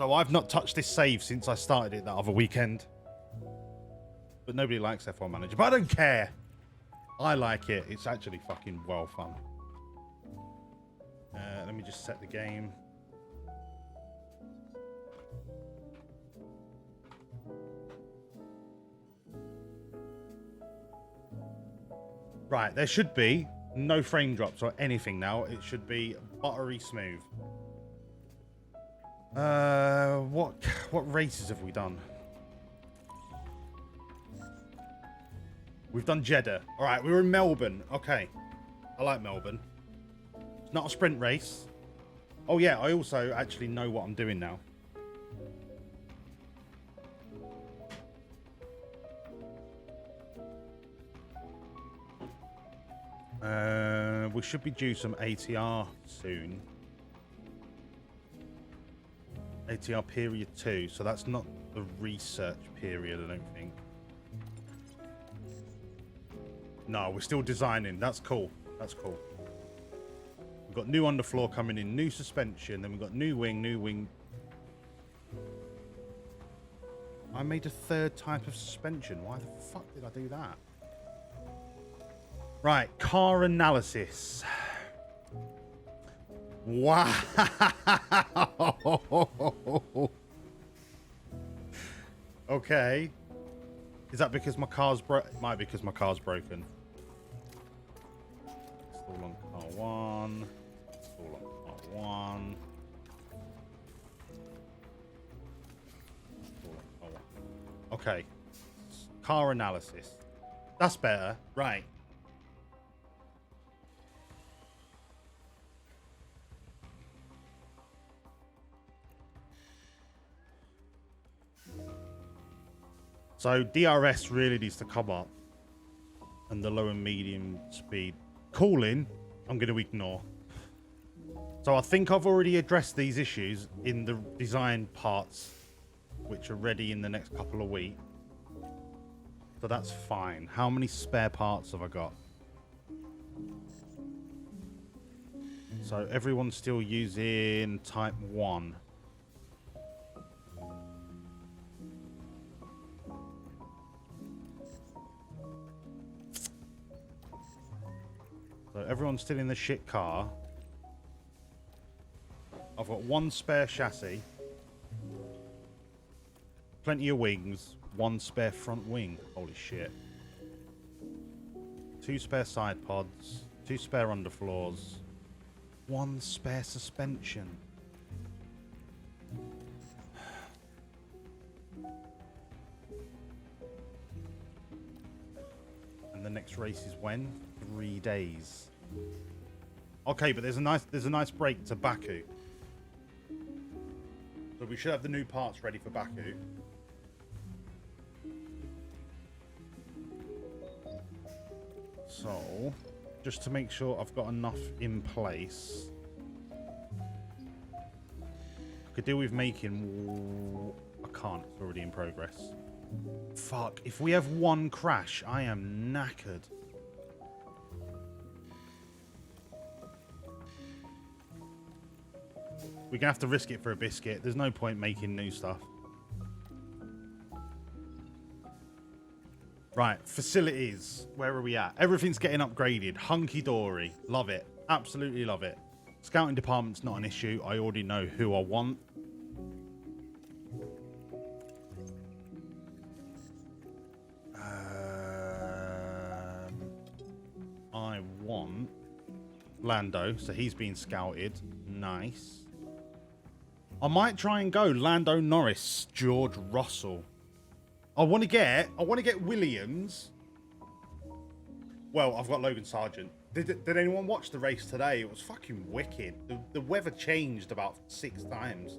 So I've not touched this save since I started it that other weekend. But nobody likes F1 Manager. But I don't care. I like it. It's actually fucking well fun. Let me just set the game. Right, there should be no frame drops or anything now. It should be buttery smooth. What races have we done? We've done Jeddah. All right, we were in Melbourne. Okay, I like Melbourne. It's not a sprint race. Oh yeah, I also actually know what I'm doing now. We should be due some ATR soon. ATR period 2, so that's not the research period, I don't think. No, we're still designing. That's cool. That's cool. We've got new underfloor coming in, new suspension, then we've got new wing. I made a third type of suspension. Why the fuck did I do that? Right, car analysis. Wow. Okay. Is that because my car's broken? It might be because my car's broken. Install on car 1. Install on car 1. Install on car 1. Okay. Car analysis. That's better. Right. So DRS really needs to come up, and the low and medium speed cooling I'm going to ignore. So I think I've already addressed these issues in the design parts, which are ready in the next couple of weeks. So that's fine. How many spare parts have I got? So everyone's still using Type 1. So everyone's still in the shit car. I've got one spare chassis. Plenty of wings. One spare front wing. Holy shit. 2 spare side pods. 2 spare underfloors. 1 spare suspension. And the next race is when? 3 days. Okay, but there's a nice break to Baku. So we should have the new parts ready for Baku. So, just to make sure I've got enough in place, I could deal with making... I can't, it's already in progress. Fuck, if we have one crash, I am knackered. We're going to have to risk it for a biscuit. There's no point making new stuff. Right, facilities. Where are we at? Everything's getting upgraded. Hunky-dory. Love it. Absolutely love it. Scouting department's not an issue. I already know who I want. I want Lando, so he's being scouted. Nice. I might try and go Lando Norris, George Russell. I want to get Williams. Well, I've got Logan Sargent. Did anyone watch the race today? It was fucking wicked. The weather changed about 6 times.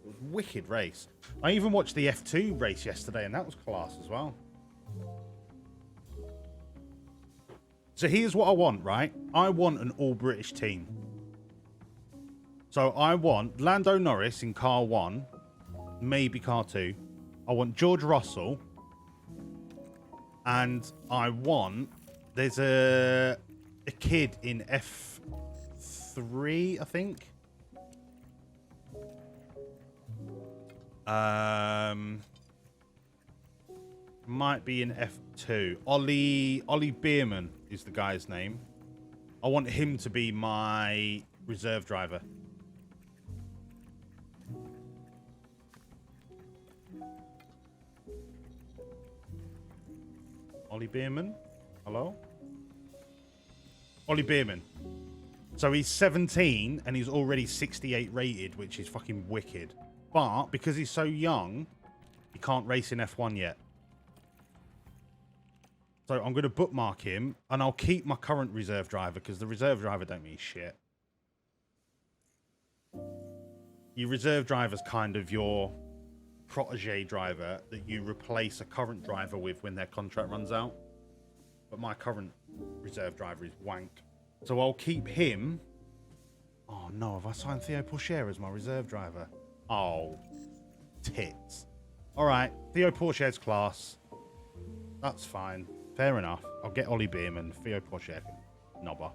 It was a wicked race. I even watched the F2 race yesterday, and that was class as well. So here's what I want, right? I want an all-British team. So I want Lando Norris in car 1, maybe car 2. I want George Russell. And I want... There's a kid in F3, I think. Might be in F2. Ollie Bierman is the guy's name. I want him to be my reserve driver. Ollie Bierman? Hello? Ollie Bierman. So he's 17 and he's already 68 rated, which is fucking wicked. But because he's so young, he can't race in F1 yet. So I'm going to bookmark him and I'll keep my current reserve driver because the reserve driver don't mean shit. Your reserve driver's kind of your protege driver that you replace a current driver with when their contract runs out. But my current reserve driver is wank. So I'll keep him. Oh no, have I signed Theo Pourchaire as my reserve driver? Oh, tits. All right, Theo Pourchaire's class. That's fine. Fair enough. I'll get Ollie Bierman, Theo Pourchaire, knobber.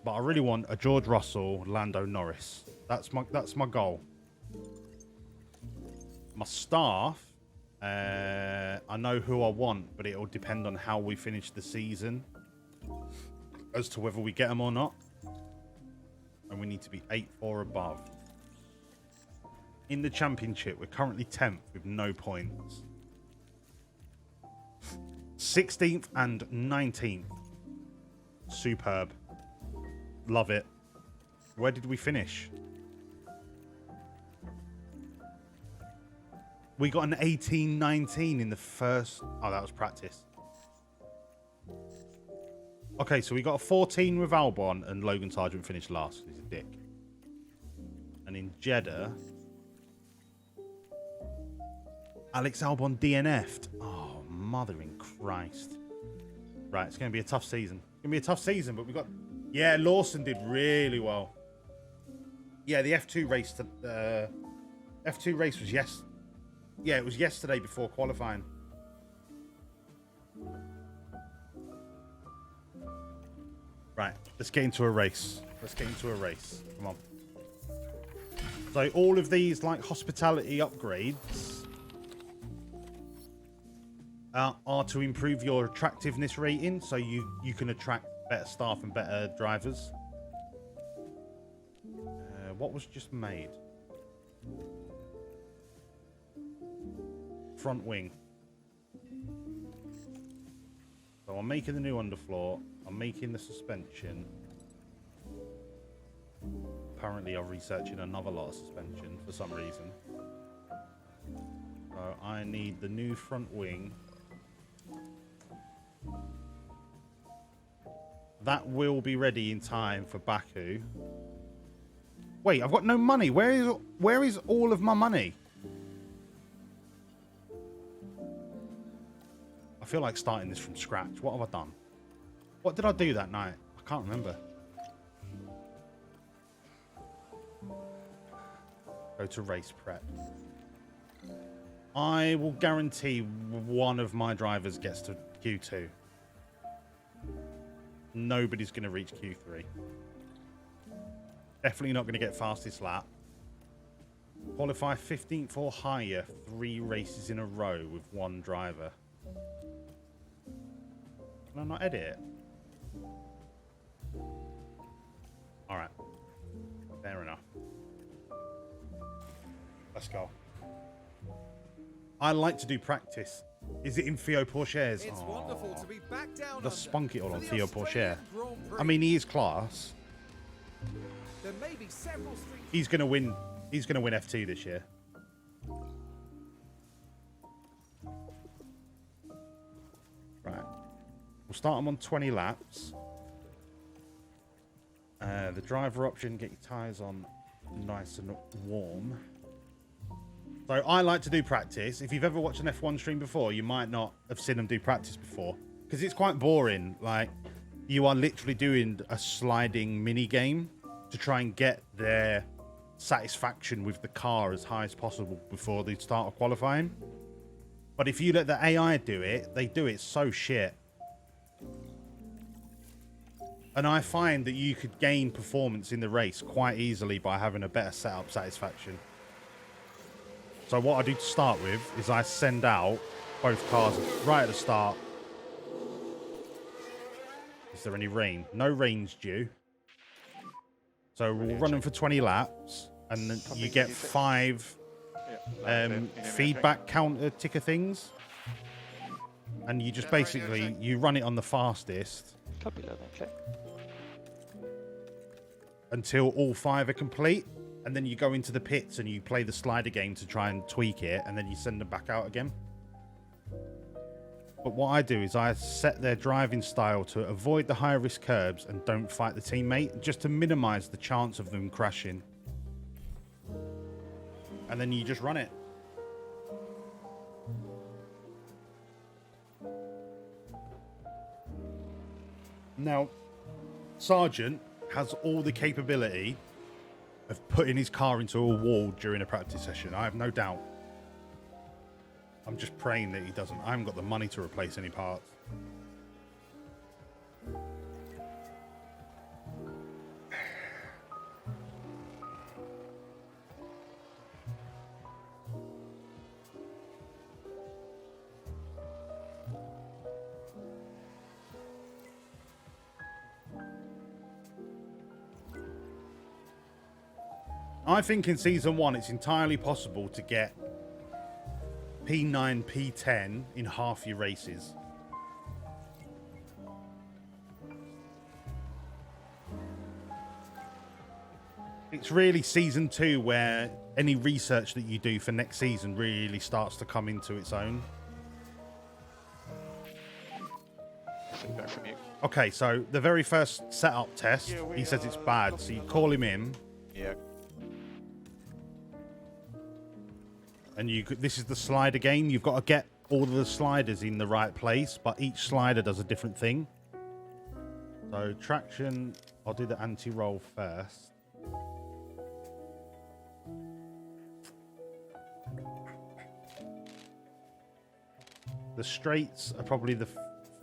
But I really want a George Russell, Lando Norris. That's my goal. My staff, I know who I want, but it'll depend on how we finish the season as to whether we get them or not. And we need to be 8 or above. In the championship, we're currently 10th with no points. 16th and 19th. Superb. Love it. Where did we finish? We got an 18-19 in the first... Oh, that was practice. Okay, so we got a 14 with Albon and Logan Sargent finished last. He's a dick. And in Jeddah... Alex Albon DNF'd. Oh, mother in Christ. Right, it's going to be a tough season. It's going to be a tough season, but we got... Yeah, Lawson did really well. Yeah, the F2 race... F2 race was yesterday. Yeah, it was yesterday before qualifying. Right, let's get into a race. Let's get into a race. Come on. So all of these like hospitality upgrades are to improve your attractiveness rating, so you can attract better staff and better drivers. What was just made? Front wing. So I'm making the new underfloor. I'm making the suspension. Apparently I'm researching another lot of suspension for some reason. So I need the new front wing. That will be ready in time for Baku. Wait, I've got no money. Where is all of my money? I feel like starting this from scratch. What have I done? What did I do that night? I can't remember. Go to race prep. I will guarantee one of my drivers gets to Q2. Nobody's going to reach Q3. Definitely not going to get fastest lap. Qualify 15th or higher 3 races in a row with one driver. Can I not edit it? Alright. Fair enough. Let's go. I like to do practice. Is it in Theo Pourchaire's? It's wonderful to be back down. Just spunk it all on Theo Pourchaire. I mean, he is class. There may be several streets. He's gonna win. He's gonna win F2 this year. Right. We'll start him on 20 laps. The driver option, get your tyres on nice and warm. So I like to do practice. If you've ever watched an F1 stream before, you might not have seen them do practice before. Because it's quite boring. Like, you are literally doing a sliding mini game to try and get their satisfaction with the car as high as possible before they start qualifying. But if you let the AI do it, they do it so shit. And I find that you could gain performance in the race quite easily by having a better setup satisfaction. So what I do to start with is I send out both cars right at the start. Is there any rain? No rain's due. So we'll run them for 20 laps, and then you get 5 feedback counter ticker things. And you just basically, you run it on the fastest Copy that, okay. until all 5 are complete. And then you go into the pits and you play the slider game to try and tweak it, and then you send them back out again. But what I do is I set their driving style to avoid the high-risk curbs and don't fight the teammate, just to minimize the chance of them crashing. And then you just run it. Now, Sergeant has all the capability of putting his car into a wall during a practice session. I have no doubt. I'm just praying that he doesn't. I haven't got the money to replace any parts. I think in Season 1 it's entirely possible to get P9, P10 in half your races. It's really Season 2 where any research that you do for next season really starts to come into its own. Feedback from you. Okay, so the very first setup test, he says it's bad, so you call him in. Yeah. And this is the slider game. You've got to get all of the sliders in the right place, but each slider does a different thing. So traction, I'll do the anti-roll first. The straights are probably the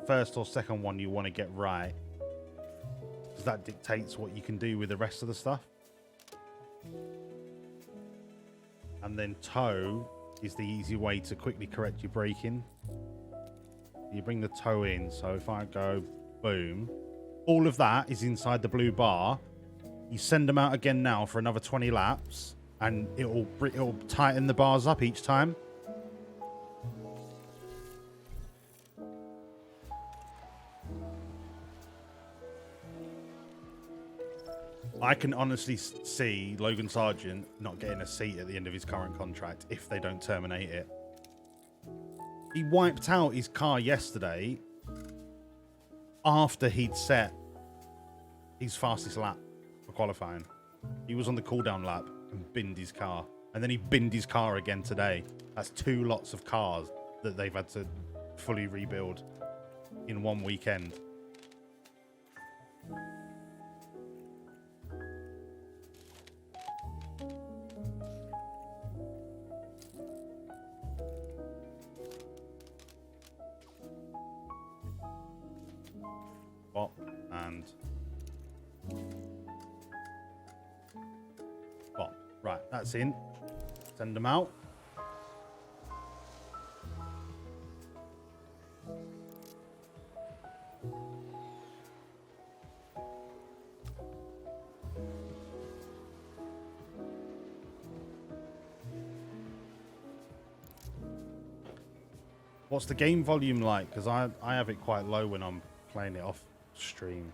first or second one you want to get right, because that dictates what you can do with the rest of the stuff. And then toe is the easy way to quickly correct your braking. You bring the toe in. So if I go boom, all of that is inside the blue bar. You send them out again now for another 20 laps, and it'll tighten the bars up each time. I can honestly see Logan Sargent not getting a seat at the end of his current contract if they don't terminate it. He wiped out his car yesterday after he'd set his fastest lap for qualifying. He was on the cooldown lap and binned his car. And then he binned his car again today. That's 2 lots of cars that they've had to fully rebuild in one weekend. Bop and bop. Right, that's in. Send them out. What's the game volume like? Because I have it quite low when I'm playing it off stream.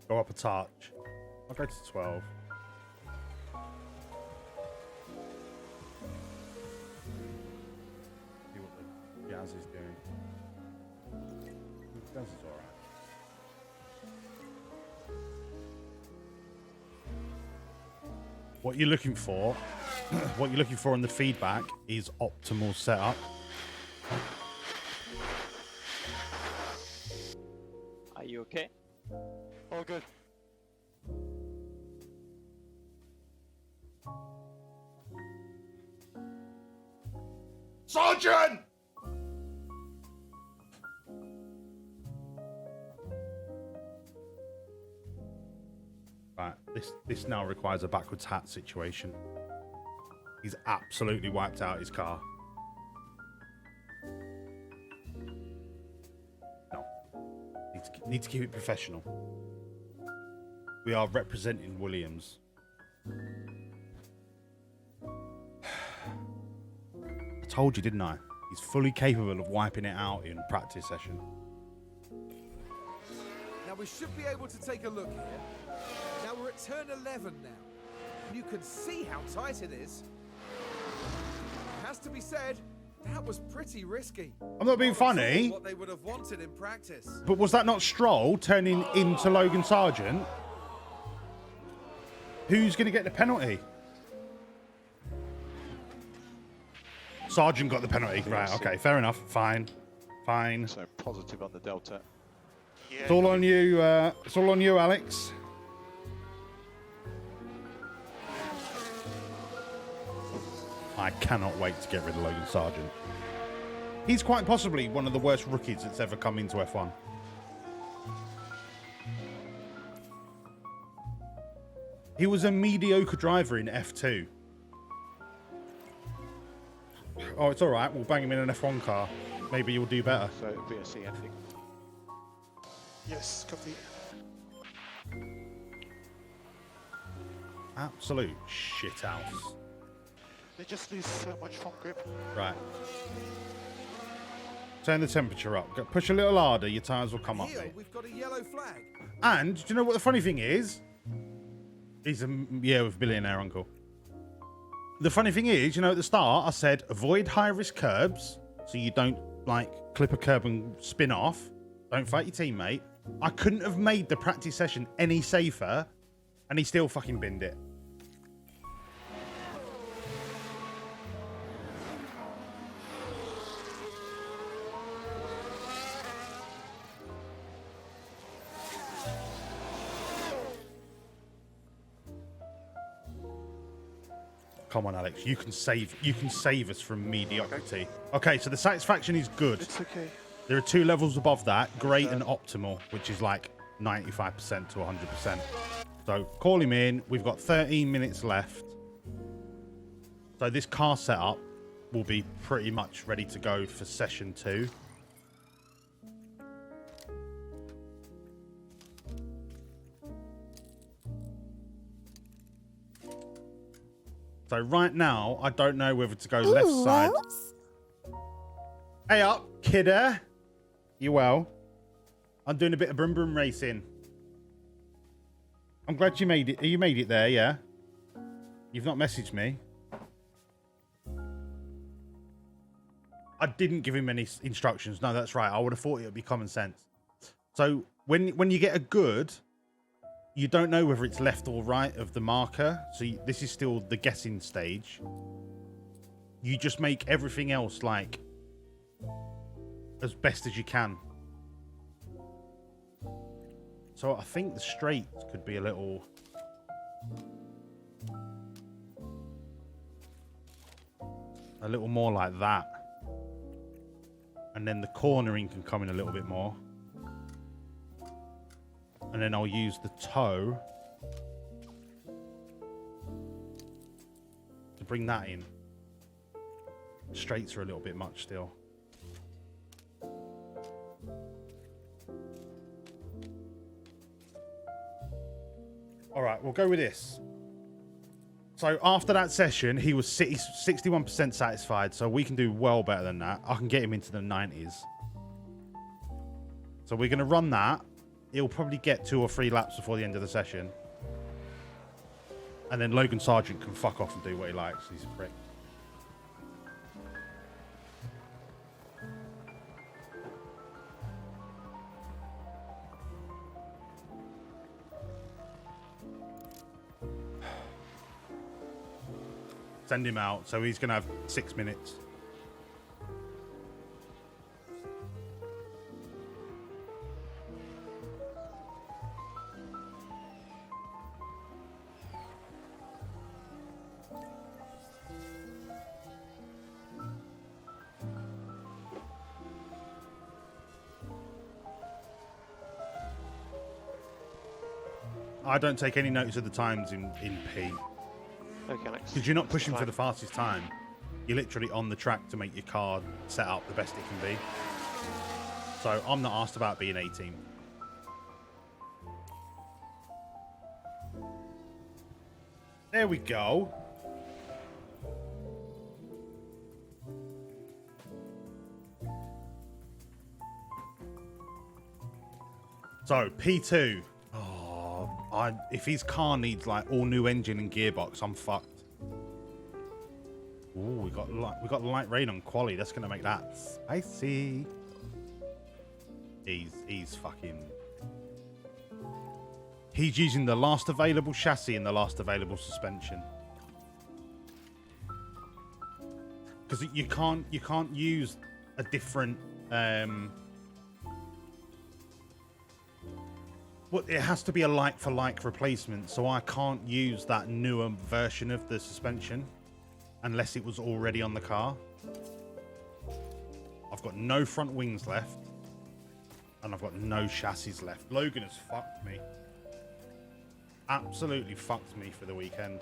Go up a touch. I'll go to 12. See what the Jazz is doing. Jazz is alright. What you're looking for, what you're looking for in the feedback is optimal setup. Are you okay? All good. Sergeant! Right, this now requires a backwards hat situation. He's absolutely wiped out his car. No. Need to keep it professional. We are representing Williams. I told you, didn't I? He's fully capable of wiping it out in practice session. Now we should be able to take a look here. Now we're at turn 11 now. You can see how tight it is. It has to be said, that was pretty risky. I'm not being funny, What they would have wanted in practice. but was that not Stroll turning into Logan Sargent? Who's going to get the penalty? Sargent got the penalty. Right, okay, fair enough. Fine. Fine. So positive on the Delta. Yeah. It's all on you, it's all on you, Alex. I cannot wait to get rid of Logan Sargent. He's quite possibly one of the worst rookies that's ever come into F1. He was a mediocre driver in F2. Oh, it's all right. We'll bang him in an F1 car. Maybe you'll do better. So VSC ending. Yes, copy. Absolute shit house. They just lose so much front grip. Right. Turn the temperature up. Push a little harder. Your tyres will come up, Here mate. we've got a yellow flag. And do you know what the funny thing is? He's with billionaire uncle. The funny thing is, you know, at the start I said avoid high risk curbs so you don't like clip a curb and spin off. Don't fight your teammate. I couldn't have made the practice session any safer, and he still fucking binned it. Come on, Alex. You can save us from mediocrity. Okay, so the satisfaction is good. It's okay. There are 2 levels above that, great and optimal, which is like 95% to 100%. So call him in. We've got 13 minutes left. So this car setup will be pretty much ready to go for session 2. So right now, I don't know whether to go left side. Hey up, kidder. You well? I'm doing a bit of brum brum racing. I'm glad you made it. You made it there, yeah? You've not messaged me. I didn't give him any instructions. No, that's right. I would have thought it would be common sense. So when you get a good, you don't know whether it's left or right of the marker. So this is still the guessing stage. You just make everything else like as best as you can. So I think the straights could be a little... more like that. And then the cornering can come in a little bit more. And then I'll use the toe to bring that in. Straights are a little bit much still. All right, we'll go with this. So after that session, he was 61% satisfied. So we can do well better than that. I can get him into the 90s. So we're going to run that. He'll probably get 2 or 3 laps before the end of the session. And then Logan Sargent can fuck off and do what he likes. He's a prick. Send him out. So he's going to have 6 minutes. I don't take any notice of the times in P. Okay, next. Because you're not pushing for the fastest time. You're literally on the track to make your car set up the best it can be. So I'm not asked about being 18. There we go. So P2. If his car needs like all new engine and gearbox, I'm fucked. Ooh, we got light rain on quali. That's gonna make that spicy. He's fucking. He's using the last available chassis and the last available suspension. Because you can't use a different. Well, it has to be a like-for-like replacement, so I can't use that newer version of the suspension unless it was already on the car. I've got no front wings left, and I've got no chassis left. Logan has fucked me. Absolutely fucked me for the weekend.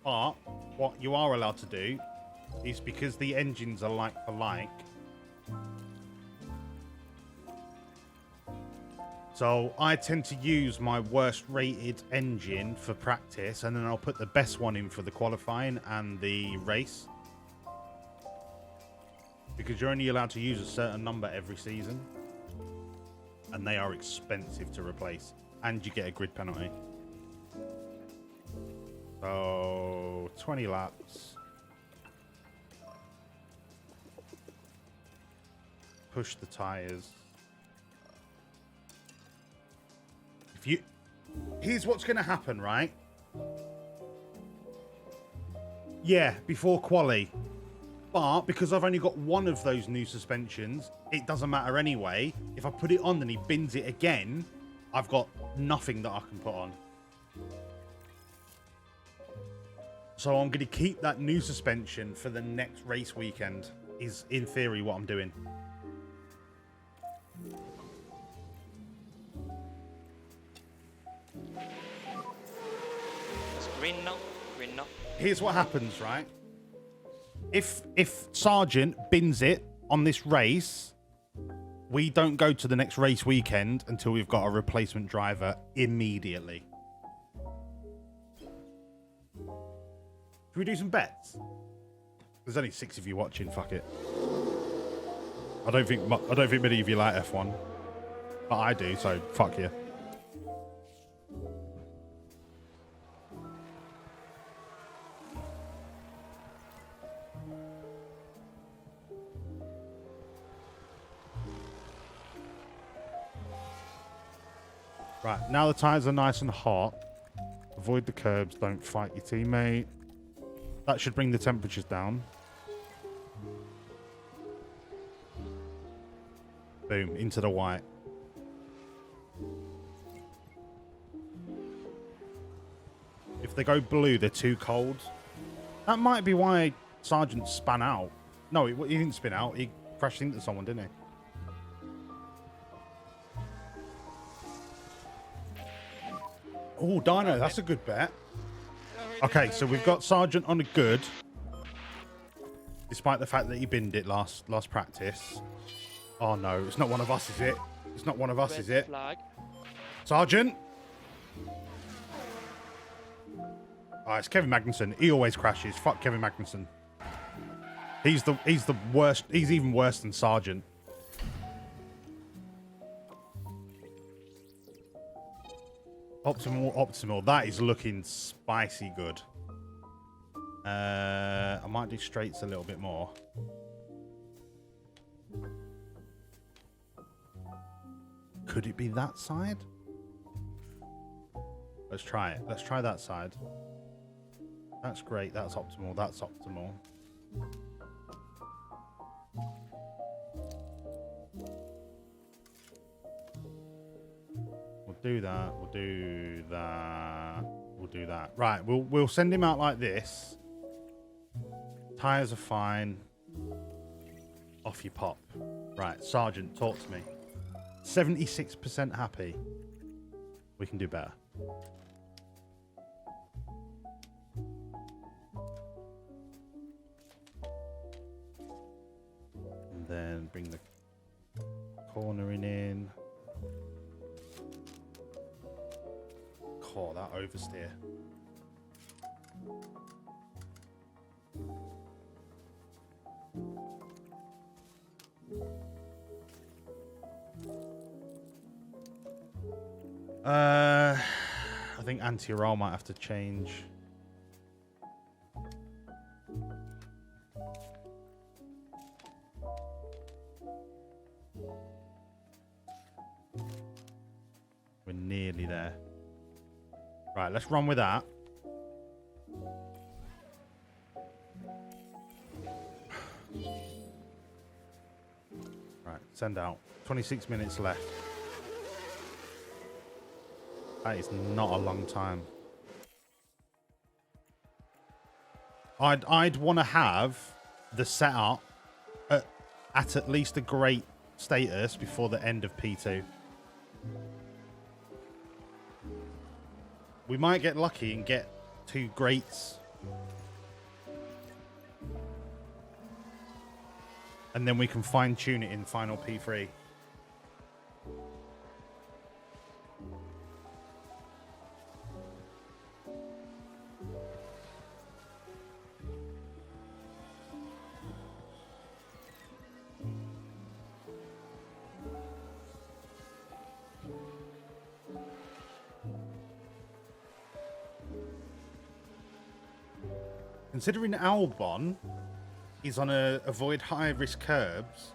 But what you are allowed to do is, because the engines are like for like, so I tend to use my worst rated engine for practice, and then I'll put the best one in for the qualifying and the race, because you're only allowed to use a certain number every season, and they are expensive to replace, and you get a grid penalty. So 20 laps. Push the tires. Here's what's going to happen, right? Yeah, before quali. But because I've only got one of those new suspensions, it doesn't matter anyway. If I put it on and he bins it again, I've got nothing that I can put on. So I'm going to keep that new suspension for the next race weekend, is in theory what I'm doing. It's green now. Green now. Here's what happens, right? If Sargent bins it on this race, we don't go to the next race weekend until we've got a replacement driver immediately. Should we do some bets? There's only 6 of you watching. Fuck it. I don't think many of you like F1, but I do. So fuck you. Right, now the tires are nice and hot. Avoid the curbs. Don't fight your teammate. That should bring the temperatures down. Boom, into the white. If they go blue, they're too cold. That might be why Sargent spun out. No, he didn't spin out. He crashed into someone, didn't he? Oh, Dino, that's a good bet. Okay, so we've got Sargent on a good, despite the fact that he binned it last practice. Oh no, it's not one of us, is it? It's not one of us, is it? Flag. Sargent. Oh, it's Kevin Magnussen. He always crashes. Fuck Kevin Magnussen. He's the worst. He's even worse than Sargent. Optimal. That is looking spicy good. I might do straights a little bit more. Could it be that side? Let's try it. Let's try that side. That's great. That's optimal. That's optimal. We'll do that. We'll do that. We'll do that. Right. We'll send him out like this. Tires are fine. Off you pop. Right. Sergeant, talk to me. 76% happy. We can do better. And then bring the cornering in. Oh, that oversteer. I think anti-roll might have to change. We're nearly there. Right, let's run with that. Right, send out. 26 minutes left. That is not a long time. I'd want to have the setup at least a great status before the end of P2. We might get lucky and get 2 greats. And then we can fine tune it in final P3. Considering Albon is on a avoid high risk curbs,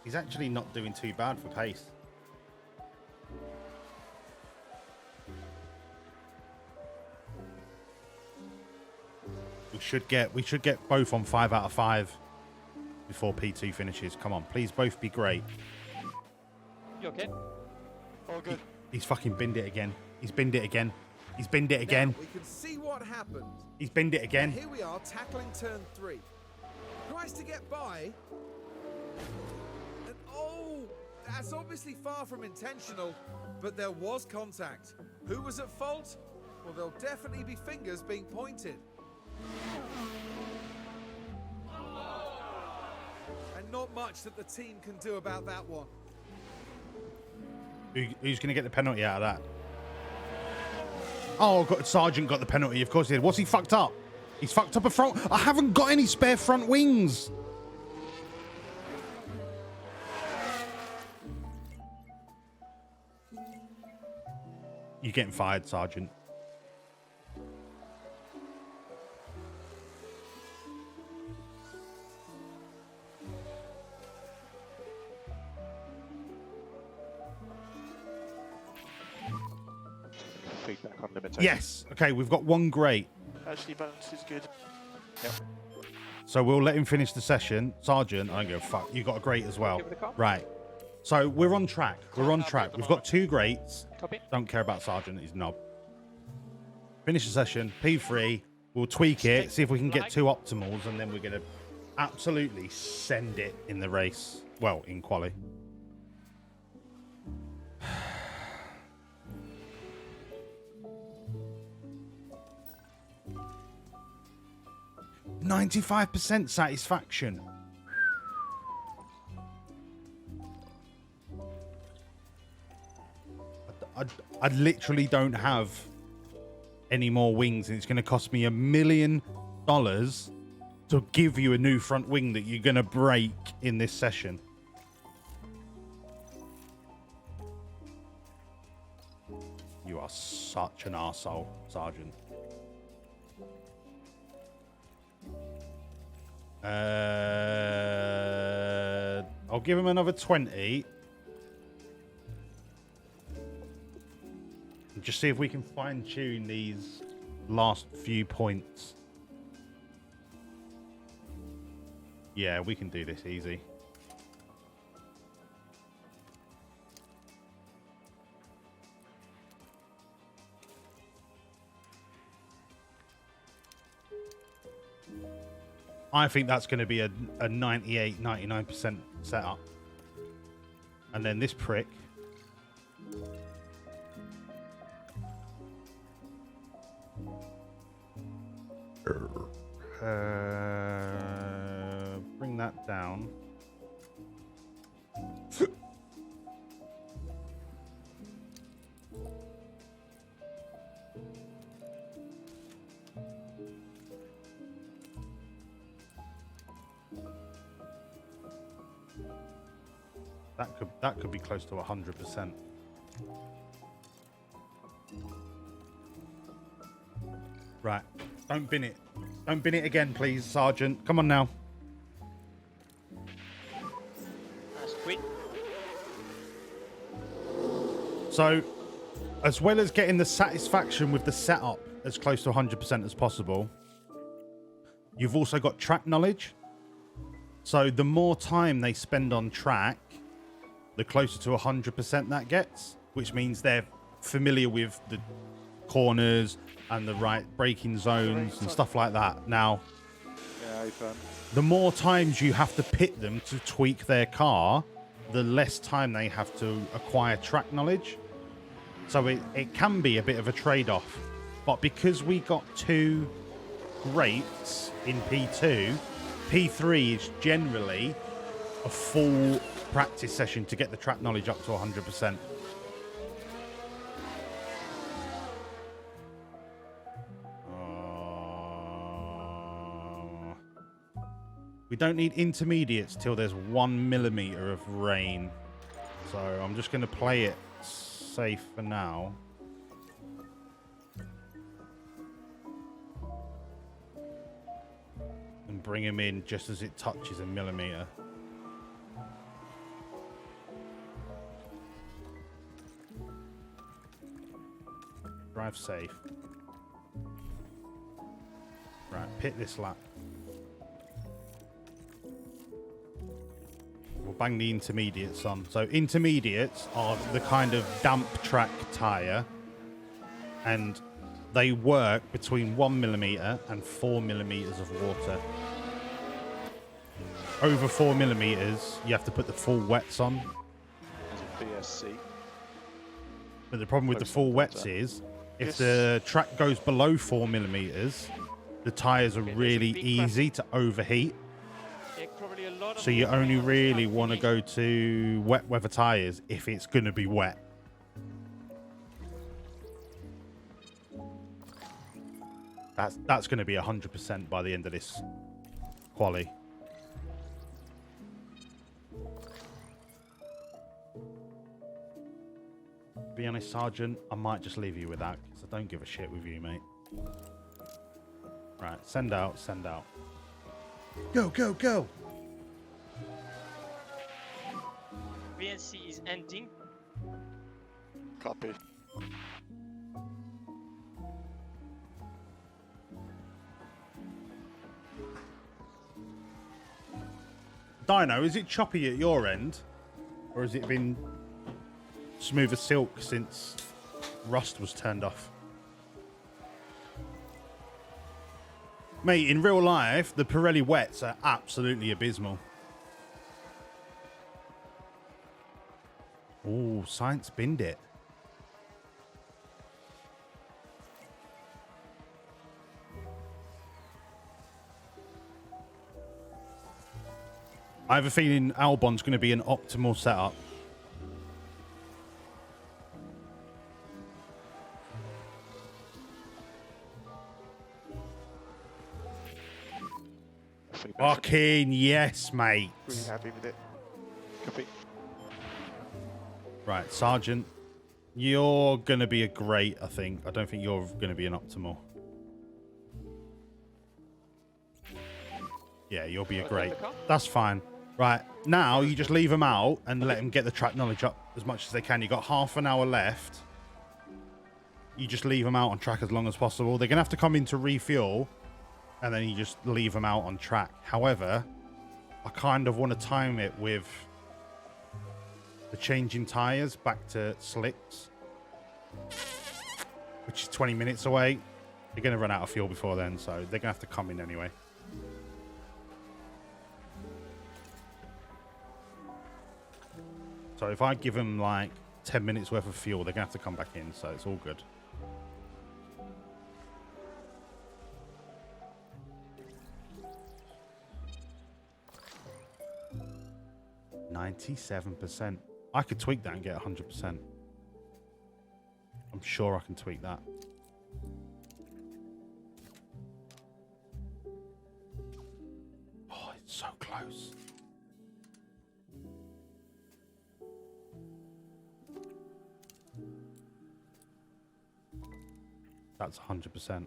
he's actually not doing too bad for pace. We should get both on 5 out of 5 before P2 finishes. Come on, please both be great. You okay? All good. He's fucking binned it again. He's binned it again. He's binned it again. Now we can see what happened. He's binned it again. Here we are tackling turn 3. Tries to get by. And oh, that's obviously far from intentional, but there was contact. Who was at fault? Well, there'll definitely be fingers being pointed. And not much that the team can do about that one. Who's going to get the penalty out of that? Oh, Sergeant got the penalty. Of course he did. What's he fucked up? He's fucked up a front. I haven't got any spare front wings. You're getting fired, Sergeant. Feedback on limitation. Yes. Okay, we've got 1 great. Actually, balance is good. Yep. So we'll let him finish the session. Sergeant, I don't give a fuck. You got a great as well. Give it a call. Right. So we're on track. We're on track. We've got 2 greats. Copy. Don't care about Sergeant. He's knob. Finish the session. P3. We'll tweak it. See if we can get 2 optimals. And then we're going to absolutely send it in the race. Well, in quali. %95 satisfaction. I literally don't have any more wings, and it's going to cost me $1 million to give you a new front wing that you're going to break in this session. You are such an arsehole, Sergeant. I'll give him another 20. And just see if we can fine tune these last few points. Yeah, we can do this easy. I think that's going to be a 98, 99% setup. And then this prick. Bring that down. That could be close to 100%. Right. Don't bin it. Don't bin it again, please, Sergeant. Come on now. That's quick. So, as well as getting the satisfaction with the setup as close to 100% as possible, you've also got track knowledge. So the more time they spend on track, the closer to 100% that gets, which means they're familiar with the corners and the right braking zones and stuff like that. Now, the more times you have to pit them to tweak their car, the less time they have to acquire track knowledge. So it can be a bit of a trade-off. But because we got 2 greats in P2, P3 is generally a full practice session to get the track knowledge up to 100%. We don't need intermediates till there's 1 millimeter of rain. So I'm just going to play it safe for now. And bring him in just as it touches a millimeter. Drive safe. Right, pit this lap. We'll bang the intermediates on. So intermediates are the kind of damp track tyre, and they work between 1 millimeter and 4 millimeters of water. Over 4 millimeters, you have to put the full wets on. As a BSC. But the problem with the full wets is, if the track goes below 4 millimeters, the tyres are really easy to overheat. So you only really want to go to wet weather tyres if it's going to be wet. That's going to be 100% by the end of this quali. Be honest, Sergeant, I might just leave you with that because I don't give a shit with you, mate. Right, send out, send out. Go, go, go! VNC is ending. Copy. Dino, is it choppy at your end? Or has it been smooth as silk since rust was turned off? Mate, in real life, the Pirelli wets are absolutely abysmal. Oh, Science binned it. I have a feeling Albon's going to be an optimal setup. Fucking yes, mate. Really happy with it. Copy. Right, Sergeant. You're going to be a great, I think. I don't think you're going to be an optimal. Yeah, you'll be a Okay, great. the car? That's fine. Right, now you just leave them out and let them get the track knowledge up as much as they can. You've got half an hour left. You just leave them out on track as long as possible. They're going to have to come in to refuel, and then you just leave them out on track. However, I kind of want to time it with the changing tyres back to slicks, which is 20 minutes away. You're going to run out of fuel before then, so they're going to have to come in anyway. So if I give them like 10 minutes worth of fuel, they're going to have to come back in, so it's all good. %. I could tweak that and get 100%. I'm sure I can tweak that. Oh, it's so close. That's 100%.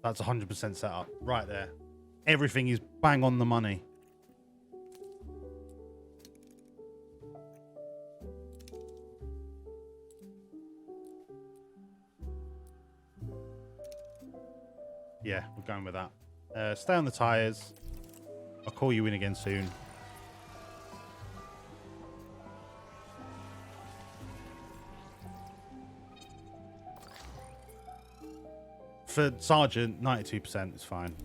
That's 100% set up right there. Everything is bang on the money. Yeah, we're going with that. Stay on the tyres. I'll call you in again soon. For Sergeant, 92% is fine.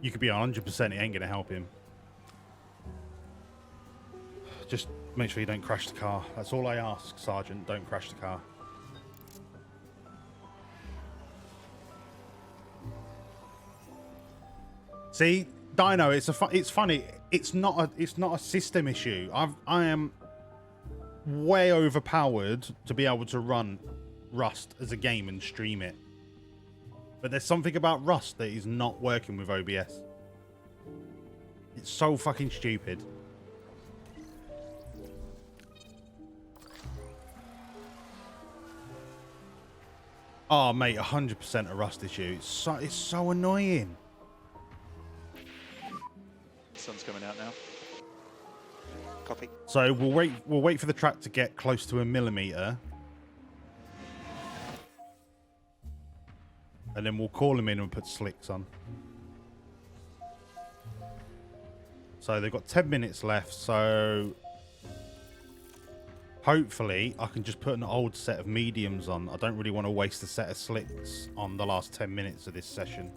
You could be 100%, it ain't going to help him. Just make sure you don't crash the car. That's all I ask, Sergeant. Don't crash the car. See, Dino, it's funny. It's not a system issue. I am way overpowered to be able to run Rust as a game and stream it. But there's something about Rust that is not working with OBS. It's so fucking stupid. Oh, mate, 100% a Rust issue. It's so annoying. Sun's coming out now. Copy. So we'll wait for the track to get close to 1 millimeter. And then we'll call them in and put slicks on. So they've got 10 minutes left, so hopefully I can just put an old set of mediums on. I don't really want to waste a set of slicks on the last 10 minutes of this session.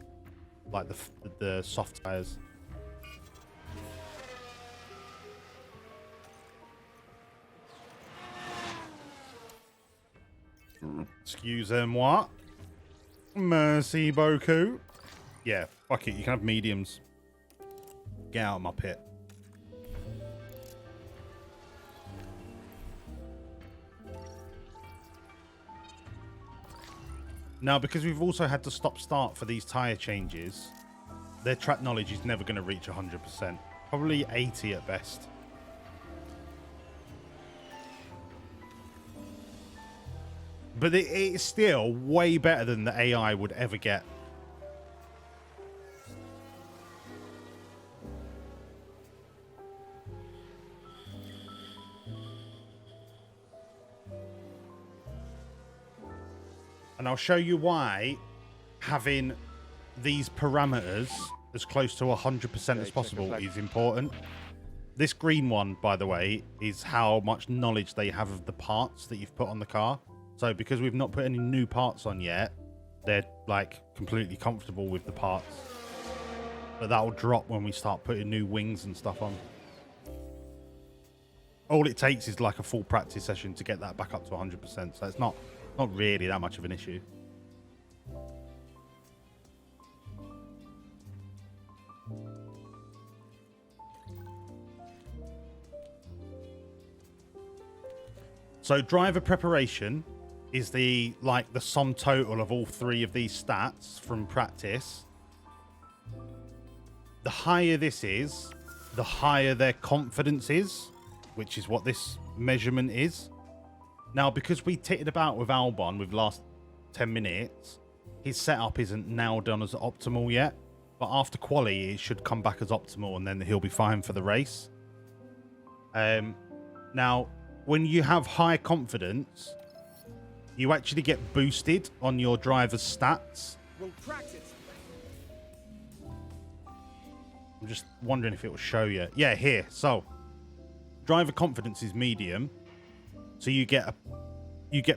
Like the soft tires. Excusez-moi. Merci beaucoup. Yeah, fuck it. You can have mediums. Get out of my pit. Now, because we've also had to stop-start for these tyre changes, their track knowledge is never going to reach 100%. Probably 80 at best. But it's still way better than the AI would ever get. And I'll show you why having these parameters as close to 100% as possible is important. This green one, by the way, is how much knowledge they have of the parts that you've put on the car. So because we've not put any new parts on yet, they're like completely comfortable with the parts. But that'll drop when we start putting new wings and stuff on. All it takes is like a full practice session to get that back up to 100%. So it's not really that much of an issue. So driver preparation is the sum total of all three of these stats from practice. The higher this is, the higher their confidence is, which is what this measurement is. Now, because we titted about with Albon with last 10 minutes, his setup isn't nailed down as optimal yet. But after quali, it should come back as optimal, and then he'll be fine for the race. Now, when you have high confidence, you actually get boosted on your driver's stats. We'll practice. I'm just wondering if it will show you. Yeah, here. So, driver confidence is medium. So you get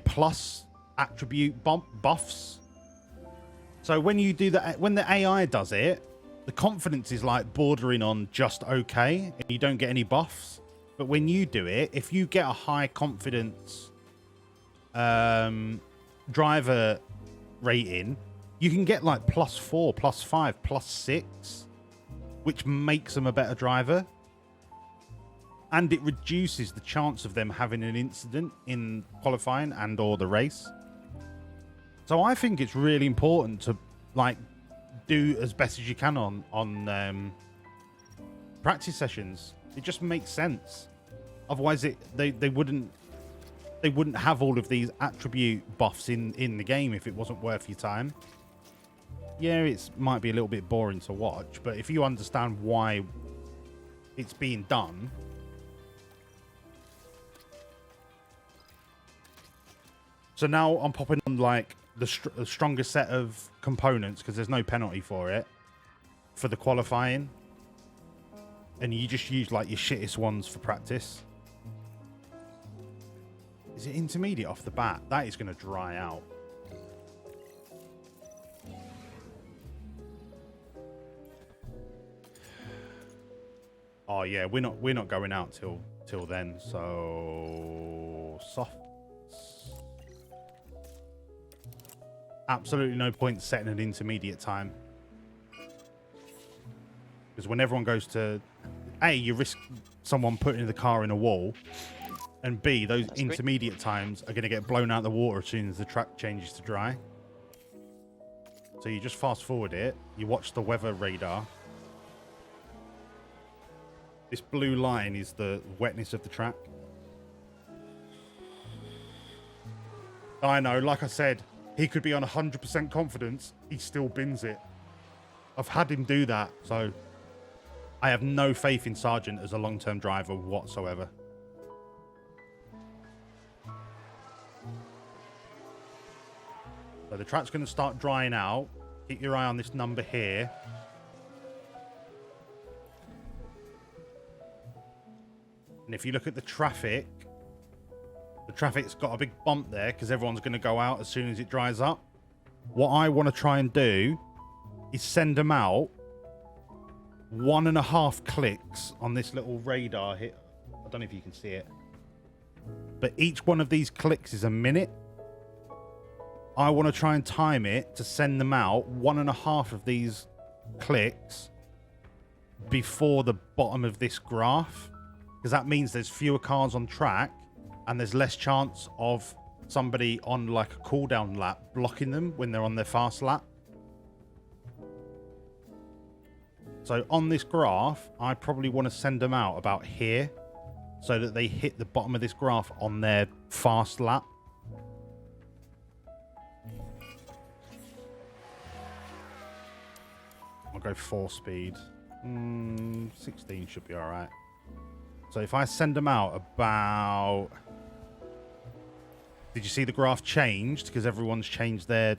plus attribute buffs. So when you do that, when the AI does it, the confidence is like bordering on just okay, and you don't get any buffs. But when you do it, if you get a high confidence driver rating, you can get like +4, +5, +6, which makes them a better driver. And it reduces the chance of them having an incident in qualifying and or the race. So I think it's really important to like do as best as you can on practice sessions. It just makes sense. Otherwise, they wouldn't have all of these attribute buffs in the game if it wasn't worth your time. Yeah, it might be a little bit boring to watch, but if you understand why it's being done. So now I'm popping on like the stronger set of components because there's no penalty for it for the qualifying, and you just use like your shittest ones for practice. Is it intermediate off the bat? That is going to dry out. Oh yeah, we're not going out till then. So soft. Absolutely no point setting an intermediate time. Because when everyone goes to... A, you risk someone putting the car in a wall. And B, those intermediate times are going to get blown out of the water as soon as the track changes to dry. So you just fast forward it. You watch the weather radar. This blue line is the wetness of the track. I know, like I said... He could be on 100% confidence. He still bins it. I've had him do that. So I have no faith in Sargent as a long-term driver whatsoever. So the track's going to start drying out. Keep your eye on this number here. And if you look at the traffic's got a big bump there because everyone's going to go out as soon as it dries up. What I want to try and do is send them out 1.5 clicks on this little radar here. I don't know if you can see it. But each one of these clicks is a minute. I want to try and time it to send them out 1.5 of these clicks before the bottom of this graph. Because that means there's fewer cars on track and there's less chance of somebody on like a cooldown lap blocking them when they're on their fast lap. So on this graph, I probably want to send them out about here so that they hit the bottom of this graph on their fast lap. I'll go 4 speed. 16 should be all right. So if I send them out about... Did you see the graph changed? Because everyone's changed their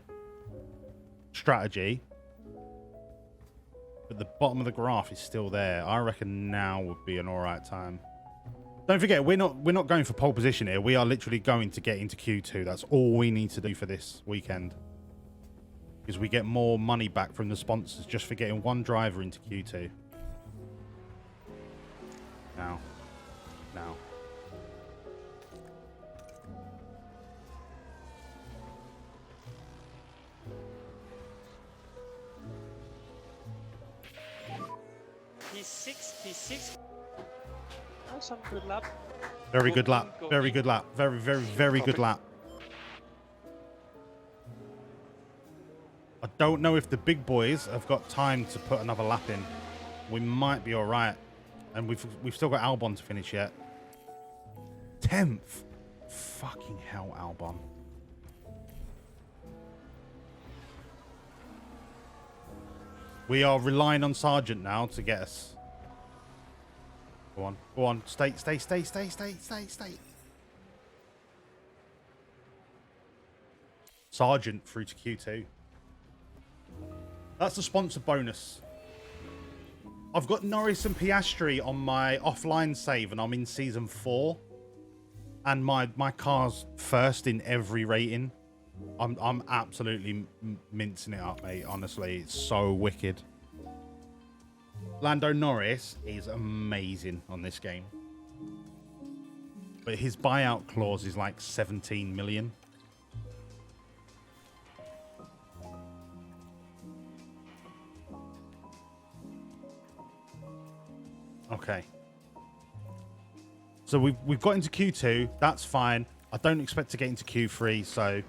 strategy. But the bottom of the graph is still there. I reckon now would be an all right time. Don't forget, we're not going for pole position here. We are literally going to get into Q2. That's all we need to do for this weekend. Because we get more money back from the sponsors just for getting one driver into Q2. Now. P6. Oh, some good lap. Very good lap. Very good lap. Very, very, very good lap. I don't know if the big boys have got time to put another lap in. We might be all right. And we've still got Albon to finish yet. 10th. Fucking hell, Albon. We are relying on Sergeant now to get us. Go on. Go on. Stay. Sergeant through to Q2. That's the sponsor bonus. I've got Norris and Piastri on my offline save, and I'm in season 4. And my car's first in every rating. I'm absolutely mincing it up, mate. Honestly, it's so wicked. Lando Norris is amazing on this game. But his buyout clause is like 17 million. Okay. So we've got into Q2. That's fine. I don't expect to get into Q3, so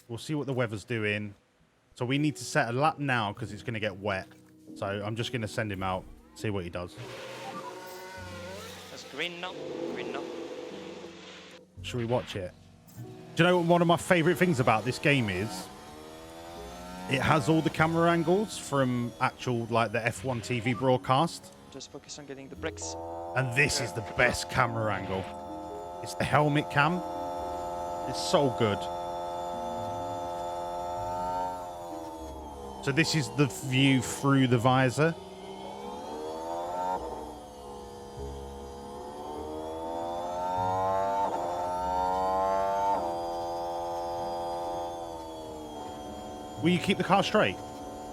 we'll see what the weather's doing. So we need to set a lap now because it's going to get wet. So I'm just going to send him out, see what he does. That's green now. Green now. Should we watch it? Do you know what one of my favorite things about this game is? It has all the camera angles from actual, like, the F1 TV broadcast. Just focus on getting the brakes. And this is the best camera angle. It's the helmet cam. It's so good. So this is the view through the visor. Will you keep the car straight?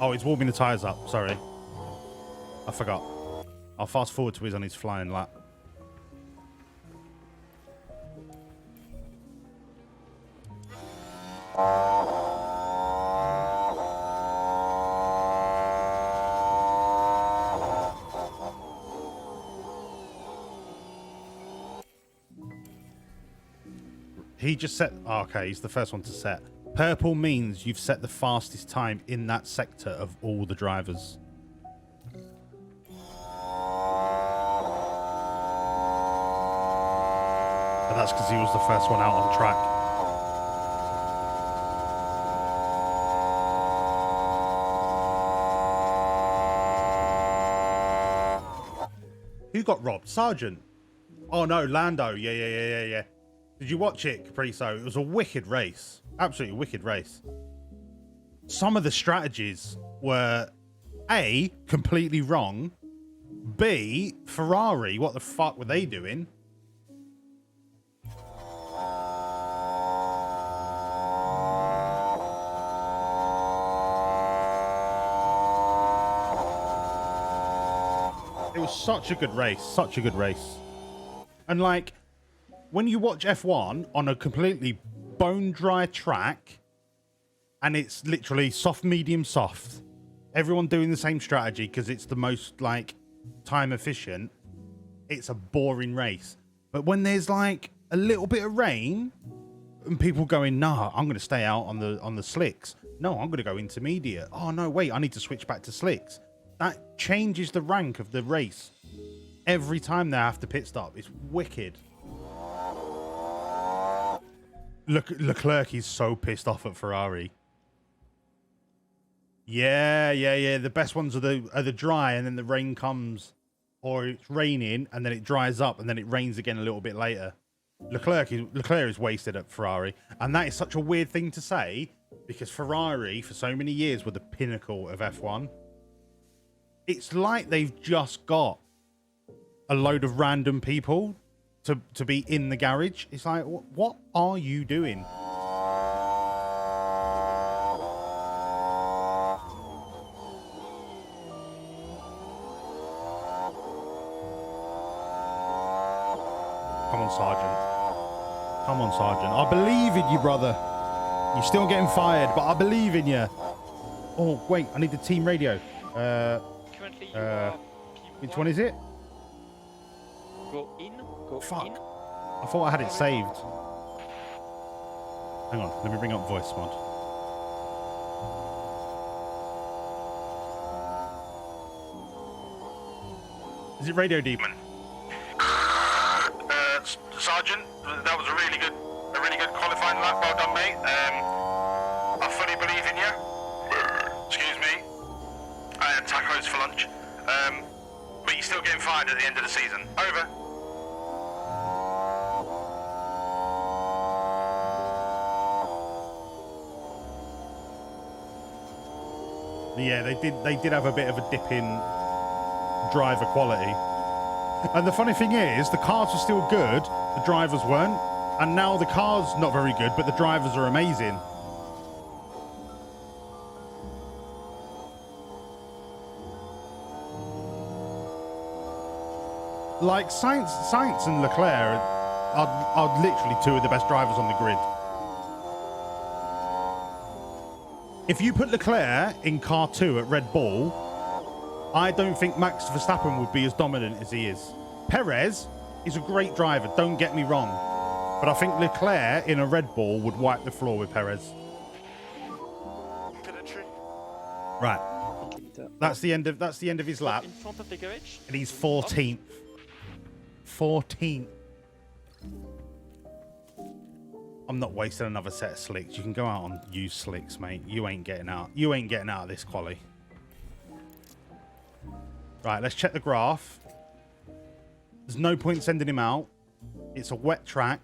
Oh, it's warming the tyres up. Sorry. I forgot. I'll fast forward to on his flying lap. He just set... Oh, okay, he's the first one to set. Purple means you've set the fastest time in that sector of all the drivers. And that's because he was the first one out on track. Who got robbed? Sergeant? Oh no, Lando. Yeah. Did you watch it, Capriso? It was a wicked race. Absolutely wicked race. Some of the strategies were A, completely wrong. B, Ferrari, what the fuck were they doing? It was such a good race. Such a good race. And like, when you watch F1 on a completely bone dry track and it's literally soft, medium, soft, everyone doing the same strategy because it's the most like time efficient, it's a boring race. But when there's like a little bit of rain and people going, nah, I'm going to stay out on the slicks. No, I'm going to go intermediate. Oh no, wait, I need to switch back to slicks. That changes the rank of the race every time they have to pit stop. It's wicked. Look, Leclerc is so pissed off at Ferrari. Yeah. The best ones are the dry, and then the rain comes, or it's raining and then it dries up and then it rains again a little bit later. Leclerc is wasted at Ferrari, and that is such a weird thing to say because Ferrari for so many years were the pinnacle of F1. It's like they've just got a load of random people to be in the garage. It's like, what are you doing? Come on, Sergeant. Come on, Sergeant. I believe in you, brother. You're still getting fired, but I believe in you. Oh, wait. I need the team radio. Currently you are P1. Which one is it? Go in. Go Fuck. in. I thought I had it saved. Hang on. Let me bring up voice mod. Is it Radio Demon? Sergeant, that was a really good qualifying lap. Well done, mate. I fully believe in you. tacos for lunch. But you're still getting fired at the end of the season. Over. Yeah, they did have a bit of a dip in driver quality. And the funny thing is, the cars were still good, the drivers weren't. And now the car's not very good, but the drivers are amazing. Like, Sainz and Leclerc are literally two of the best drivers on the grid. If you put Leclerc in car 2 at Red Bull, I don't think Max Verstappen would be as dominant as he is. Perez is a great driver, don't get me wrong. But I think Leclerc in a Red Bull would wipe the floor with Perez. Right. That's the end of his lap. In front of the garage. And he's 14th. 14th. I'm not wasting another set of slicks. You can go out and use slicks, mate. You ain't getting out. You ain't getting out of this quali. Right, let's check the graph. There's no point sending him out. It's a wet track.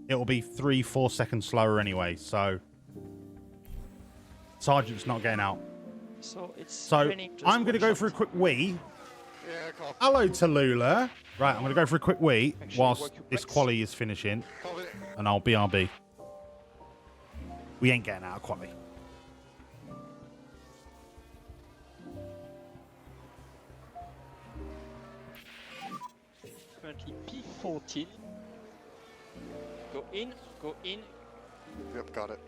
It'll be 3-4 seconds slower anyway, so Sargent's not getting out. So it's So I'm going to go for a quick wee. Hello, Tallulah. Right, I'm going to go for a quick wee whilst this quali is finishing, and I'll BRB. We ain't getting out of quali. currently P14. Go in, go in. Yep, got it.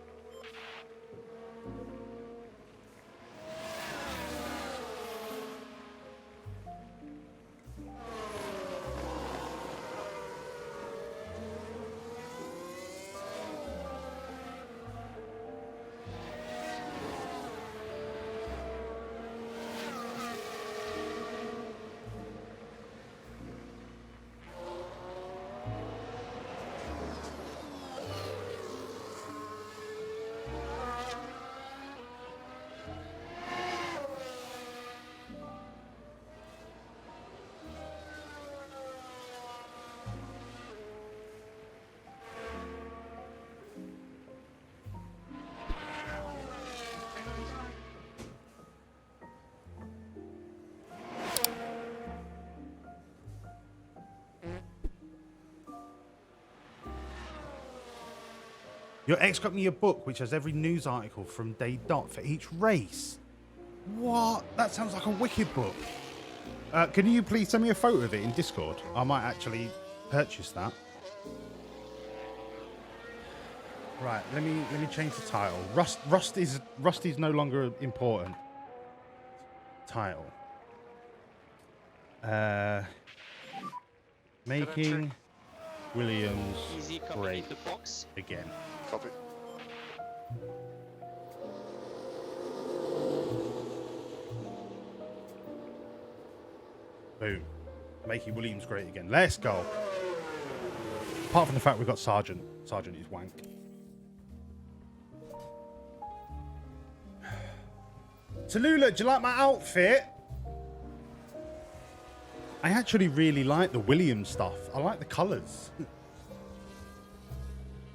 Your ex got me a book which has every news article from day dot for each race. What? That sounds like a wicked book. Can you please send me a photo of it in Discord? I might actually purchase that. Right, let me change the title. Rust is no longer important. Title. Making Williams Easy coming great in the box. again. Copy. Boom. Making Williams great again. Let's go. Apart from the fact we've got Sargent. Sargent is wank. Tallulah, do you like my outfit? I actually really like the Williams stuff. I like the colours.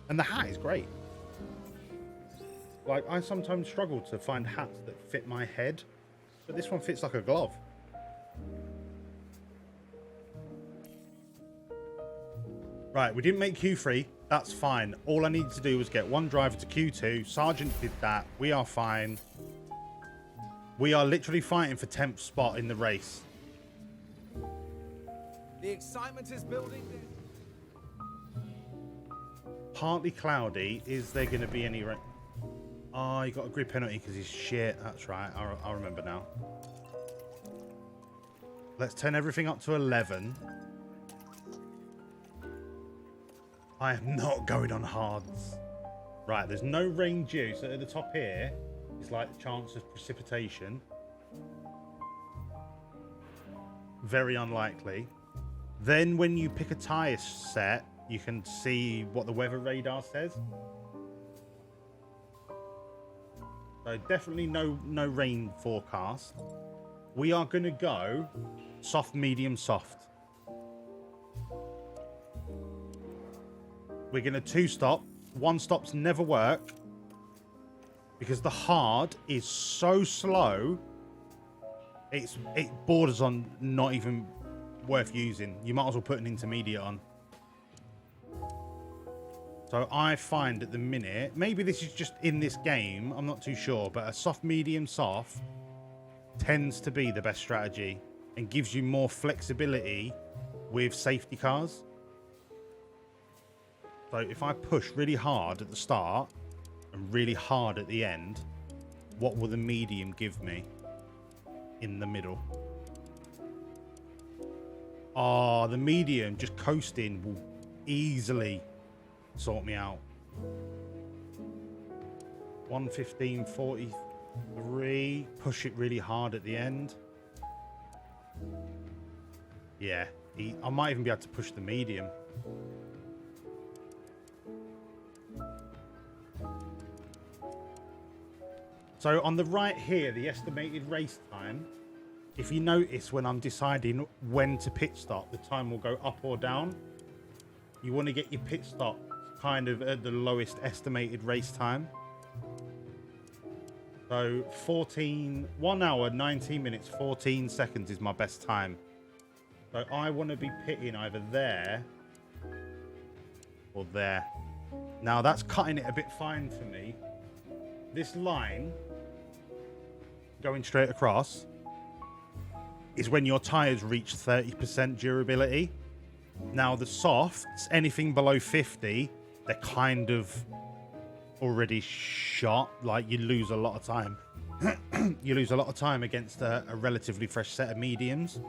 And the hat is great. Like, I sometimes struggle to find hats that fit my head, but this one fits like a glove. Right, we didn't make Q3. That's fine. All I needed to do was get one driver to Q2. Sargent did that. We are fine. We are literally fighting for 10th spot in the race. The excitement is building. Partly cloudy. Is there going to be any rain? Oh, you got a grid penalty because he's shit. That's right. I remember now. Let's turn everything up to 11. I am not going on hards. Right, there's no rain due. So at the top here is like the chance of precipitation. Very unlikely. Then when you pick a tyre set, you can see what the weather radar says. So definitely no rain forecast. We are going to go soft, medium, soft. We're going to 2-stop. 1 stops never work because the hard is so slow. It borders on not even worth using. You might as well put an intermediate on. So I find at the minute, maybe this is just in this game, I'm not too sure, but a soft, medium, soft tends to be the best strategy and gives you more flexibility with safety cars. So if I push really hard at the start and really hard at the end, what will the medium give me in the middle? Oh, the medium just coasting will easily sort me out. 1:15:43. Push it really hard at the end. Yeah, I might even be able to push the medium. So on the right here, the estimated race time, if you notice when I'm deciding when to pit stop, the time will go up or down. You want to get your pit stop kind of at the lowest estimated race time. So 1 hour, 19 minutes, 14 seconds is my best time. So I want to be pitting either there or there. Now that's cutting it a bit fine for me. This line going straight across is when your tires reach 30% durability. Now the softs, anything below 50, they're kind of already shot. Like you lose a lot of time. You lose a lot of time against a relatively fresh set of mediums.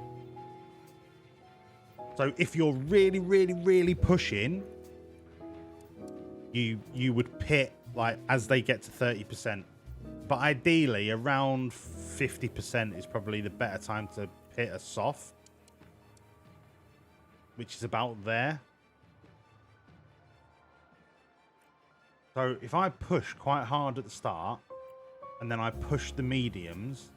So if you're really, really, really pushing, you would pit like as they get to 30%. But ideally, around 50% is probably the better time to pit a soft, which is about there. So if I push quite hard at the start, and then I push the mediums,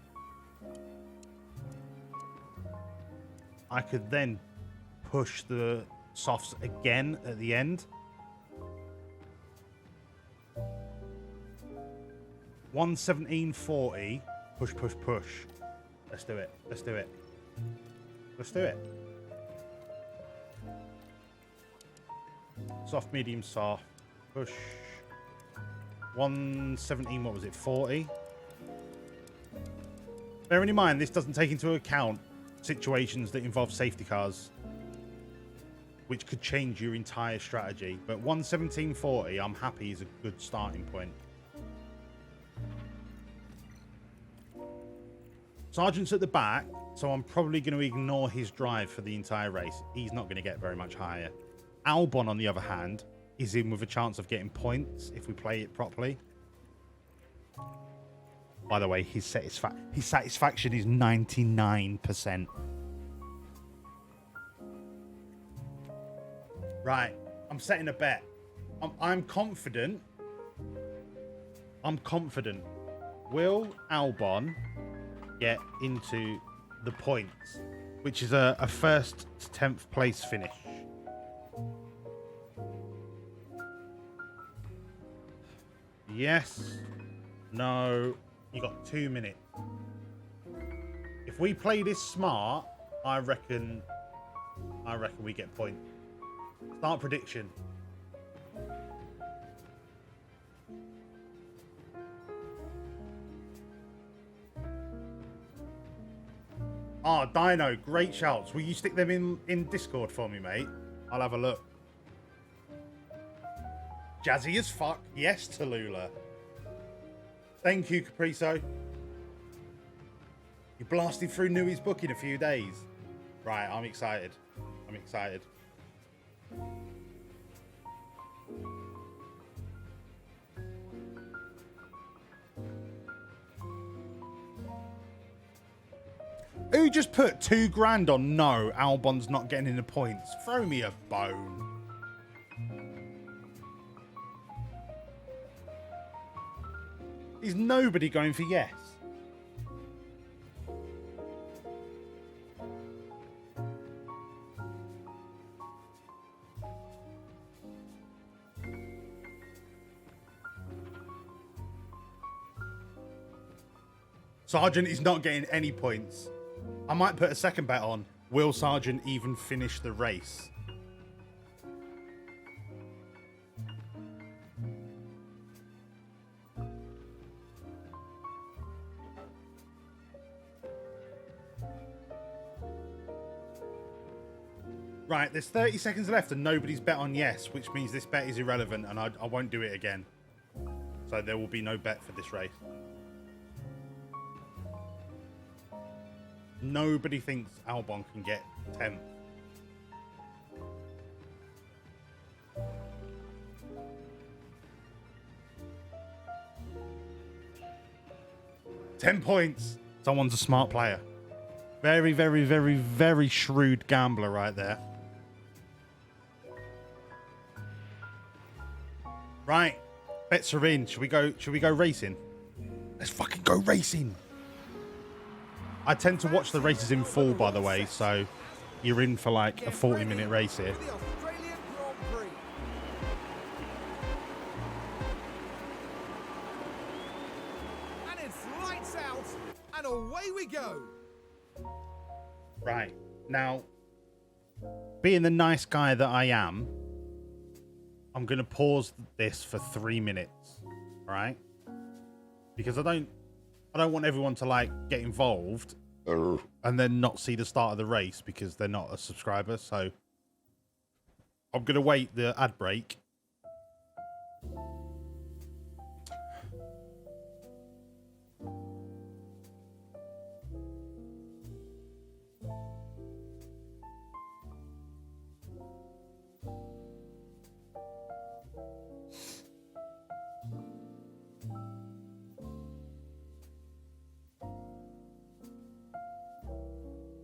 I could then push the softs again at the end. 1:17:40. Push, push, push. Let's do it. Let's do it. Let's do it. Soft, medium, soft. Push. 1:17. What was it? 40. Bearing in mind, this doesn't take into account situations that involve safety cars, which could change your entire strategy. But 1:17:40, I'm happy, is a good starting point. Sergeant's at the back, so I'm probably going to ignore his drive for the entire race. He's not going to get very much higher. Albon, on the other hand, is in with a chance of getting points if we play it properly. By the way, his satisfaction is 99%. Right, I'm setting a bet. I'm confident. I'm confident. Will Albon get into the points, which is a 1st to 10th place finish? Yes. No. You got 2 minutes. If we play this smart, I reckon we get points. Start prediction. Ah, Dino, great shouts. Will you stick them in Discord for me, mate? I'll have a look. Jazzy as fuck. Yes, Tallulah. Thank you, Capriso. You blasted through Newey's book in a few days. Right, I'm excited. I'm excited. Who just put $2,000 on no, Albon's not getting in the points? Throw me a bone. Is nobody going for yes? Sargent is not getting any points. I might put a second bet on. Will Sargent even finish the race? Right, there's 30 seconds left and nobody's bet on yes, which means this bet is irrelevant and I won't do it again. So there will be no bet for this race. Nobody thinks Albon can get 10th. $10 points. Someone's a smart player. Very, very, very, very shrewd gambler right there. Right, bets are in. Should we go racing? Let's fucking go racing. I tend to watch the races in full, by the way, so you're in for like a 40-minute race here. For the Australian Grand Prix. And it's lights out, and away we go. Right, now, being the nice guy that I am, I'm going to pause this for 3 minutes, right? Because I don't want everyone to like get involved and then not see the start of the race because they're not a subscriber. So I'm going to wait the ad break.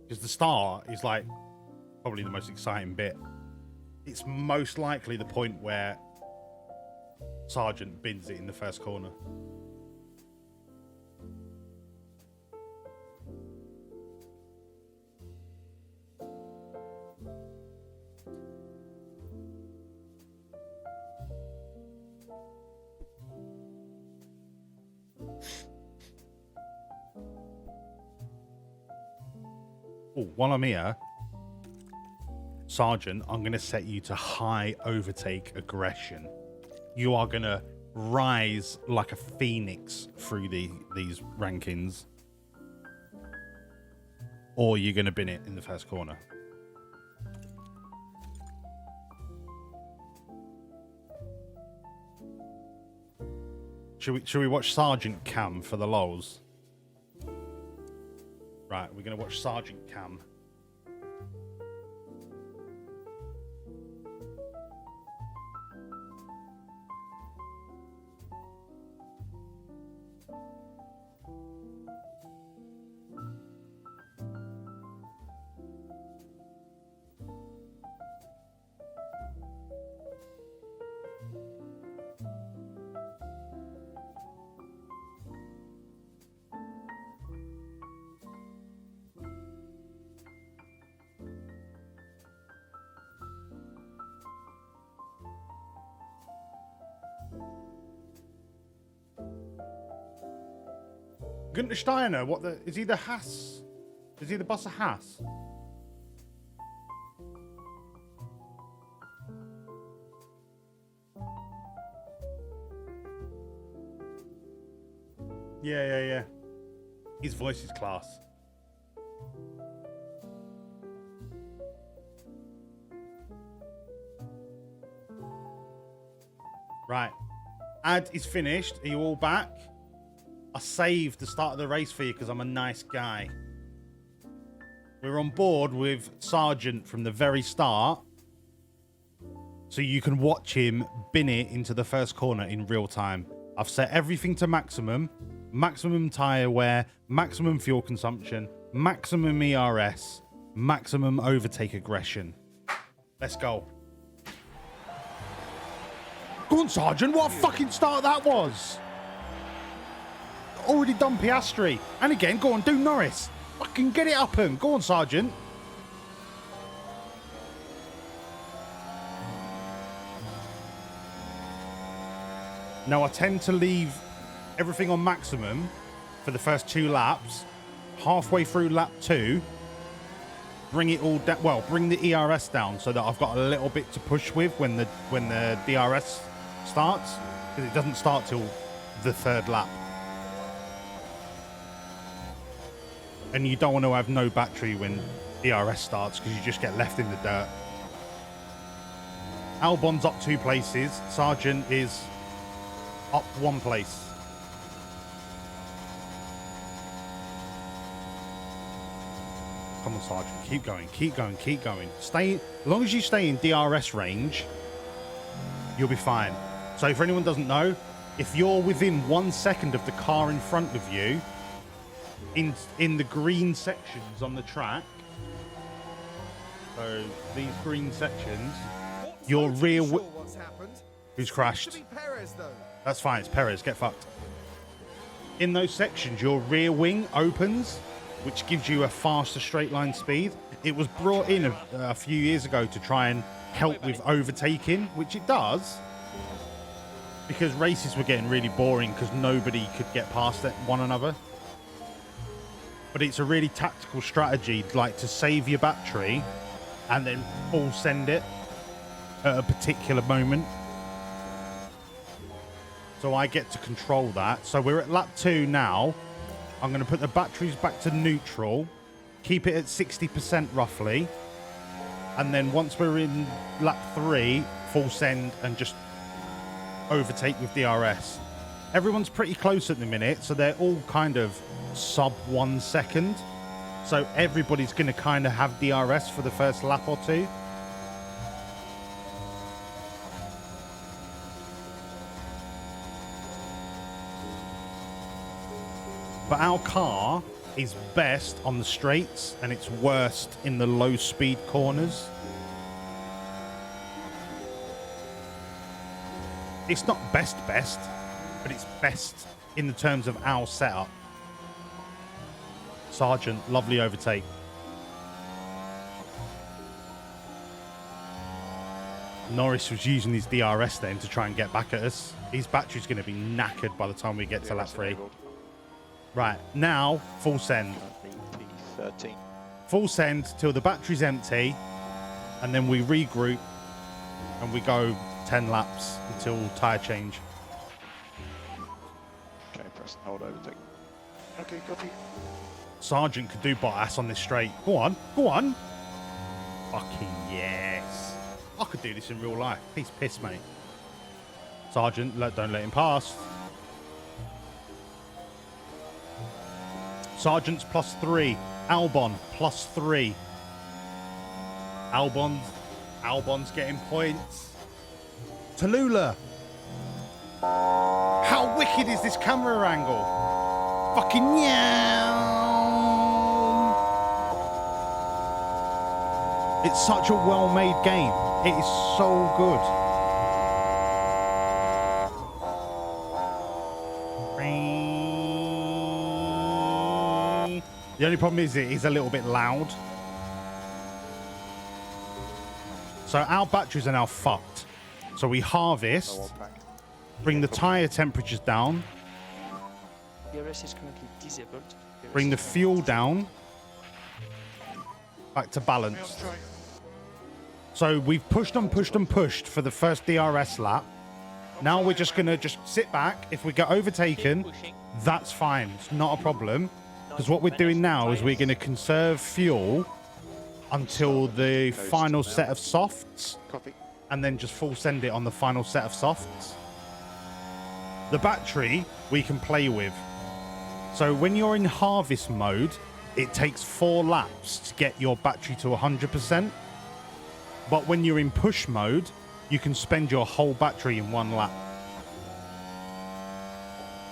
Because the start is like probably the most exciting bit. It's most likely the point where Sargent bins it in the first corner. Oh, while I'm here, Sargent, I'm going to set you to high overtake aggression. You are going to rise like a phoenix through these rankings. Or you're going to bin it in the first corner. Should we watch Sargent Cam for the lols? Right, we're going to watch Sargent Cam. Günther Steiner, is he the Haas? Is he the boss of Haas? Yeah. His voice is class. Right. Ad is finished. Are you all back? I saved the start of the race for you because I'm a nice guy. We're on board with Sargent from the very start. So you can watch him bin it into the first corner in real time. I've set everything to maximum. Maximum tyre wear, maximum fuel consumption, maximum ERS, maximum overtake aggression. Let's go. Go on, Sargent. What a fucking start that was. Already done Piastri. And again, go on, do Norris. Fucking get it up and go on, Sargent. Now, I tend to leave everything on maximum for the first 2 laps. Halfway through lap 2, bring it all down. Well, bring the ERS down so that I've got a little bit to push with when the DRS starts, because it doesn't start till the 3rd lap. And you don't want to have no battery when DRS starts, because you just get left in the dirt. Albon's up 2 places. Sargent is up 1 place. Come on, Sargent. Keep going, keep going, keep going. Stay, as long as you stay in DRS range, you'll be fine. So if anyone doesn't know, if you're within 1 second of the car in front of you, in the green sections on the track, so these green sections, your rear... Who's crashed? That's fine, it's Perez. Get fucked. In those sections, your rear wing opens, which gives you a faster straight line speed. It was brought in a few years ago to try and help with overtaking, which it does, because races were getting really boring because nobody could get past one another. But it's a really tactical strategy, like to save your battery and then full send it at a particular moment. So I get to control that. So we're at lap 2 now. I'm going to put the batteries back to neutral, keep it at 60% roughly, and then once we're in lap 3, full send and just overtake with DRS. Everyone's pretty close at the minute, so they're all kind of sub 1 second. So everybody's going to kind of have DRS for the first lap or 2. But our car is best on the straights and it's worst in the low speed corners. It's not best, but it's best in the terms of our setup. Sargent, lovely overtake. Norris was using his DRS then to try and get back at us. His battery's going to be knackered by the time we get to lap 3. Right, now, full send. 13. Full send till the battery's empty, and then we regroup, and we go 10 laps until tyre change. Okay, press and hold overtake. Okay, copy. Sargent could do Bottas on this straight. Go on, go on. Fucking yes. I could do this in real life. Piece of piss, mate. Sargent, don't let him pass. Sargent's +3. Albon +3. Albon's getting points. Tallulah. How wicked is this camera angle? Fucking yeah. It's such a well-made game. It is so good. The only problem is it is a little bit loud. So our batteries are now fucked. So we harvest, bring the tyre temperatures down, DRS is currently disabled. bring the fuel down, back to balance. So we've pushed and pushed and pushed for the first DRS lap. Now we're just going to sit back. If we get overtaken, that's fine. It's not a problem. Because what we're doing now is we're going to conserve fuel until the final set of softs. Copy. And then just full send it on the final set of softs. The battery we can play with. So when you're in harvest mode, it takes 4 laps to get your battery to 100%. But when you're in push mode, you can spend your whole battery in 1 lap.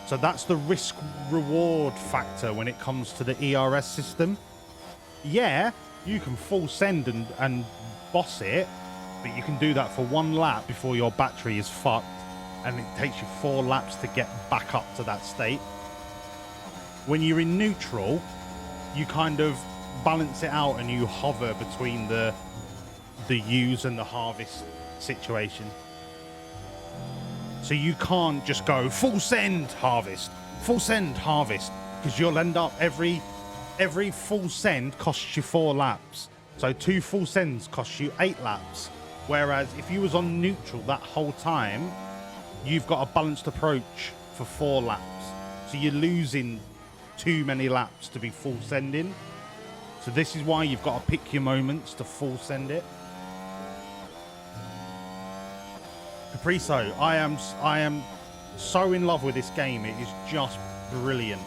So that's the risk reward factor when it comes to the ERS system. Yeah, you can full send and boss it, but you can do that for 1 lap before your battery is fucked, and it takes you 4 laps to get back up to that state. When you're in neutral, you kind of balance it out and you hover between the use and the harvest situation. So you can't just go full send, harvest, full send, harvest, because you'll end up every full send costs you 4 laps. So 2 full sends cost you 8 laps. Whereas if you was on neutral that whole time, you've got a balanced approach for 4 laps. So you're losing too many laps to be full sending. So this is why you've got to pick your moments to full send it. Capriso, I am so in love with this game. It is just brilliant.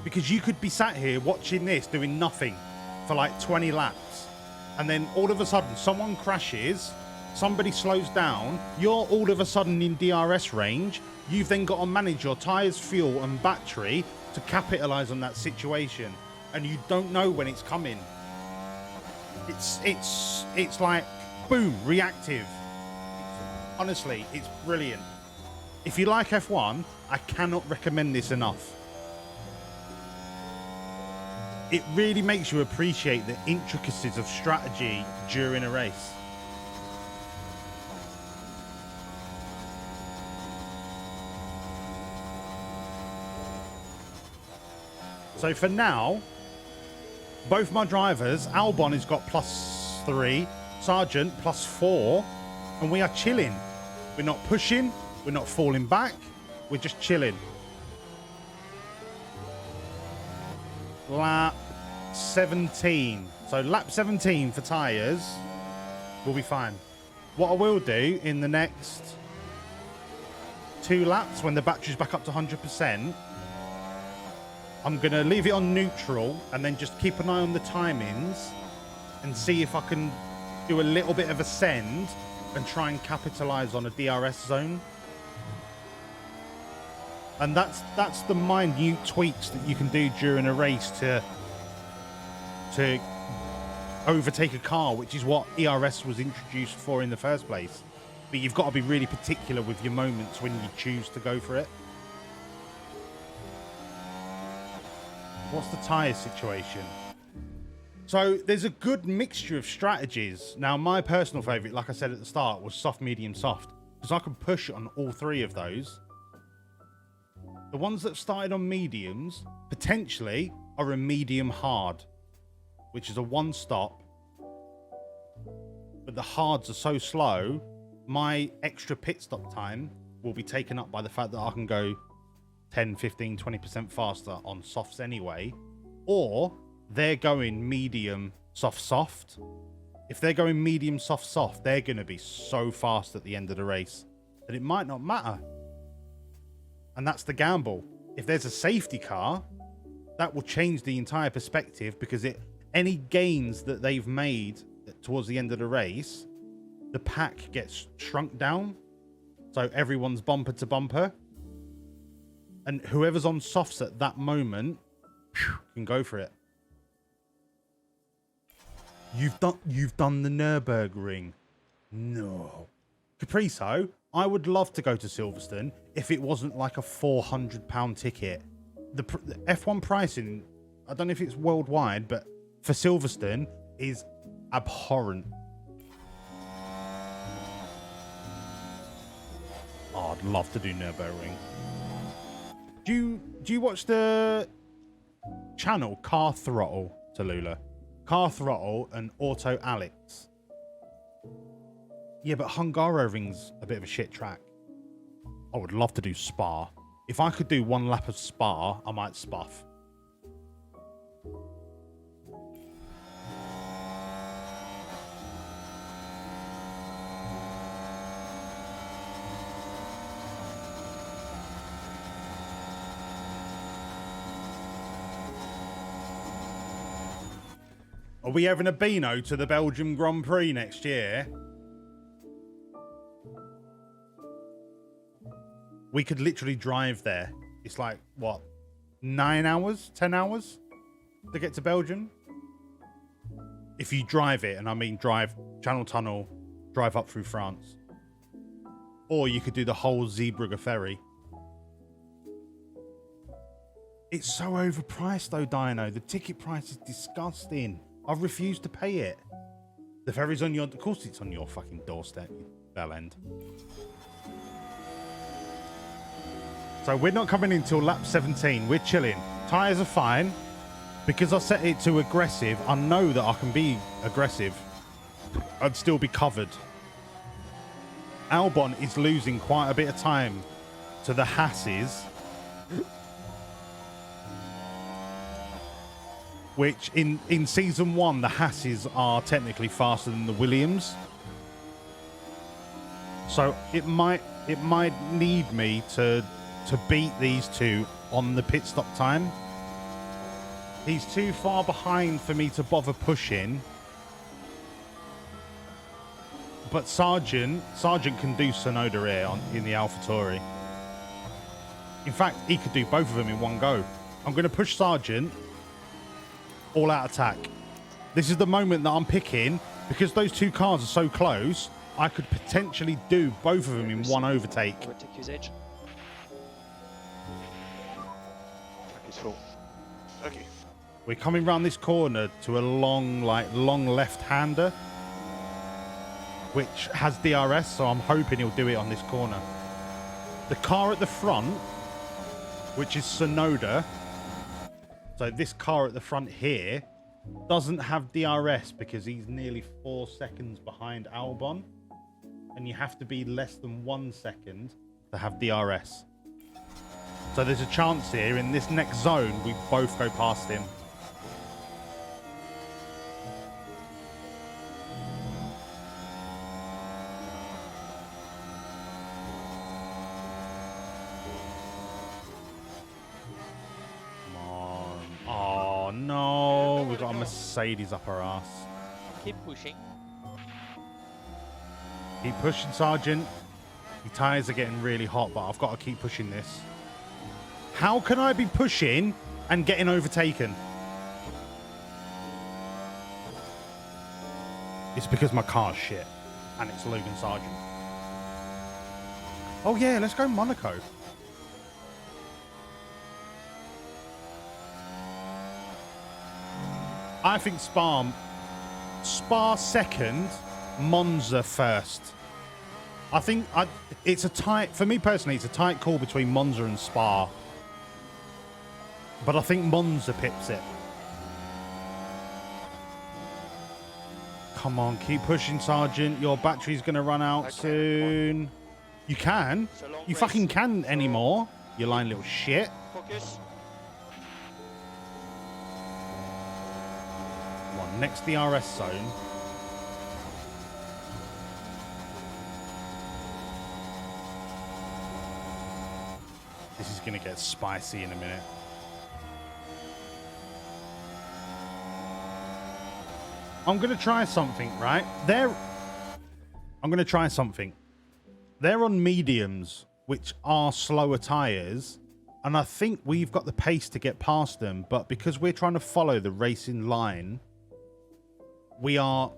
Because you could be sat here watching this doing nothing for like 20 laps, and then all of a sudden someone crashes, somebody slows down, you're all of a sudden in DRS range. You've then got to manage your tyres, fuel and battery to capitalize on that situation, and you don't know when it's coming. It's like boom, reactive. Honestly, it's brilliant. If you like F1, I cannot recommend this enough. It really makes you appreciate the intricacies of strategy during a race. So for now, both my drivers, Albon has got +3, Sargent +4, and we are chilling. We're not pushing, we're not falling back, we're just chilling. Lap 17. So lap 17 for tyres, we'll be fine. What I will do in the next 2 laps, when the battery's back up to 100%, I'm going to leave it on neutral and then just keep an eye on the timings and see if I can do a little bit of a send and try and capitalize on a DRS zone. And that's the minute tweaks that you can do during a race to overtake a car, which is what ERS was introduced for in the first place. But you've got to be really particular with your moments when you choose to go for it. What's the tyre situation? So there's a good mixture of strategies. Now, my personal favourite, like I said at the start, was soft, medium, soft, because I can push on all 3 of those. The ones that started on mediums, potentially, are a medium hard, which is a 1-stop. But the hards are so slow, my extra pit stop time will be taken up by the fact that I can go 10, 15, 20% faster on softs anyway. Or they're going medium, soft, soft. If they're going medium, soft, soft, they're going to be so fast at the end of the race that it might not matter. And that's the gamble. If there's a safety car, that will change the entire perspective, because any gains that they've made towards the end of the race, the pack gets shrunk down. So everyone's bumper to bumper. And whoever's on softs at that moment can go for it. You've done the Nürburgring. No. Capriso, I would love to go to Silverstone if it wasn't like a £400 ticket. The F1 pricing, I don't know if it's worldwide, but for Silverstone is abhorrent. Oh, I'd love to do Nürburgring. Do you watch the channel Car Throttle, Tallulah? Car Throttle and Auto Alex. Yeah, but Hungaroring's a bit of a shit track. I would love to do Spa. If I could do 1 lap of Spa, I might spuff. Are we having a Beano to the Belgium Grand Prix next year? We could literally drive there. It's like, what, 9 hours, 10 hours to get to Belgium? If you drive it, and I mean drive Channel Tunnel, drive up through France. Or you could do the whole Zeebrugge ferry. It's so overpriced though, Dino. The ticket price is disgusting. I've refused to pay it. The ferry's on your... Of course it's on your fucking doorstep, you bell end. So we're not coming in till lap 17. We're chilling. Tyres are fine. Because I set it to aggressive, I know that I can be aggressive. I'd still be covered. Albon is losing quite a bit of time to the Hasses. Which in season 1, the Hasses are technically faster than the Williams. So it might need me to beat these two on the pit stop time. He's too far behind for me to bother pushing. But Sargent can do Sonoda here in the AlphaTauri. In fact, he could do both of them in one go. I'm going to push Sargent. All out attack. This is the moment that I'm picking. Because those two cars are so close, I could potentially do both of them in one overtake. Overtake usage. Track is full. Okay. We're coming around this corner to a long left-hander, which has DRS, so I'm hoping he'll do it on this corner. The car at the front, which is Sonoda, so this car at the front here, doesn't have DRS because he's nearly 4 seconds behind Albon, and you have to be less than 1 second to have DRS. So there's a chance here in this next zone we both go past him. Oh no, we've got a Mercedes up our ass. Keep pushing. Keep pushing, Sergeant. Your tyres are getting really hot, but I've got to keep pushing this. How can I be pushing and getting overtaken? It's because my car's shit, and it's Logan Sargent. Oh yeah, let's go Monaco. I think Spa second, Monza first. I think it's a tight, for me personally, it's a tight call between Monza and Spa. But I think Monza pips it. Come on, keep pushing, Sergeant. Your battery's going to run out soon. You can? You fucking can anymore, you lying little shit. Focus. Come on, next DRS zone. This is going to get spicy in a minute. I'm going to try something, right? I'm going to try something. They're on mediums, which are slower tyres. And I think we've got the pace to get past them. But because we're trying to follow the racing line, we are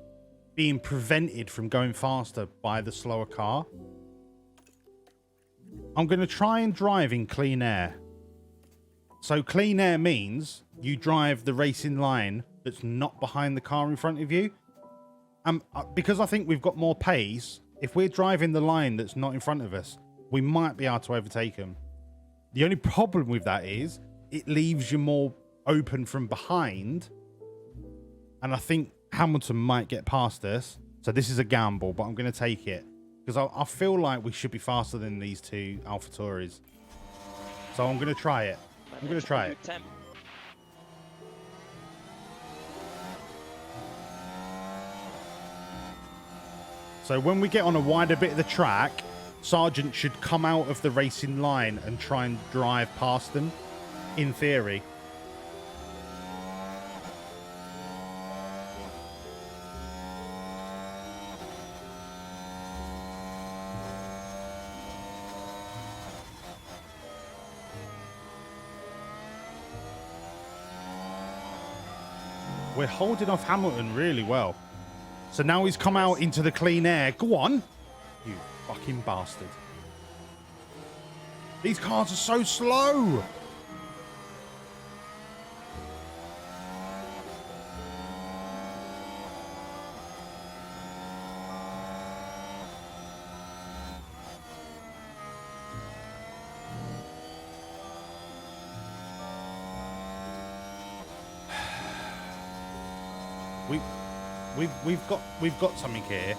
being prevented from going faster by the slower car. I'm going to try and drive in clean air. So clean air means you drive the racing line that's not behind the car in front of you. Because I think we've got more pace, if we're driving the line that's not in front of us, we might be able to overtake them. The only problem with that is it leaves you more open from behind. And I think Hamilton might get past us. So this is a gamble, but I'm going to take it. Because I feel like we should be faster than these two AlphaTauris. So I'm going to try it. I'm going to try it. So when we get on a wider bit of the track, Sargent should come out of the racing line and try and drive past them, in theory. We're holding off Hamilton really well. So now he's come out into the clean air. Go on. You fucking bastard. These cars are so slow. we've got something here.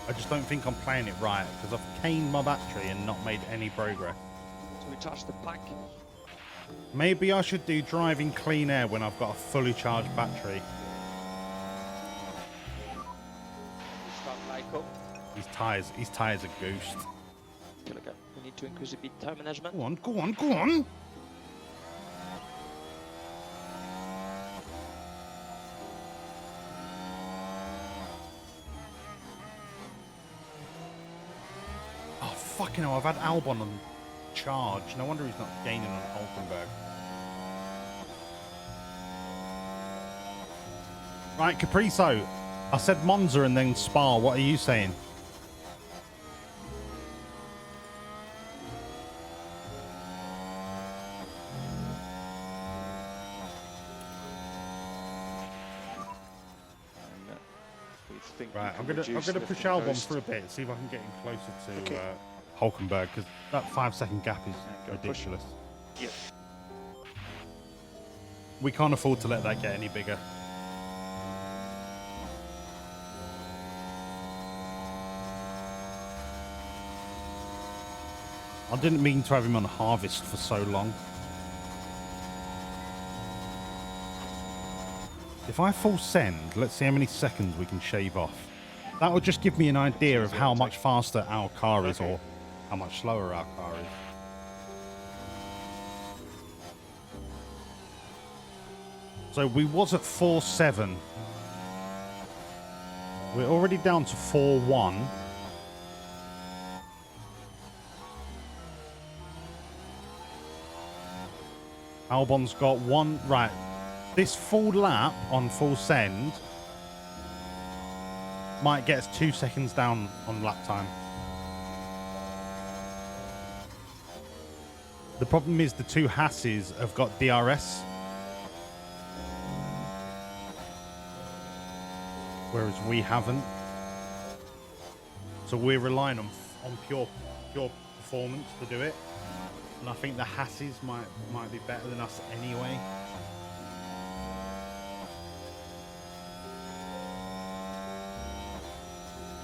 I just don't think I'm playing it right because I've caned my battery and not made any progress. So we charge the pack. Maybe I should do driving clean air when I've got a fully charged battery. We start Lyco. His tires are goosed. Okay, look, we need to increase a bit tire management. Go on, go on, go on. Oh, fucking hell, I've had Albon on charge. No wonder he's not gaining on Hulkenberg. Right, Capriso. I said Monza and then Spa. What are you saying? Right, I'm gonna push Albon for a bit, see if I can get him closer to Hulkenberg, because that 5-second gap is ridiculous. Yeah. We can't afford to let that get any bigger. I didn't mean to have him on harvest for so long. If I full send, let's see how many seconds we can shave off. That will just give me an idea of how much faster our car is or how much slower our car is. So we was at 4.7. We're already down to 4.1. Albon's got one, right. This full lap on full send might get us 2 seconds down on lap time. The problem is the two Hasses have got DRS. Whereas we haven't. So we're relying on pure performance to do it. And I think the Hasses might be better than us anyway.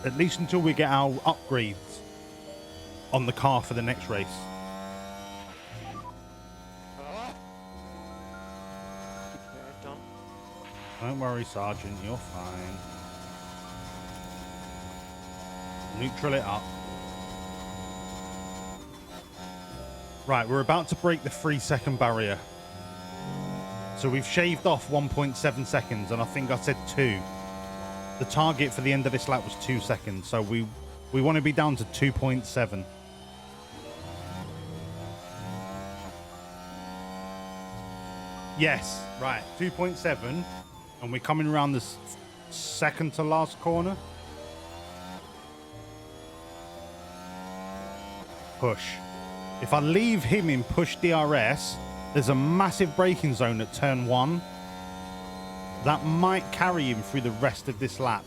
At least until we get our upgrades on the car for the next race. Keep your head down. Don't worry, Sergeant, you're fine. Neutral it up. Right, we're about to break the 3-second barrier. So we've shaved off 1.7 seconds, and I think I said 2. The target for the end of this lap was 2 seconds, so we want to be down to 2.7. Yes, right, 2.7, and we're coming around this second to last corner. Push. If I leave him in push DRS, there's a massive braking zone at turn 1. That might carry him through the rest of this lap.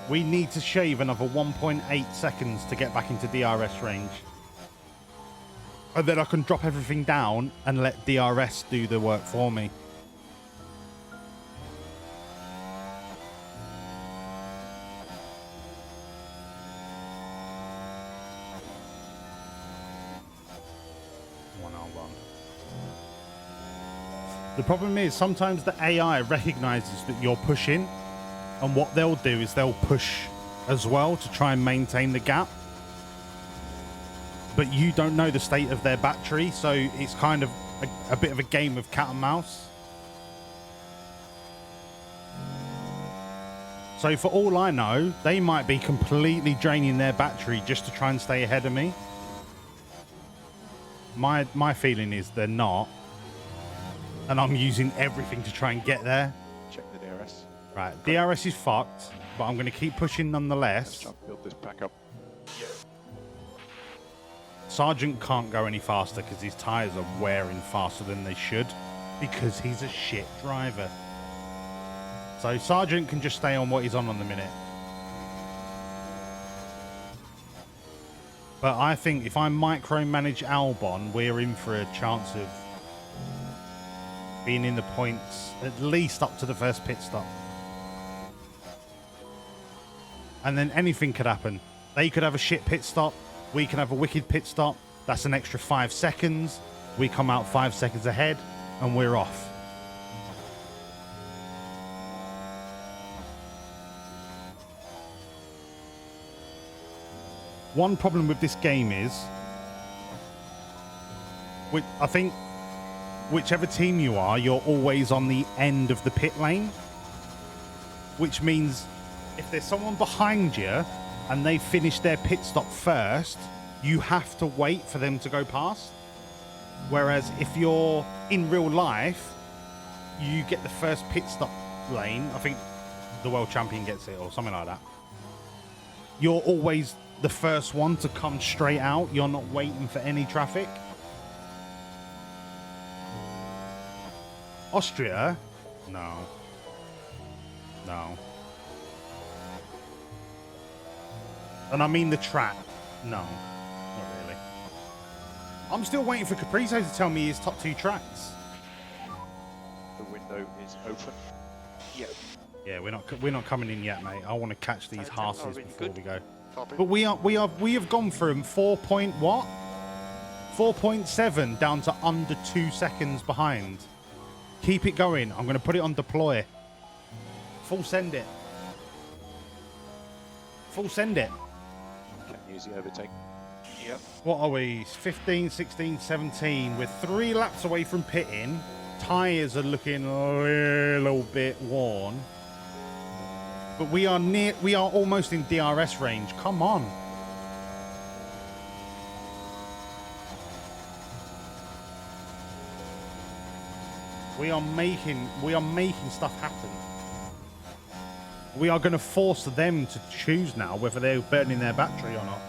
We need to shave another 1.8 seconds to get back into DRS range. And then I can drop everything down and let DRS do the work for me. The problem is sometimes the AI recognizes that you're pushing, and what they'll do is they'll push as well to try and maintain the gap. But you don't know the state of their battery, so it's kind of a bit of a game of cat and mouse. So for all I know, they might be completely draining their battery just to try and stay ahead of me. My feeling is they're not. And I'm using everything to try and get there. Check the DRS. Right, DRS is fucked, but I'm going to keep pushing nonetheless. Let's try and build this back up. Sergeant can't go any faster because his tyres are wearing faster than they should because he's a shit driver. So Sergeant can just stay on what he's on the minute. But I think if I micromanage Albon, we're in for a chance of being in the points at least up to the first pit stop. And then anything could happen. They could have a shit pit stop. We can have a wicked pit stop. That's an extra 5 seconds. We come out 5 seconds ahead and we're off. One problem with this game is, I think whichever team you are, you're always on the end of the pit lane, which means if there's someone behind you and they finish their pit stop first, you have to wait for them to go past. Whereas if you're in real life, you get the first pit stop lane. I think the world champion gets it or something like that. You're always the first one to come straight out. You're not waiting for any traffic. Austria? No. No. And I mean the track. No, not really. I'm still waiting for Caprizo to tell me his top 2 tracks. The window is open. Yeah. Yeah, we're not coming in yet, mate. I want to catch these Time are horses really before good. we go. Copy. But we have gone from 4.7 down to under 2 seconds behind. Keep it going. I'm going to put it on deploy. Full send it. Full send it. Can use the overtake. Yep. What are we? 15, 16, 17. We're 3 laps away from pitting. Tyres are looking a little bit worn. But we are almost in DRS range. Come on. We are making stuff happen. We are going to force them to choose now whether they're burning their battery or not.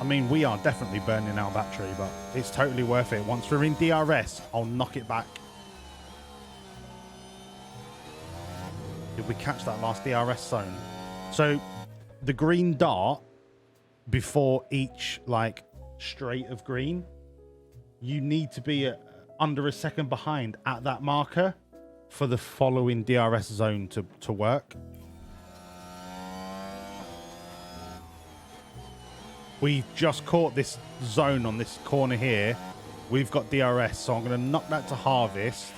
I mean, we are definitely burning our battery, but it's totally worth it. Once we're in DRS, I'll knock it back. Did we catch that last DRS zone? So the green dot before each straight of green, you need to be under a second behind at that marker for the following DRS zone to work. We've just caught this zone on this corner here. We've got DRS, so I'm going to knock that to harvest.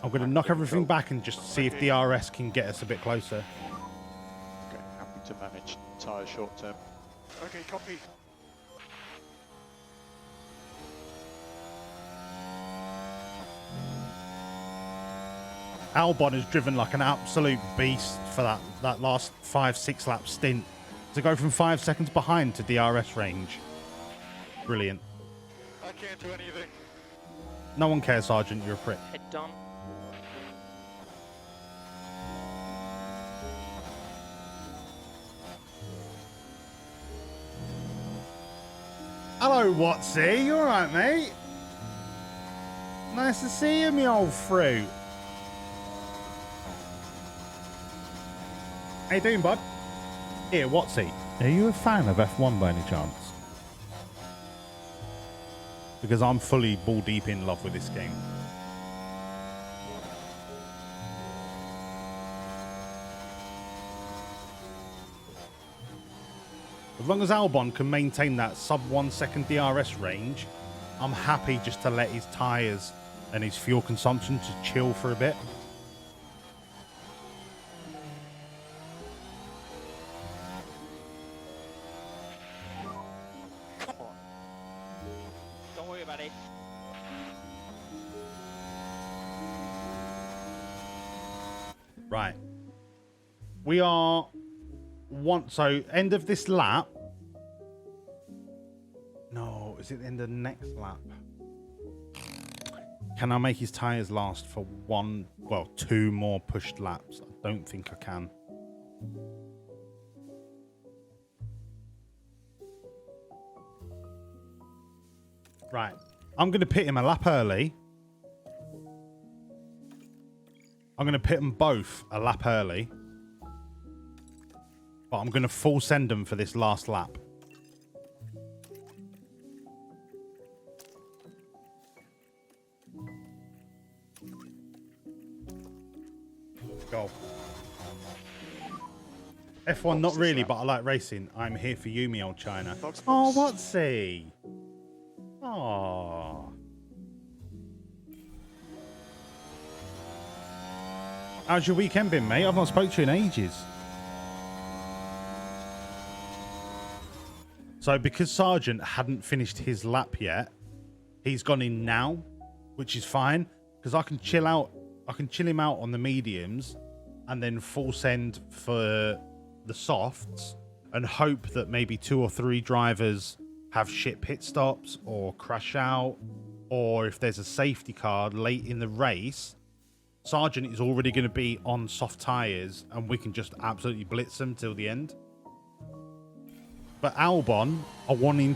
I'm going to knock everything back and just see if DRS can get us a bit closer. Okay, happy to manage tyre short term. Okay, copy. Albon has driven like an absolute beast for that last 5-6 lap stint to go from 5 seconds behind to DRS range. Brilliant. I can't do anything. No one cares, Sergeant. You're a prick. Head down. Hello, Watsy. You all right, mate? Nice to see you, me old fruit. How you doing, bud? Here, Watsy. Are you a fan of F1 by any chance? Because I'm fully ball deep in love with this game. As long as Albon can maintain that sub 1 second DRS range, I'm happy just to let his tyres and his fuel consumption to chill for a bit. Come on. Don't worry about it. Right. We are so end of this lap. No, is it the end of the next lap? Can I make his tyres last for 2 more pushed laps? I don't think I can. Right. I'm going to pit him a lap early. I'm going to pit them both a lap early. But I'm going to full send them for this last lap. Go. F1, not really, but I like racing. I'm here for you, me old China. Box, Oh, box. what's he? Oh. How's your weekend been, mate? I've not spoken to you in ages. So because Sergeant hadn't finished his lap yet, he's gone in now, which is fine because I can chill out. I can chill him out on the mediums and then full send for the softs and hope that maybe 2 or 3 drivers have shit pit stops or crash out, or if there's a safety car late in the race, Sergeant is already going to be on soft tires and we can just absolutely blitz them till the end. But Albon, I want him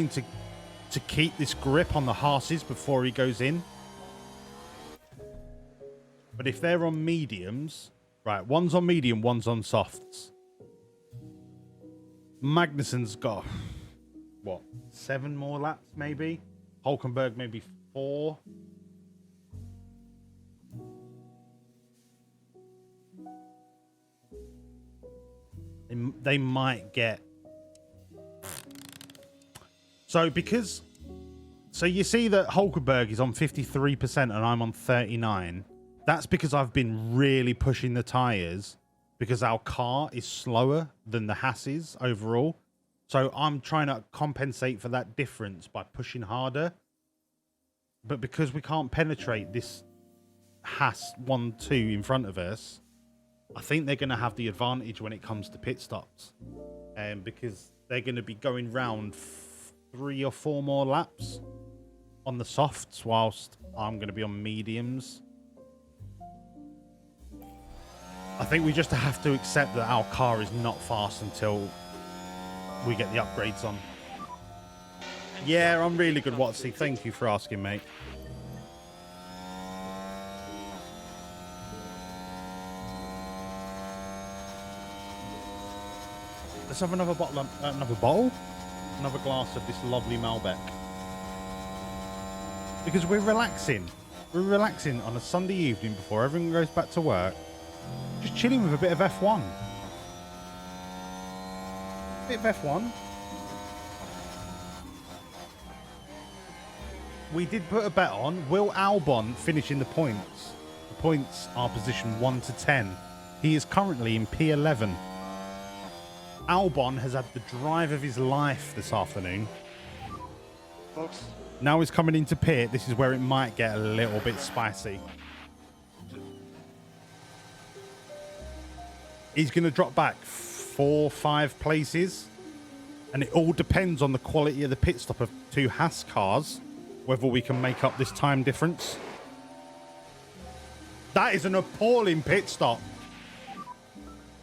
to keep this grip on the Haas's before he goes in. But if they're on mediums, right, one's on medium, one's on softs. Magnussen's got, what, 7 more laps maybe? Hulkenberg maybe 4. They might get... So you see that Hulkenberg is on 53% and I'm on 39. That's because I've been really pushing the tyres because our car is slower than the Haas's overall. So I'm trying to compensate for that difference by pushing harder. But because we can't penetrate this Haas 1-2 in front of us, I think they're going to have the advantage when it comes to pit stops. Because they're going to be going round 3 or 4 more laps on the softs whilst I'm going to be on mediums. I think we just have to accept that our car is not fast until we get the upgrades on. Yeah, I'm really good, Watsy. Thank you for asking, mate. Let's have another bottle, another glass of this lovely Malbec. Because we're relaxing. We're relaxing on a Sunday evening before everyone goes back to work. Just chilling with a bit of F1. Bit of F1. We did put a bet on. Will Albon finish in the points? The points are position 1 to 10. He is currently in P11. Albon has had the drive of his life this afternoon. Box. Now he's coming into pit. This is where it might get a little bit spicy. He's going to drop back 4 or 5 places. And it all depends on the quality of the pit stop of 2 Haas cars, whether we can make up this time difference. That is an appalling pit stop.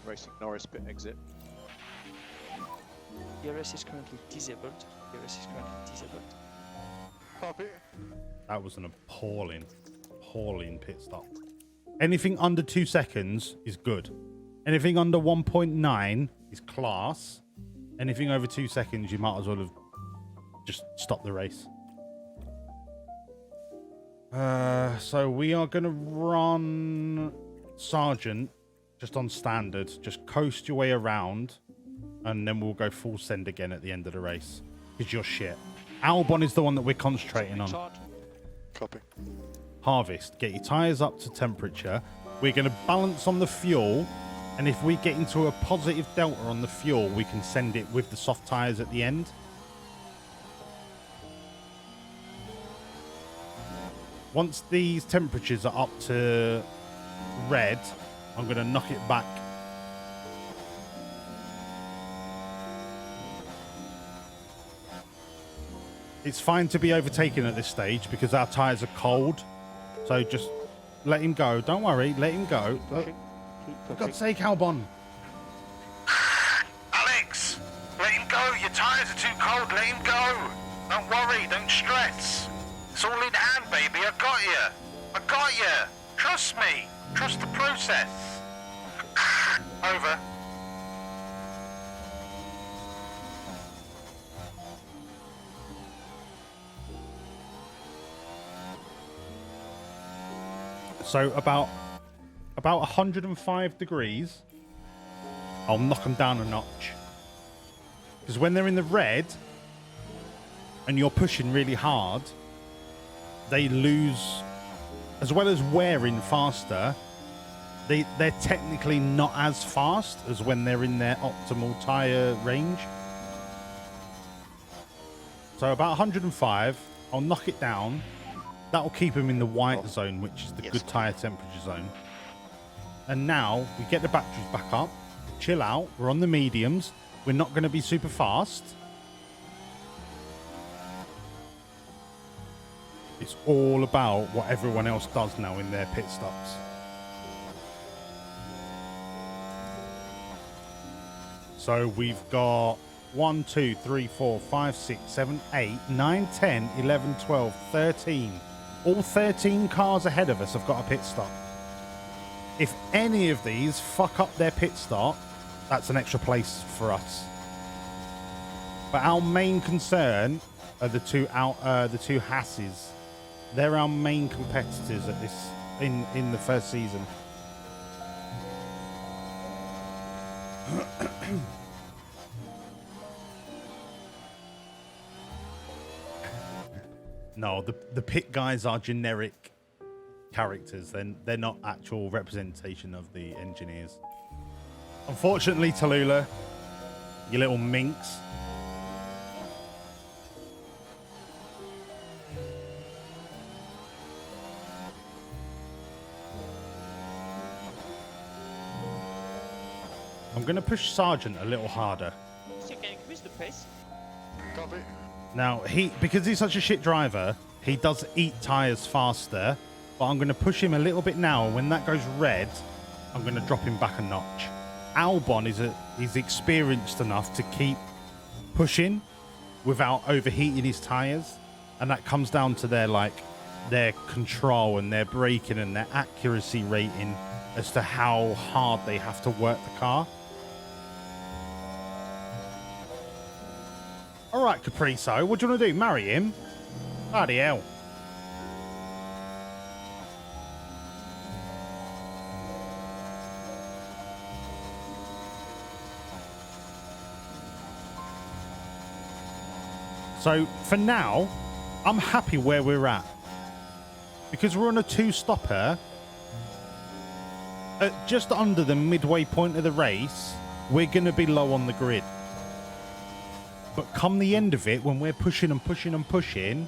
Racing Norris pit exit. DRS is currently disabled. DRS is currently disabled. Copy. That was an appalling pit stop. Anything under 2 seconds is good. Anything under 1.9 is class. Anything over 2 seconds, you might as well have just stopped the race. So we are going to run Sergeant just on standard. Just coast your way around. And then we'll go full send again at the end of the race. Because you're shit. Albon is the one that we're concentrating on. Copy. Harvest. Get your tyres up to temperature. We're going to balance on the fuel. And if we get into a positive delta on the fuel, we can send it with the soft tyres at the end. Once these temperatures are up to red, I'm going to knock it back. It's fine to be overtaken at this stage because our tyres are cold. So just let him go. Don't worry. Let him go. For God's sake, Albon. Alex, let him go. Your tyres are too cold. Let him go. Don't worry. Don't stress. It's all in hand, baby. I got you. I got you. Trust me. Trust the process. Over. So about about 105 degrees, I'll knock them down a notch. Because when they're in the red and you're pushing really hard, they lose, as well as wearing faster, they're technically not as fast as when they're in their optimal tyre range. So about 105, I'll knock it down. That'll keep them in the white zone, which is the good tyre temperature zone. And now we get the batteries back up, chill out, we're on the mediums, we're not going to be super fast. It's all about what everyone else does now in their pit stops. So we've got 1, 2, 3, 4, 5, 6, 7, 8, 9, 10, 11, 12, 13. All 13 cars ahead of us have got a pit stop. If any of these fuck up their pit stop, that's an extra place for us. But our main concern are the two Hasses. They're our main competitors at this in the first season. No, the pit guys are generic characters. They're not actual representation of the engineers. Unfortunately, Tallulah, you little minx. I'm going to push Sergeant a little harder. So you can increase the pace. Copy. Now, because he's such a shit driver, he does eat tyres faster, but I'm going to push him a little bit now. When that goes red, I'm going to drop him back a notch. Albon is experienced enough to keep pushing without overheating his tyres, and that comes down to their control and their braking and their accuracy rating as to how hard they have to work the car. All right, Capriso, what do you want to do? Marry him? Bloody hell. So, for now, I'm happy where we're at. Because we're on a two-stopper, at just under the midway point of the race, we're going to be low on the grid. But come the end of it, when we're pushing and pushing and pushing,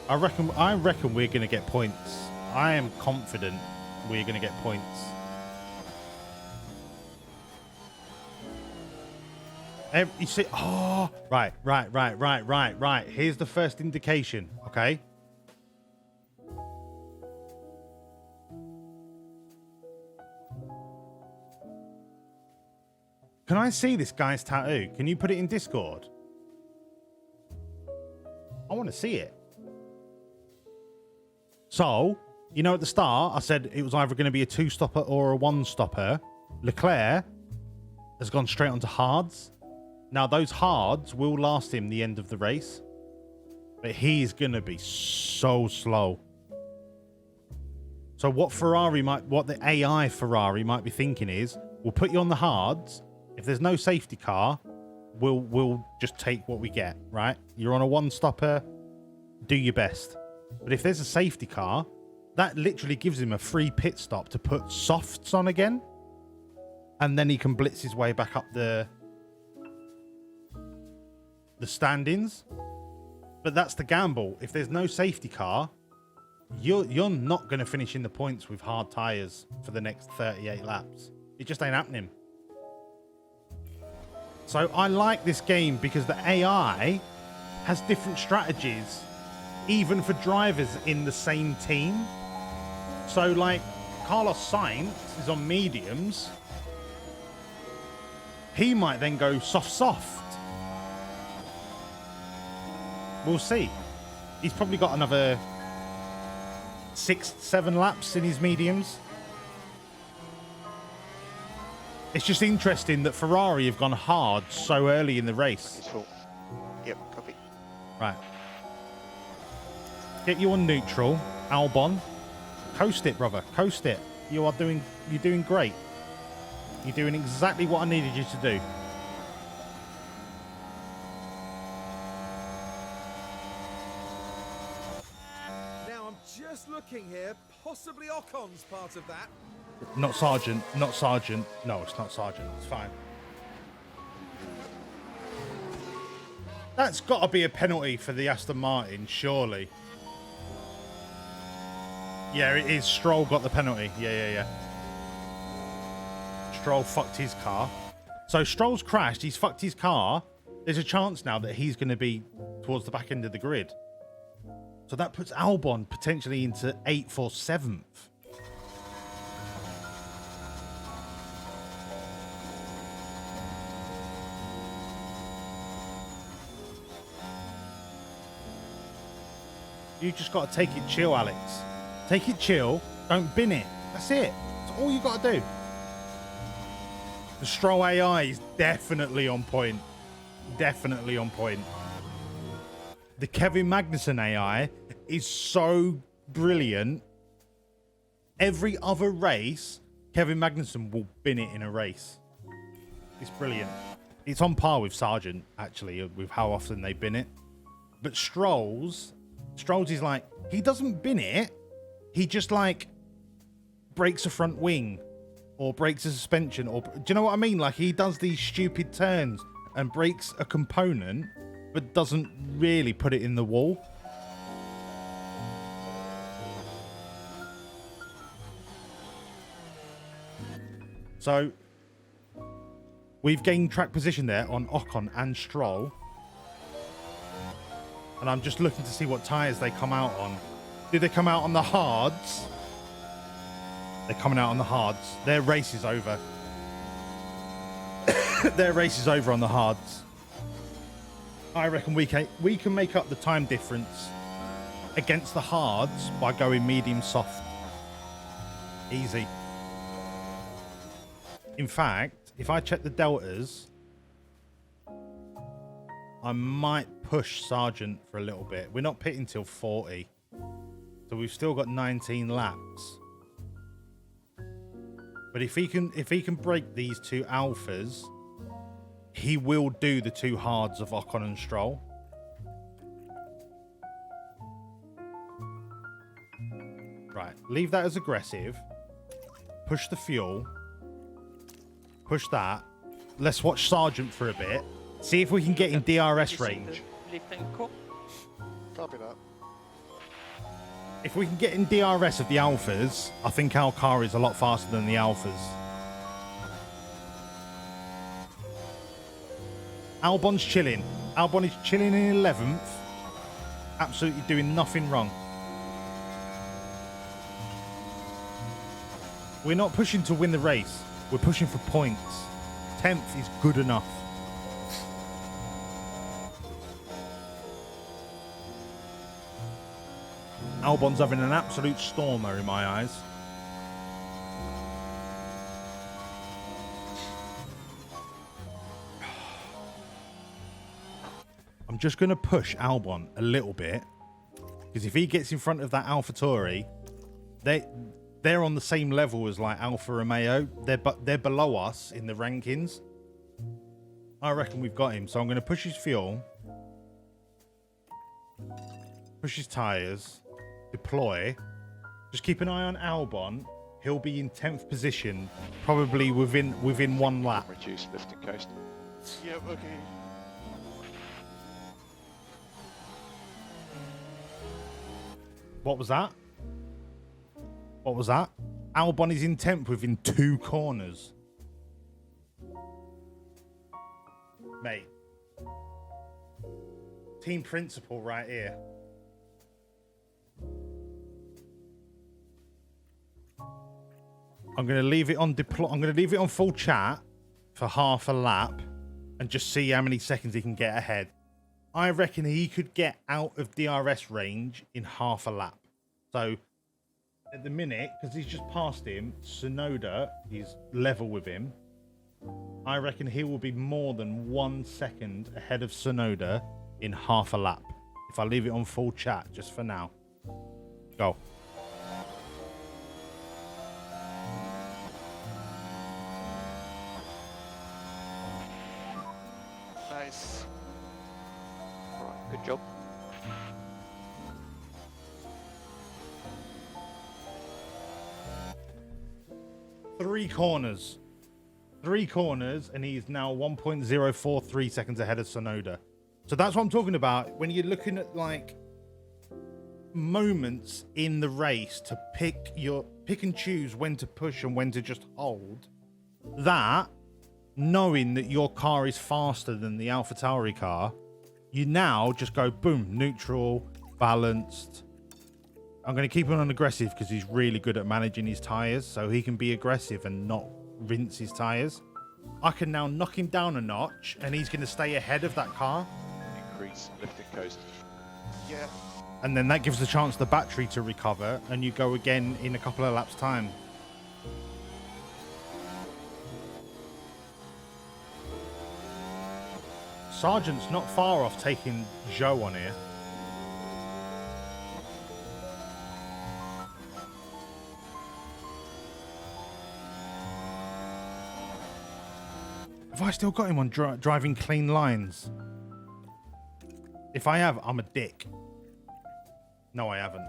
I reckon we're going to get points. I am confident we're going to get points. You see, oh, right. Here's the first indication, okay? Can I see this guy's tattoo? Can you put it in Discord? I want to see it. So, you know, at the start, I said it was either going to be a two-stopper or a one-stopper. Leclerc has gone straight onto hards. Now, those hards will last him the end of the race. But he's going to be so slow. So what the AI Ferrari might be thinking is, we'll put you on the hards. If there's no safety car, we'll just take what we get, right? You're on a one-stopper, do your best. But if there's a safety car, that literally gives him a free pit stop to put softs on again. And then he can blitz his way back up the standings. But that's the gamble. If there's no safety car, you're not going to finish in the points with hard tyres for the next 38 laps. It just ain't happening. So I like this game because the AI has different strategies, even for drivers in the same team. So like Carlos Sainz is on mediums. He might then go soft. We'll see. He's probably got another 6-7 laps in his mediums. It's just interesting that Ferrari have gone hard so early in the race. It's full. Yep, copy. Right. Get you on neutral, Albon. Coast it, brother. Coast it. You're doing great. You're doing exactly what I needed you to do. Now I'm just looking here. Possibly Ocon's part of that. Not Sergeant. Not Sergeant. No, it's not Sergeant. It's fine. That's got to be a penalty for the Aston Martin, surely. Yeah, it is. Stroll got the penalty. Yeah. Stroll fucked his car. So Stroll's crashed. He's fucked his car. There's a chance now that he's going to be towards the back end of the grid. So that puts Albon potentially into 8th or 7th. You just got to take it chill, Alex. Take it chill. Don't bin it. That's it. That's all you got to do. The Stroll AI is definitely on point. Definitely on point. The Kevin Magnussen AI is so brilliant. Every other race, Kevin Magnussen will bin it in a race. It's brilliant. It's on par with Sargent, actually, with how often they bin it. But Stroll's is like, he doesn't bin it. He just like breaks a front wing or breaks a suspension. Or do you know what I mean? Like he does these stupid turns and breaks a component, but doesn't really put it in the wall. So we've gained track position there on Ocon and Stroll. And I'm just looking to see what tyres they come out on. Do they come out on the hards? They're coming out on the hards. Their race is over. Their race is over on the hards. I reckon we can make up the time difference against the hards by going medium soft. Easy. In fact, if I check the deltas, I might push Sargent for a little bit. We're not pitting till 40. So we've still got 19 laps. But if he can break these two alphas, he will do the two hards of Ocon and Stroll. Right, leave that as aggressive. Push the fuel. Push that. Let's watch Sargent for a bit. See if we can get in DRS range. Copy that. If we can get in DRS of the alphas, I think our car is a lot faster than the alphas. Albon's chilling. Albon is chilling in 11th. Absolutely doing nothing wrong. We're not pushing to win the race. We're pushing for points. 10th is good enough. Albon's having an absolute stormer in my eyes. I'm just going to push Albon a little bit, because if he gets in front of that AlphaTauri, they're on the same level as like Alfa Romeo. They're below us in the rankings. I reckon we've got him, so I'm going to push his fuel, push his tyres, deploy. Just keep an eye on Albon. He'll be in 10th position, probably within one lap. Reduce lifting coast. Yep, okay. What was that? What was that? Albon is in 10th within 2 corners. Mate. Team principal right here. I'm going to leave it on I'm going to leave it on full chat for half a lap and just see how many seconds he can get ahead. I reckon he could get out of DRS range in half a lap. So at the minute, because he's just passed him, Tsunoda is level with him. I reckon he will be more than 1 second ahead of Tsunoda in half a lap. If I leave it on full chat just for now. Go. Nice. Alright, good job. Three corners, and he's now 1.043 seconds ahead of Sonoda. So that's what I'm talking about. When you're looking at like moments in the race to pick and choose when to push and when to just hold, that knowing that your car is faster than the AlphaTauri car, you now just go boom, neutral, balanced. I'm going to keep him on aggressive because he's really good at managing his tires, so he can be aggressive and not rinse his tires. I can now knock him down a notch and he's going to stay ahead of that car. Increase lifting coast. Yeah. And then that gives the chance the battery to recover and you go again in a couple of laps time. Sargent's not far off taking Joe on here. Have I still got him on driving clean lines? If I have, I'm a dick. No, I haven't.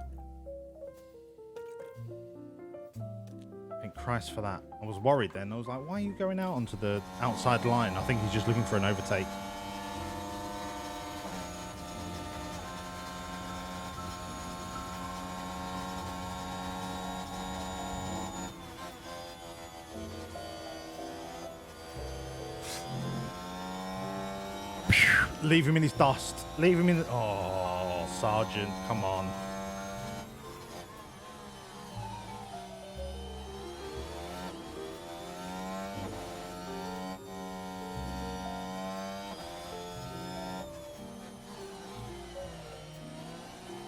Thank Christ for that. I was worried then. I was like, why are you going out onto the outside line? I think he's just looking for an overtake. Leave him in his dust. Leave him in the... Oh, Sergeant, come on.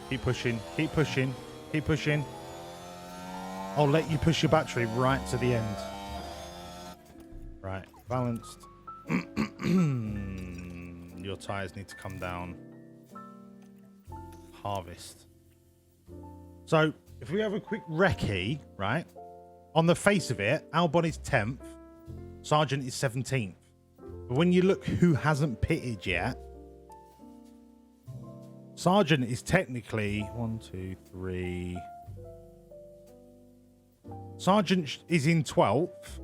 Keep pushing, keep pushing, keep pushing. I'll let you push your battery right to the end. Right, balanced. Your tires need to come down. Harvest. So if we have a quick recce, right? On the face of it, Albon is 10th, Sargent is 17th. But when you look who hasn't pitted yet, Sargent is technically 1, 2, 3. Sargent is in 12th.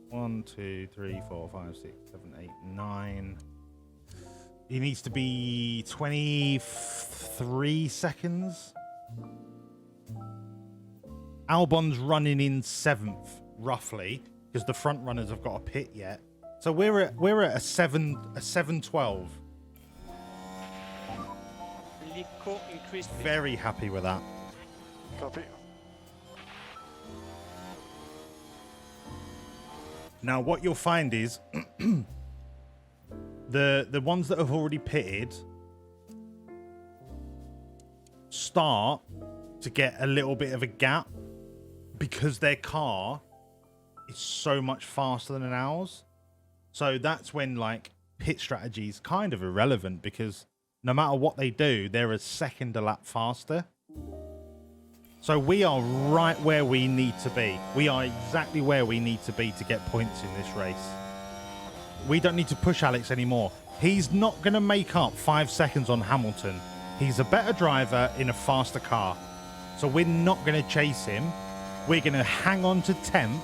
1, 2, 3, 4, 5, 6, 7, 8, 9. He needs to be 23 seconds. Albon's running in 7th, roughly, because the front runners have got a pit yet. So we're at a 7:12. Leave core increased. Very happy with that. Copy. Now what you'll find is the ones that have already pitted start to get a little bit of a gap because their car is so much faster than ours. So that's when like pit strategy is kind of irrelevant because no matter what they do, they're a second a lap faster. So we are right where we need to be. We are exactly where we need to be to get points in this race. We don't need to push Alex anymore. He's not going to make up 5 seconds on Hamilton. He's a better driver in a faster car. So we're not going to chase him. We're going to hang on to 10th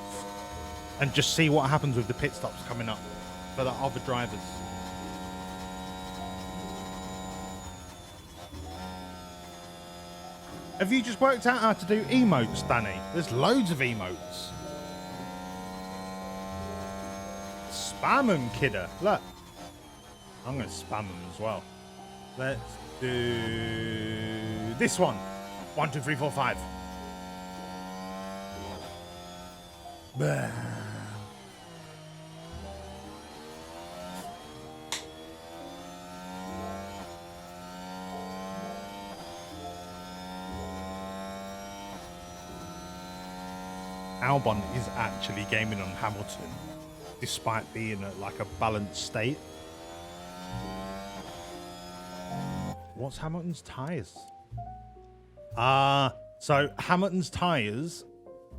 and just see what happens with the pit stops coming up for the other drivers. Have you just worked out how to do emotes, Danny? There's loads of emotes. Spam them, kidder. Look. I'm going to spam them as well. Let's do this one. 1, 2, 3, 4, 5. Bah. Albon is actually gaming on Hamilton, despite being at like a balanced state. What's Hamilton's tyres? So Hamilton's tyres,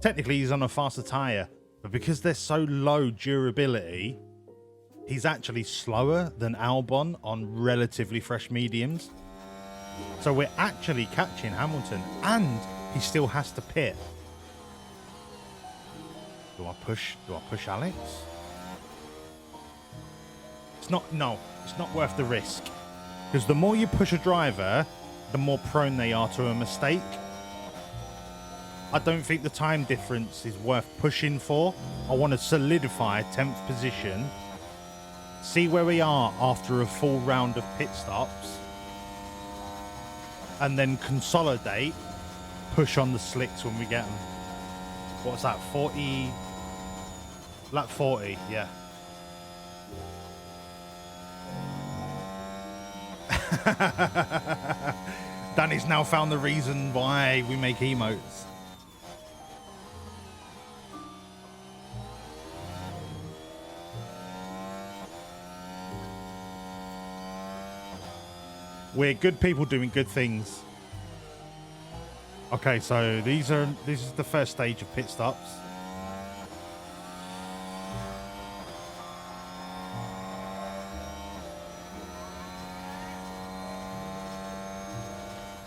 technically he's on a faster tyre, but because they're so low durability, he's actually slower than Albon on relatively fresh mediums. So we're actually catching Hamilton, and he still has to pit. Do I push Alex? It's not worth the risk. Because the more you push a driver, the more prone they are to a mistake. I don't think the time difference is worth pushing for. I want to solidify 10th position, see where we are after a full round of pit stops, and then consolidate, push on the slicks when we get them. What's that, 40? Lap 40, yeah. Danny's now found the reason why we make emotes. We're good people doing good things. Okay, so this is the first stage of pit stops.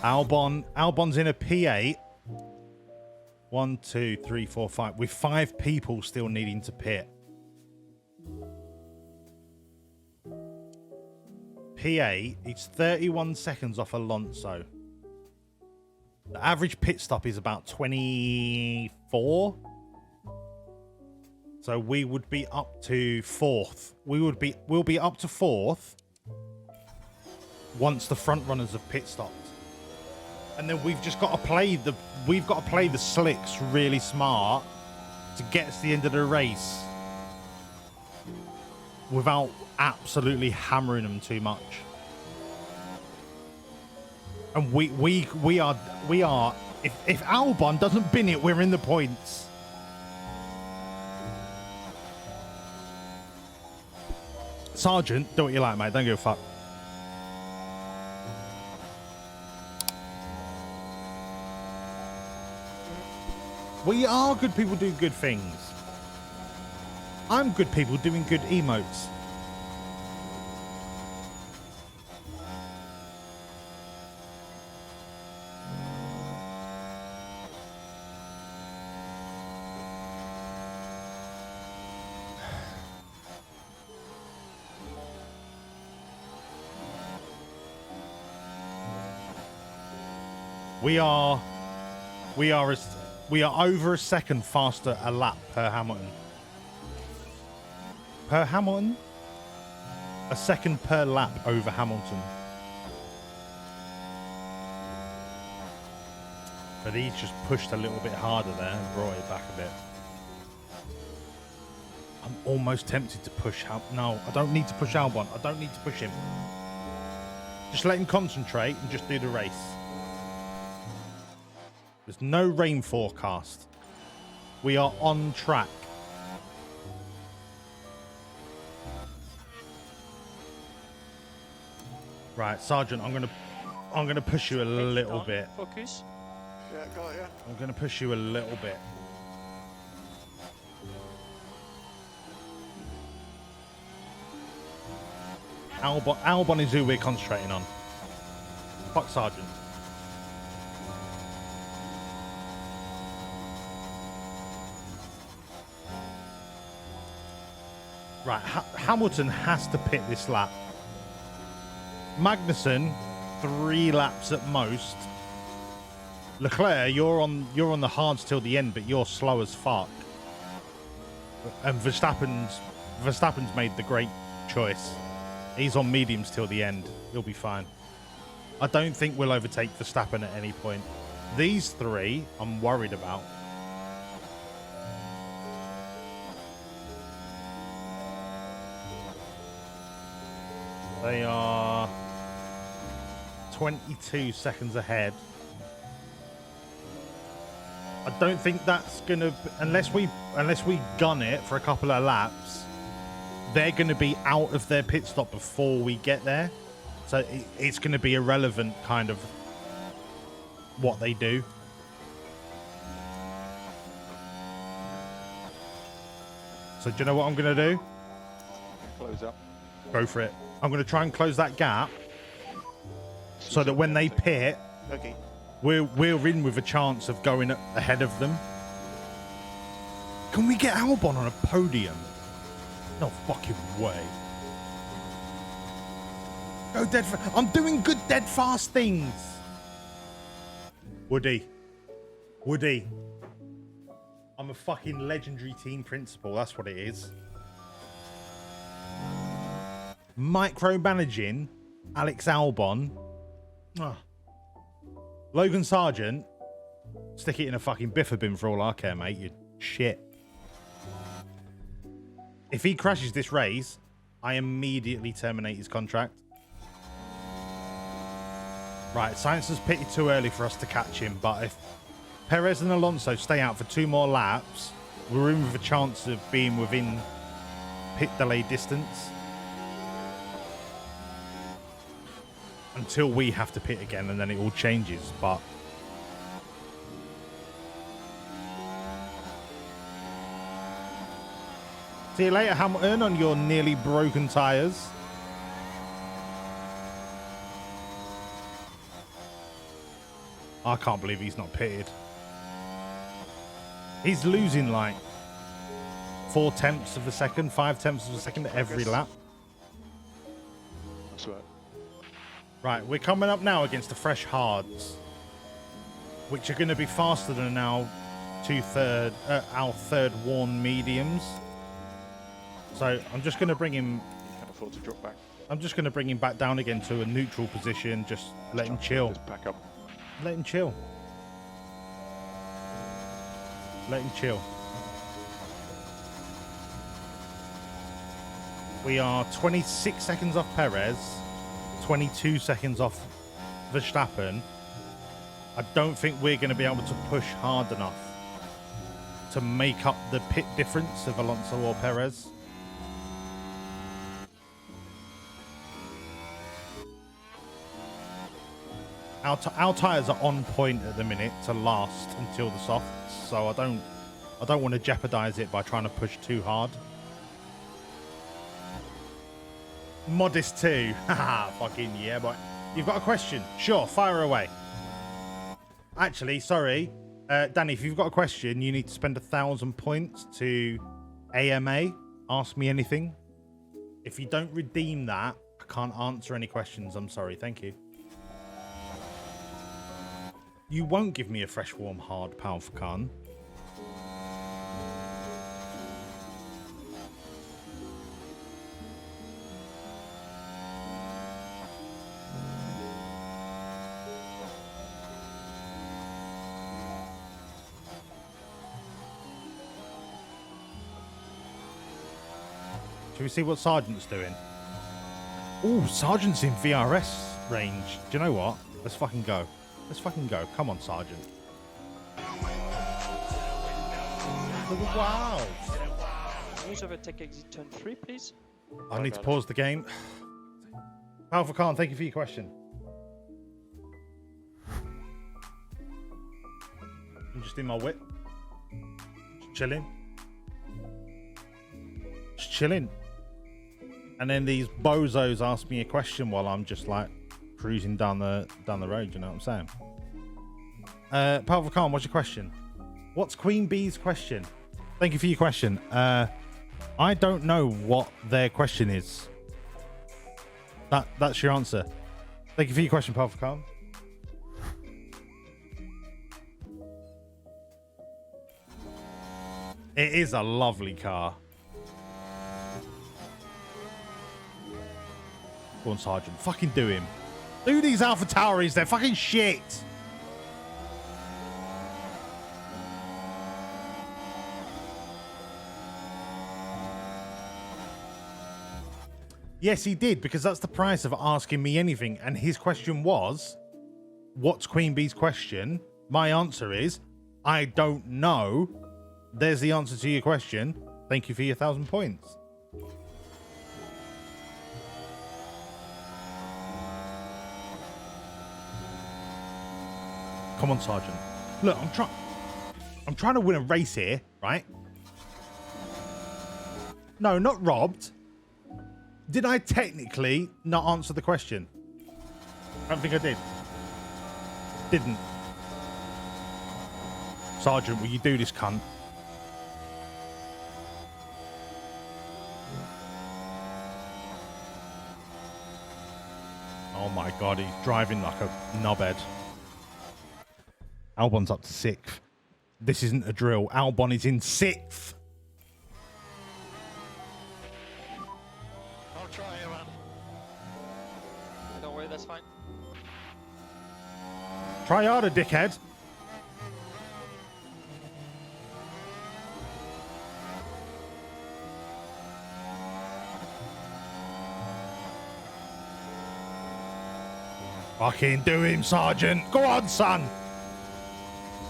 Albon's in a P8. 1, 2, 3, 4, 5. With 5 people still needing to pit. P8, it's 31 seconds off Alonso. The average pit stop is about 24. So we would be up to 4th. We'll be up to 4th once the front runners have pit stopped. And then we've just got to play the slicks really smart to get to the end of the race without absolutely hammering them too much. And we are if Albon doesn't bin it, we're in the points. Sergeant, do what you like, mate. Don't give a fuck. We are good people doing good things. I'm good people doing good emotes. We are over a second faster a lap per Hamilton. Per Hamilton? A second per lap over Hamilton. But he's just pushed a little bit harder there and brought it back a bit. I'm almost tempted to push No, I don't need to push Albon. I don't need to push him. Just let him concentrate and just do the race. There's no rain forecast. We are on track. Right, Sergeant, I'm gonna push you a little bit. Focus. Yeah, got you. I'm gonna push you a little bit. Albon is who we're concentrating on. Fuck Sergeant. Right, Hamilton has to pit this lap. Magnussen, 3 laps at most. Leclerc, you're on the hards till the end, but you're slow as fuck. And Verstappen's made the great choice. He's on mediums till the end. He'll be fine. I don't think we'll overtake Verstappen at any point. These 3, I'm worried about. They are 22 seconds ahead. I don't think that's gonna, unless we gun it for a couple of laps, they're gonna be out of their pit stop before we get there. So it's gonna be irrelevant kind of what they do. So do you know what I'm gonna do? Close close up. Go for it. I'm going to try and close that gap so that when they pit, Okay. we're in with a chance of going ahead of them. Can we get Albon on a podium? No fucking way. Go dead fast. I'm doing good dead fast things. Woody. I'm a fucking legendary team principal. That's what it is. Micromanaging Alex Albon. Ah. Logan Sargent. Stick it in a fucking biffa bin for all I care, mate. You shit. If he crashes this race, I immediately terminate his contract. Right, Sainz has pitted too early for us to catch him, but if Perez and Alonso stay out for 2 more laps, we're in with a chance of being within pit delay distance. Until we have to pit again, and then it all changes, but... See you later, Hamilton, on your nearly broken tyres. I can't believe he's not pitted. He's losing like 4 tenths of a second, 5 tenths of a second every lap. That's right. Right, we're coming up now against the fresh hards, which are going to be faster than our third worn mediums. So I'm just going to bring him. You can afford to drop back. I'm just going to bring him back down again to a neutral position. Just let him chill. Just back up. Let him chill. Let him chill. We are 26 seconds off Perez, 22 seconds off Verstappen. I don't think we're going to be able to push hard enough to make up the pit difference of Alonso or Perez. Our tyres are on point at the minute to last until the softs, so I don't want to jeopardize it by trying to push too hard. Modest too. Haha, fucking yeah, boy. You've got a question? Sure, fire away. Actually, sorry. Danny, if you've got a question, you need to spend 1,000 points to AMA. Ask me anything. If you don't redeem that, I can't answer any questions. I'm sorry. Thank you. You won't give me a fresh, warm, hard, powerful Khan. Should we see what Sergeant's doing? Oh, Sergeant's in VRS range. Do you know what? Let's fucking go. Let's fucking go. Come on, Sergeant. Wow. Use overtake exit turn 3, please. I need to pause the game. Alpha Khan, thank you for your question. I'm just in my whip. Just chilling. Just chilling. And then these bozos ask me a question while I'm just like cruising down the road, you know what I'm saying? Powerful Khan, what's your question? What's Queen Bee's question? Thank you for your question. I don't know what their question is. That's your answer. Thank you for your question, Powerful Khan. It is a lovely car. Go on, Sergeant. Fucking do him. Do these Alpha Tauris. They're fucking shit. Yes, he did, because that's the price of asking me anything. And his question was, what's Queen Bee's question? My answer is, I don't know. There's the answer to your question. Thank you for your 1,000 points. Come on, Sergeant. Look, I'm trying to win a race here, right? No, not robbed. Did I technically not answer the question? I don't think I did. Didn't. Sergeant, will you do this, cunt? Oh my god, he's driving like a knobhead. Albon's up to 6th. This isn't a drill. Albon is in 6th. I'll try it, man. Don't worry, that's fine. Try harder, dickhead. Fucking do him, Sergeant. Go on, son.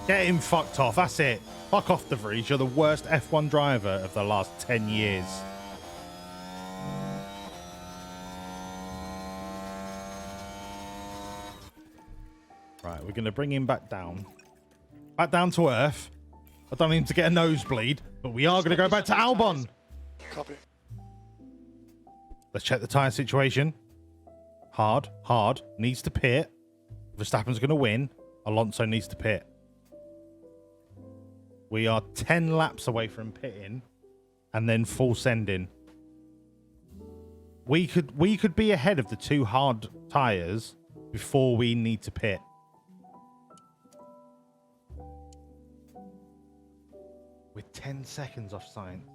Get him fucked off. That's it. Fuck off, De Vries. You're the worst F1 driver of the last 10 years. Right, we're going to bring him back down. Back down to earth. I don't need him to get a nosebleed, but we are going to go back to Albon. Copy. Let's check the tyre situation. Hard, needs to pit. Verstappen's going to win. Alonso needs to pit. We are 10 laps away from pitting and then full sending. We could be ahead of the 2 hard tyres before we need to pit. We're 10 seconds off science.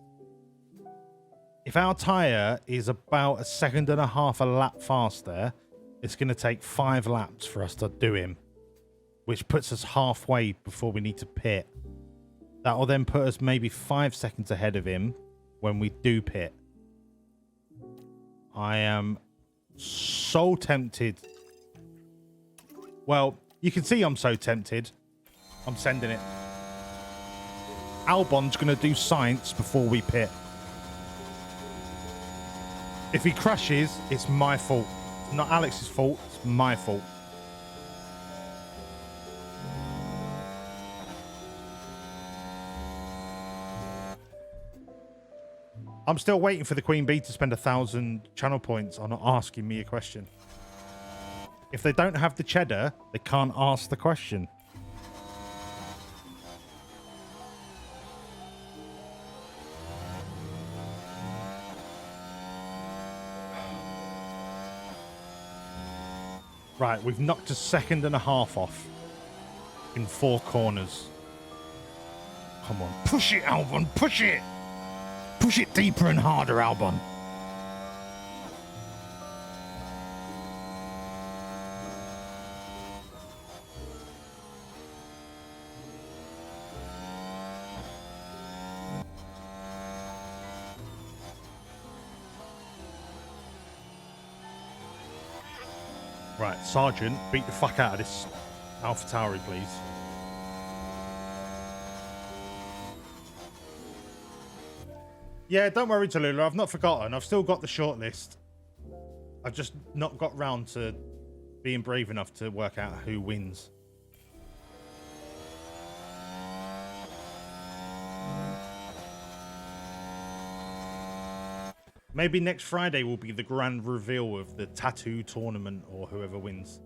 If our tyre is about 1.5 seconds a lap faster, it's going to take 5 laps for us to do him, which puts us halfway before we need to pit. That will then put us maybe 5 seconds ahead of him when we do pit. I am so tempted. Well, you can see I'm so tempted. I'm sending it. Albon's going to do science before we pit. If he crashes, it's my fault. It's not Alex's fault, it's my fault. I'm still waiting for the Queen Bee to spend 1,000 channel points on asking me a question. If they don't have the cheddar, they can't ask the question. Right, we've knocked 1.5 seconds off in 4 corners. Come on, push it, Albon, push it! Push it deeper and harder, Albon. Right, Sergeant, beat the fuck out of this AlphaTauri, please. Yeah, don't worry, Tallulah. I've not forgotten. I've still got the shortlist. I've just not got round to being brave enough to work out who wins. Maybe next Friday will be the grand reveal of the tattoo tournament or whoever wins.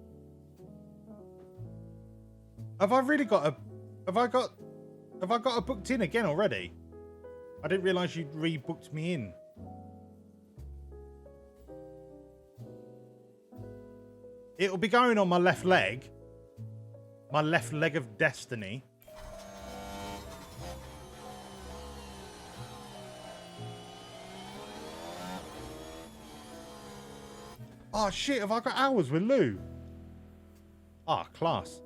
Have I really got a... Have I got a booked in again already? I didn't realise you'd rebooked me in. It'll be going on my left leg. My left leg of destiny. Oh shit, have I got hours with Lou? Ah, class.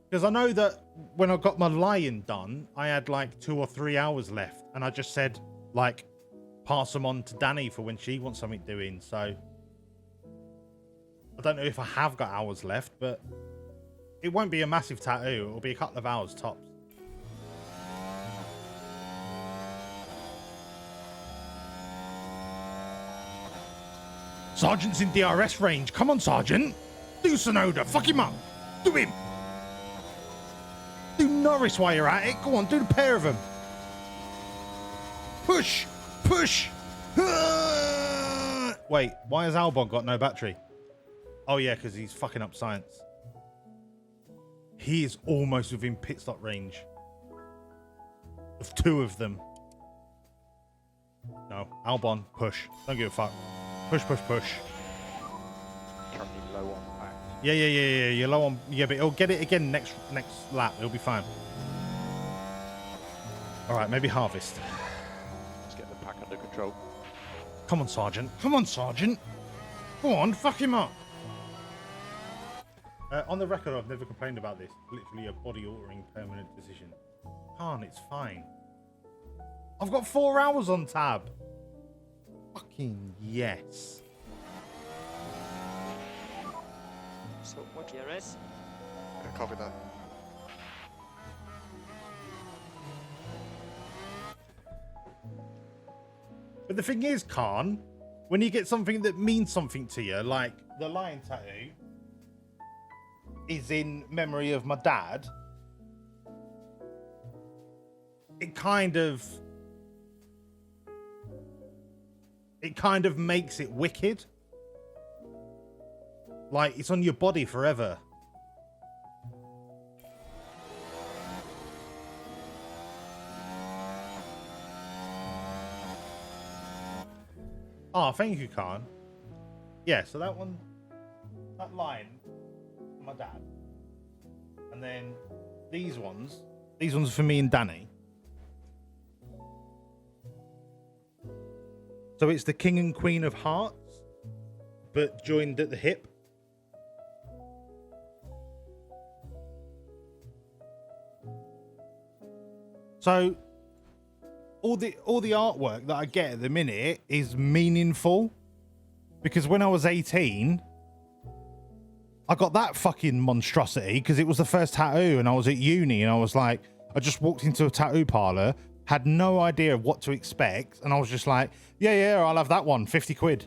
Because I know that when I got my lion done, I had like 2 or 3 hours left. And I just said, like, pass them on to Danny for when she wants something doing. So I don't know if I have got hours left, but it won't be a massive tattoo. It'll be a couple of hours tops. Sergeant's in DRS range. Come on, Sergeant. Do Sonoda. Fuck him up. Do him. Do Norris while you're at it. Go on, do the pair of them. Push. Push. Wait, why has Albon got no battery? Oh yeah, because he's fucking up science. He is almost within pit stop range of 2 of them. No, Albon, push. Don't give a fuck. Push, push, push. Currently low on back. Yeah. You're low on. Yeah, but he'll get it again next lap. He'll be fine. All right, maybe harvest. Let's get the pack under control. Come on, Sergeant. Come on, Sergeant. Go on, fuck him up. On the record, I've never complained about this. Literally a body-altering permanent decision. Can't, it's fine. I've got 4 hours on tab. Fucking yes. So what DRS? Yeah, copy that. But the thing is, Khan, when you get something that means something to you, like the lion tattoo is in memory of my dad, it kind of makes it wicked. Like, it's on your body forever. Oh, thank you, Khan. Yeah, so that one, that line, my dad. And then these ones are for me and Danny. So it's the King and Queen of Hearts, but joined at the hip. So all the artwork that I get at the minute is meaningful, because when I was 18, I got that fucking monstrosity because it was the first tattoo, and I was at uni, and I was like, I just walked into a tattoo parlor, had no idea of what to expect, and I was just like, yeah, I'll have that one, 50 quid.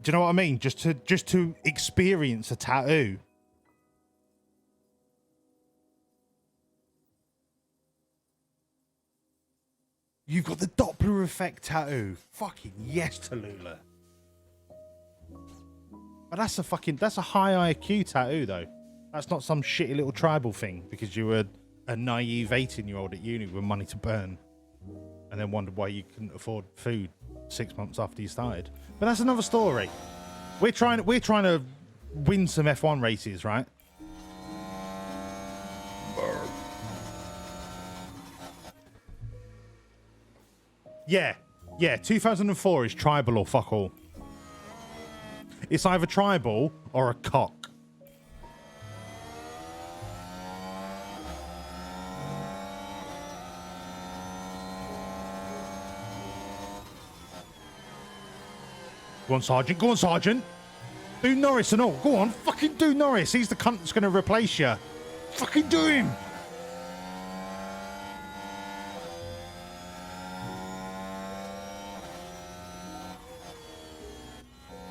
Do you know what I mean? Just to experience a tattoo. You've got the Doppler effect tattoo. Fucking yes, Tallulah. But that's a high IQ tattoo though. That's not some shitty little tribal thing because you were a naive 18-year-old at uni with money to burn and then wondered why you couldn't afford food 6 months after you started. But that's another story. We're trying to win some F1 races, right? Yeah, 2004 is tribal or fuck all. It's either tribal or a cock. Go on, Sergeant. Go on, Sergeant. Do Norris and all. Go on. Fucking do Norris. He's the cunt that's going to replace you. Fucking do him.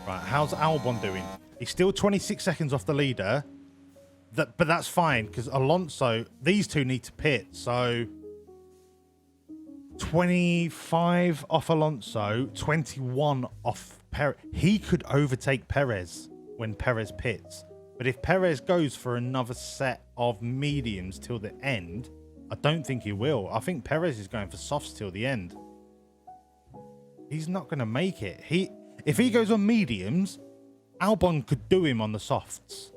Right, how's Albon doing? He's still 26 seconds off the leader. But that's fine, because Alonso, these two need to pit. So 25 off Alonso, 21 off Perez. He could overtake Perez when Perez pits. But if Perez goes for another set of mediums till the end, I don't think he will. I think Perez is going for softs till the end. He's not going to make it. If he goes on mediums, Albon could do him on the softs,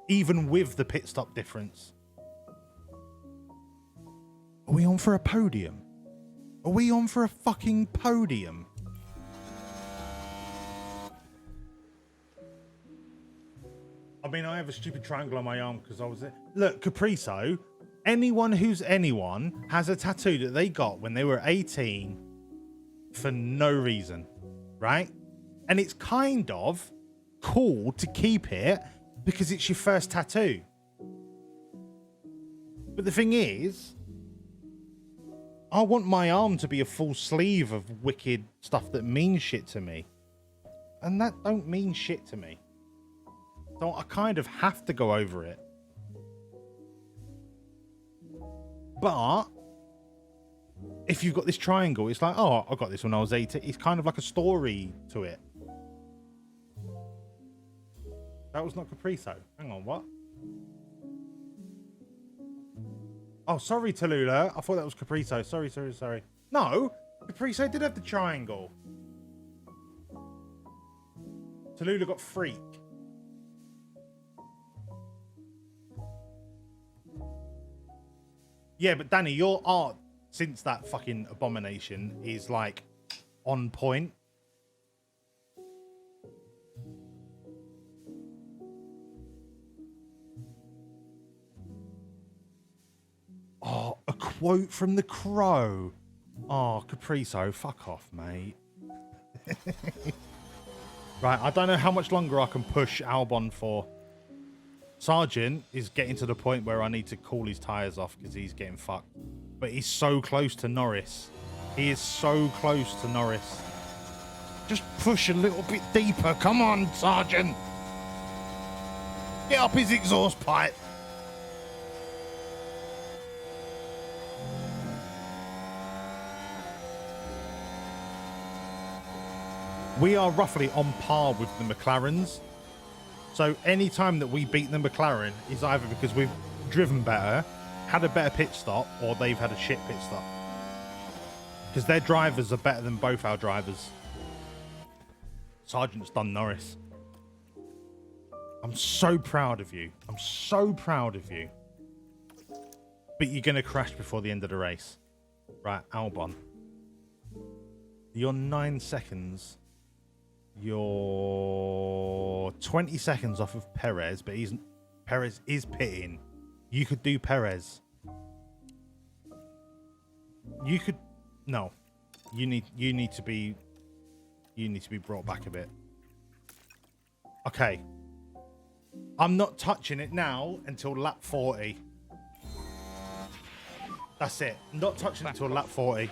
even with the pit stop difference. Are we on for a podium? Are we on for a fucking podium? I mean, I have a stupid triangle on my arm because I was there. Look, Capriso, anyone who's anyone has a tattoo that they got when they were 18 for no reason, right? And it's kind of cool to keep it because it's your first tattoo. But the thing is, I want my arm to be a full sleeve of wicked stuff that means shit to me. And that don't mean shit to me. So I kind of have to go over it. But if you've got this triangle, it's like, oh, I got this when I was 18. It's kind of like a story to it. That was not Capriso. Hang on, what? Oh, sorry, Tallulah. I thought that was Capriso. Sorry. No, Capriso did have the triangle. Tallulah got Freak. Yeah, but Danny, your art since that fucking abomination is like on point. Oh, a quote from The Crow. Oh, Capriso, fuck off, mate. Right, I don't know how much longer I can push Albon for. Sargent is getting to the point where I need to call his tyres off because he's getting fucked. But he's so close to Norris. He is so close to Norris. Just push a little bit deeper. Come on, Sargent. Get up his exhaust pipe. We are roughly on par with the McLarens. So any time that we beat the McLaren is either because we've driven better, had a better pit stop, or they've had a shit pit stop. Because their drivers are better than both our drivers. Sargent's done Norris. I'm so proud of you. I'm so proud of you. But you're going to crash before the end of the race. Right, Albon. You're 9 seconds. You're 20 seconds off of Perez, but Perez is pitting. You could do Perez. You could no. You need to be brought back a bit. Okay. I'm not touching it now until lap 40. That's it. Not touching it until lap 40.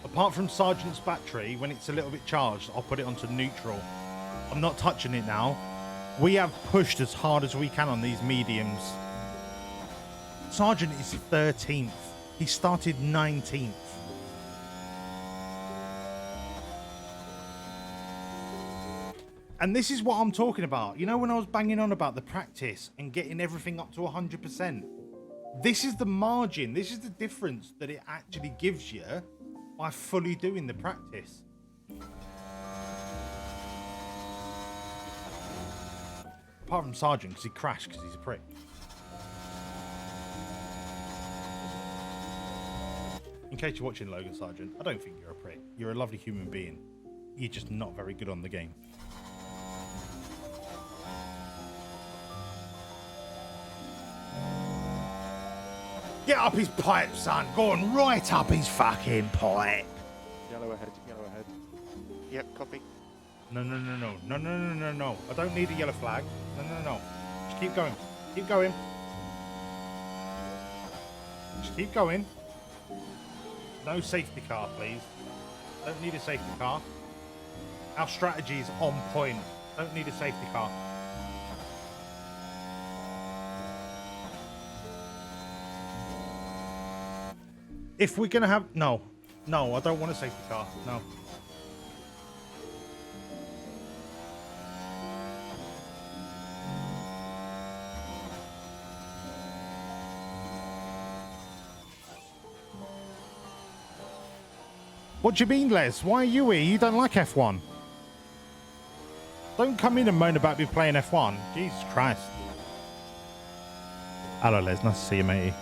Apart from Sargent's battery, when it's a little bit charged, I'll put it onto neutral. I'm not touching it now. We have pushed as hard as we can on these mediums. Sargent is 13th. He started 19th. And this is what I'm talking about. You know, when I was banging on about the practice and getting everything up to 100%, this is the margin. This is the difference that it actually gives you by fully doing the practice. Apart from Sargent, because he crashed because he's a prick. In case you're watching, Logan Sargent, I don't think you're a prick. You're a lovely human being. You're just not very good on the game. Get up his pipe, son. Go on, right up his fucking pipe. Yellow ahead, yellow ahead. Yep, copy. No. I don't need a yellow flag. No. Just keep going. Keep going. Just keep going. No safety car, please. Don't need a safety car. Our strategy is on point. Don't need a safety car. If we're gonna have no, I don't want a safety car. No. What do you mean, Les? Why are you here? You don't like F1. Don't come in and moan about me playing F1. Jesus Christ. Hello, Les. Nice to see you, matey.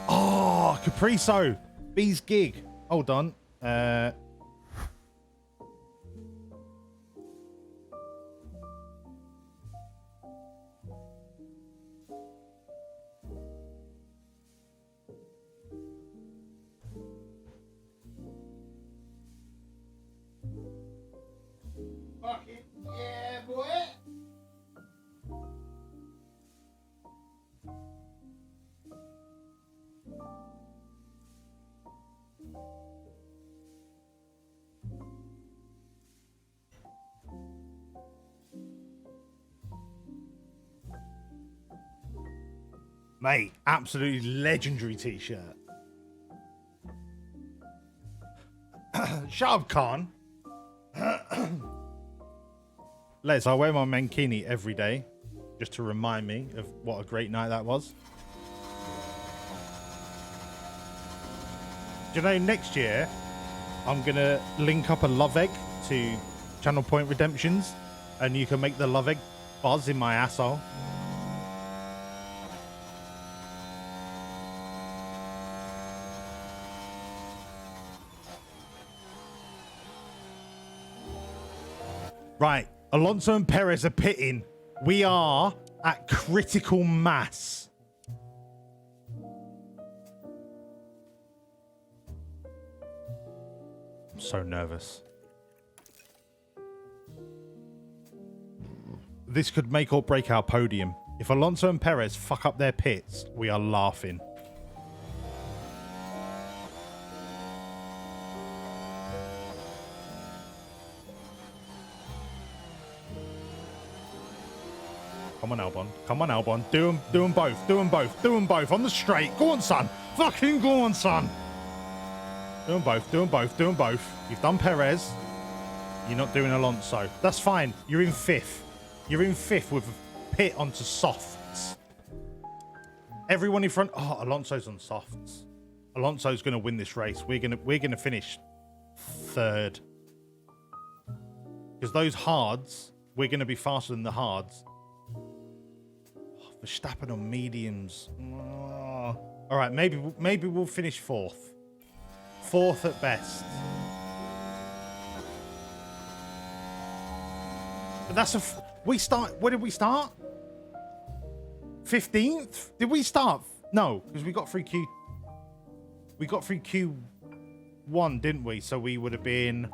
Oh, Capriso. B's gig. Hold on. Yeah, boy. Mate, absolutely legendary t-shirt. Shut up, Khan. Les, I wear my mankini every day just to remind me of what a great night that was. Do you know, next year I'm gonna link up a love egg to Channel Point Redemptions, and you can make the love egg buzz in my asshole. Right, Alonso and Perez are pitting. We are at critical mass. I'm so nervous. This could make or break our podium. If Alonso and Perez fuck up their pits, we are laughing. Come on, Albon. Come on, Albon. Do them both. Do them both. Do them both. On the straight. Go on, son. Fucking go on, son. Do them both. Do them both. Do them both. You've done Perez. You're not doing Alonso. That's fine. You're in fifth. You're in fifth with a pit onto softs. Everyone in front. Oh, Alonso's on softs. Alonso's going to win this race. We're gonna finish third. Because those hards, we're going to be faster than the hards. Verstappen on mediums. Oh. All right, maybe we'll finish fourth. Fourth at best. But that's we start. Where did we start? 15th? Did we start? No, because we got through Q1, didn't we? So we would have been.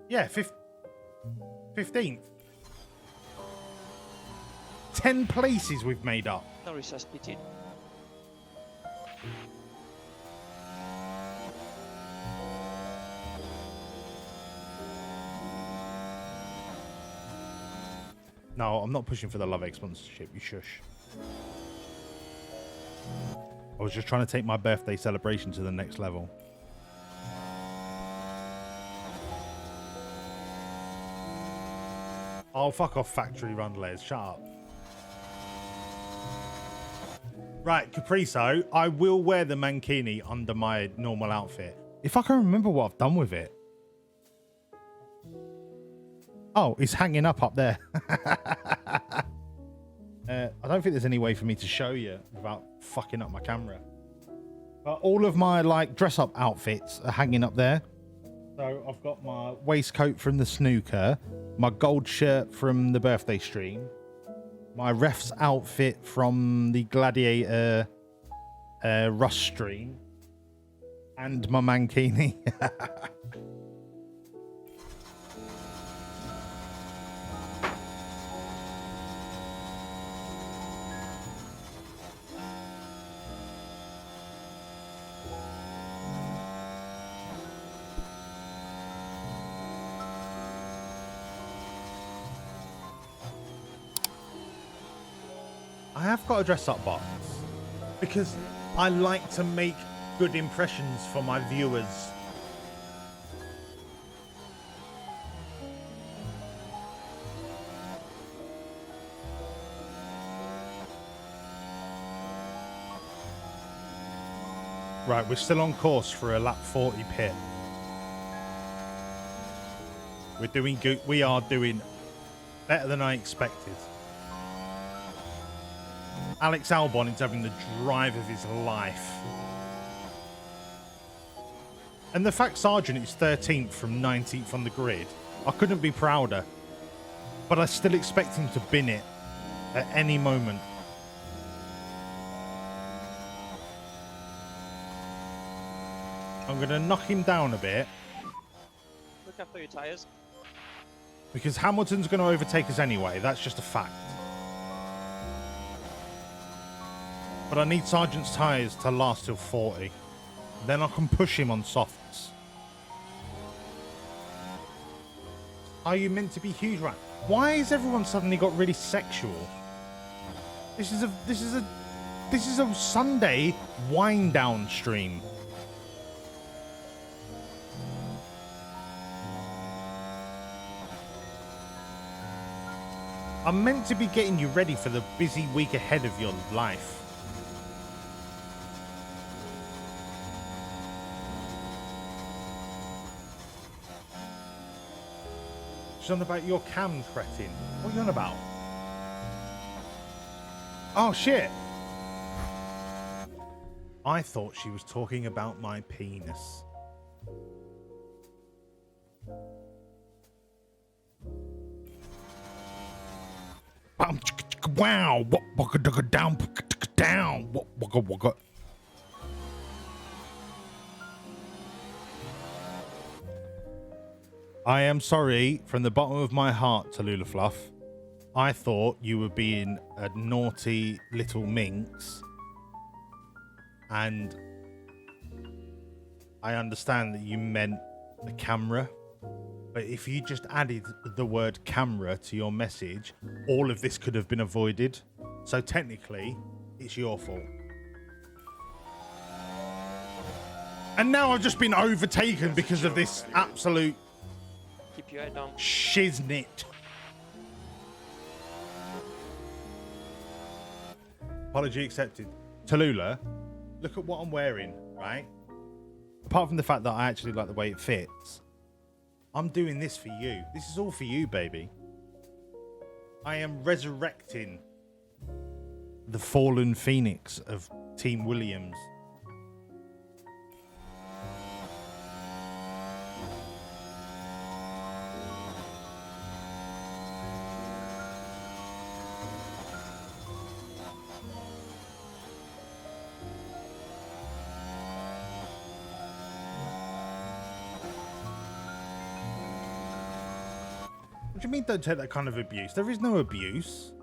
Yeah, 15th. 10 places we've made up. Norris has pitted. No, I'm not pushing for the Love Egg sponsorship. You shush. I was just trying to take my birthday celebration to the next level. Oh, fuck off, factory run, Les. Shut up. Right, Capriso, I will wear the mankini under my normal outfit. If I can remember what I've done with it. Oh, it's hanging up there. I don't think there's any way for me to show you without fucking up my camera. But all of my like dress-up outfits are hanging up there. So I've got my waistcoat from the snooker, my gold shirt from the birthday stream, my ref's outfit from the Gladiator Rust stream, and my mankini. I have got a dress-up box because I like to make good impressions for my viewers. Right, we're still on course for a lap 40 pit. We're doing good. We are doing better than I expected. Alex Albon is having the drive of his life. And the fact Sargent is 13th from 19th on the grid, I couldn't be prouder. But I still expect him to bin it at any moment. I'm going to knock him down a bit. Look after your tyres. Because Hamilton's going to overtake us anyway. That's just a fact. But I need Sargent's tyres to last till 40. Then I can push him on softs. Are you meant to be huge, right? Why has everyone suddenly got really sexual? This is a Sunday wind down stream. I'm meant to be getting you ready for the busy week ahead of your life. She's on about your cam cretin. What are you on about? Oh shit. I thought she was talking about my penis. Wow, down. I am sorry from the bottom of my heart, Tallulah Fluff. I thought you were being a naughty little minx. And I understand that you meant the camera. But if you just added the word camera to your message, all of this could have been avoided. So technically, it's your fault. And now I've just been overtaken because of this absolute Keep your eye down. shiznit. Apology accepted. Tallulah, look at what I'm wearing, right? Apart from the fact that I actually like the way it fits, I'm doing this for you. This is all for you, baby. I am resurrecting the fallen phoenix of Team Williams. What do you mean don't take that kind of abuse? There is no abuse.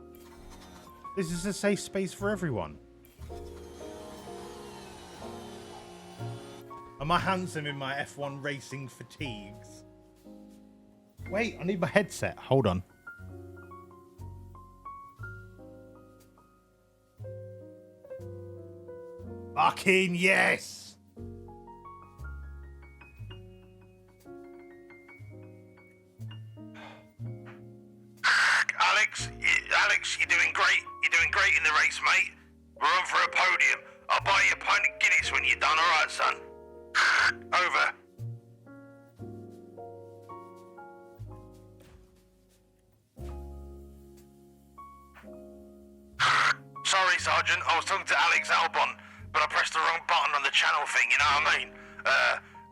This is a safe space for everyone. Am I handsome in my F1 racing fatigues? Wait, I need my headset. Hold on. Fucking yes! Alex, you're doing great. You're doing great in the race, mate. We're on for a podium. I'll buy you a pint of Guinness when you're done, alright, son? Over. Sorry, Sergeant. I was talking to Alex Albon, but I pressed the wrong button on the channel thing, you know what I mean?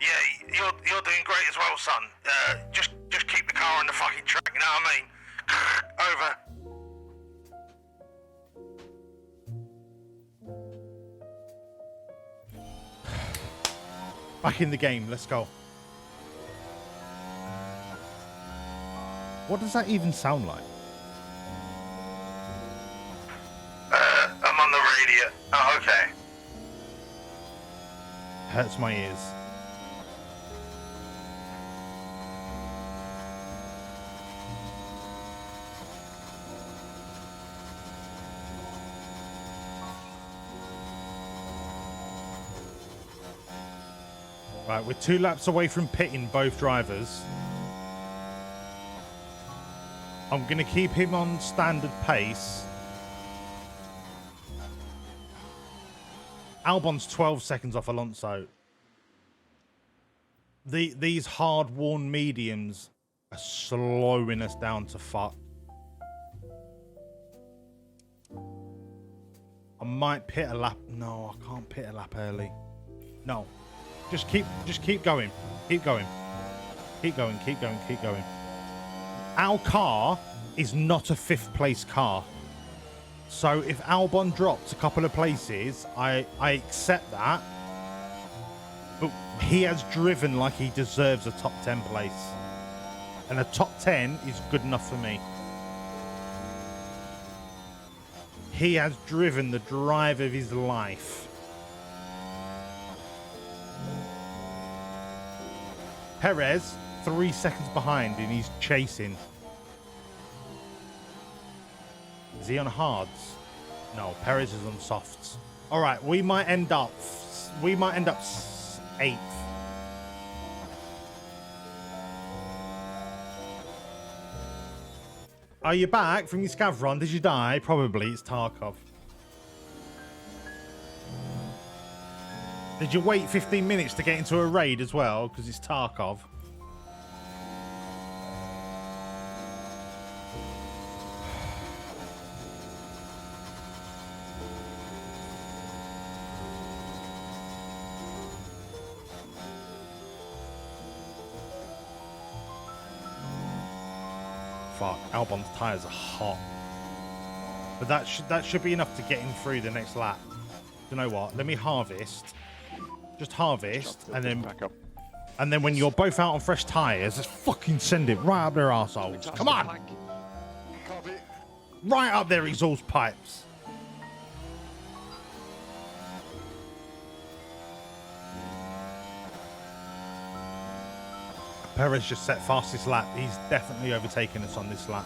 Yeah, you're doing great as well, son. Just keep the car on the fucking track, you know what I mean? Over. Back in the game, let's go. What does that even sound like? I'm on the radio. Oh, okay. Hurts my ears. Right, we're 2 laps away from pitting both drivers. I'm going to keep him on standard pace. Albon's 12 seconds off Alonso. These hard-worn mediums are slowing us down to fuck. I might pit a lap. No, I can't pit a lap early. No. Just keep going. Keep going. Keep going. Our car is not a 5th place car. So if Albon drops a couple of places, I accept that. But he has driven like he deserves a top 10 place. And a top 10 is good enough for me. He has driven the drive of his life. Perez, 3 seconds behind, and he's chasing. Is he on hards? No, Perez is on softs. All right, we might end up 8th. Are you back from your scav run? Did you die? Probably. It's Tarkov. Did you wait 15 minutes to get into a raid as well? Because it's Tarkov. Fuck, Albon's tyres are hot. But that should be enough to get him through the next lap. You know what? Let me harvest. Just harvest, and then back up. And then when you're both out on fresh tyres, just fucking send it right up their arseholes. Come on! Copy. Right up their exhaust pipes. Perez just set fastest lap. He's definitely overtaken us on this lap.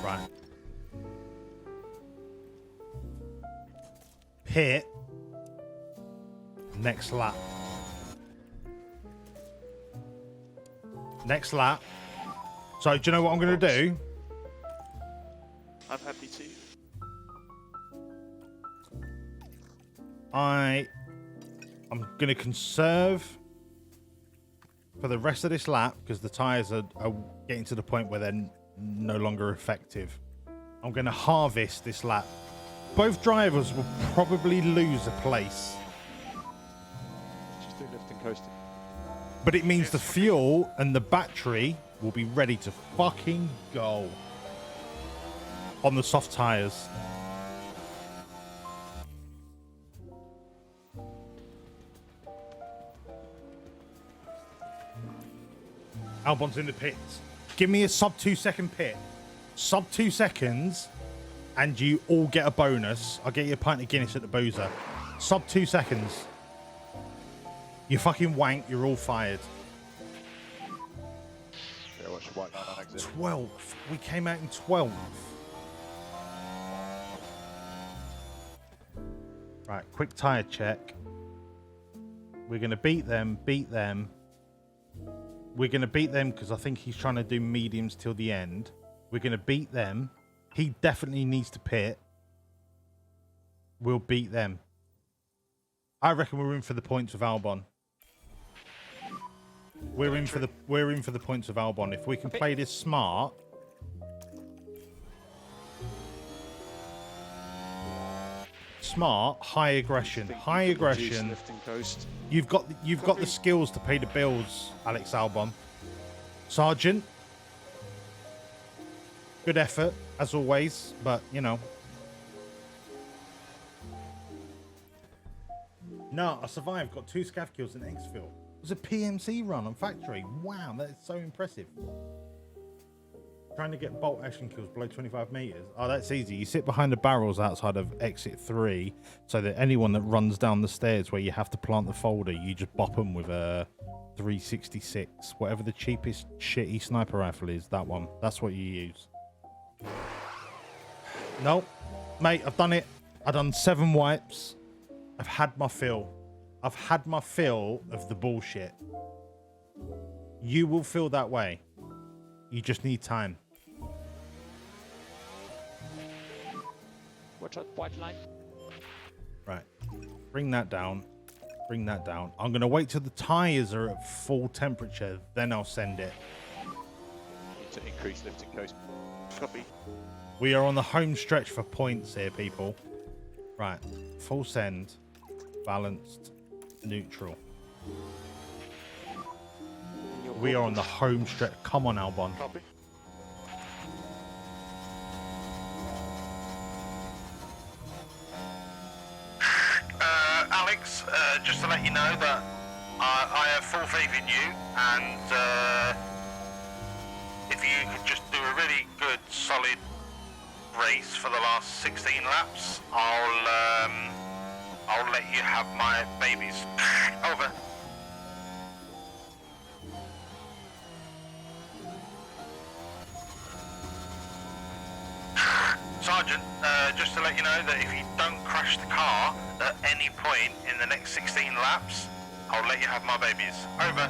Right. Pit. Next lap. Next lap. So, do you know what I'm going to do? I'm happy to. I'm going to conserve for the rest of this lap because the tyres are getting to the point where they're no longer effective. I'm going to harvest this lap. Both drivers will probably lose a place. Just do lift and coasting. But it means the fuel and the battery will be ready to fucking go on the soft tyres. Albon's in the pits. Give me a sub 2 second pit. Sub 2 seconds and you all get a bonus. I'll get you a pint of Guinness at the boozer. Sub 2 seconds. You fucking wank, you're all fired. Yeah, watch the white line on exit. 12th. We came out in 12th. Right, quick tyre check. We're going to beat them. We're going to beat them because I think he's trying to do mediums till the end. We're going to beat them. He definitely needs to pit. We'll beat them. I reckon we're in for the points with Albon. We're in for the points of Albon. If we can play this smart. Smart, high aggression. High aggression. Lift and coast. You've got the skills to pay the bills, Alex Albon. Sergeant. Good effort, as always, but you know. No, I survived, got 2 scav kills in Exfil. It was a PMC run on factory. Wow, that is so impressive. Trying to get bolt action kills below 25 meters. Oh, that's easy. You sit behind the barrels outside of exit 3 so that anyone that runs down the stairs where you have to plant the folder, you just bop them with a 366. Whatever the cheapest shitty sniper rifle is, that one. That's what you use. No, mate, I've done it. I've done 7 wipes. I've had my fill. I've had my fill of the bullshit. You will feel that way. You just need time. Watch out, white line. Right. Bring that down. Bring that down. I'm going to wait till the tyres are at full temperature. Then I'll send it. Need to increase lift and coast. Copy. We are on the home stretch for points here, people. Right. Full send. Balanced. Neutral. We are on the home stretch. Come on, Albon. Copy. Alex, just to let you know that I have full faith in you, and if you could just do a really good, solid pace for the last 16 laps, I'll let you have my babies. Over. Sergeant, just to let you know that if you don't crash the car at any point in the next 16 laps, I'll let you have my babies. Over.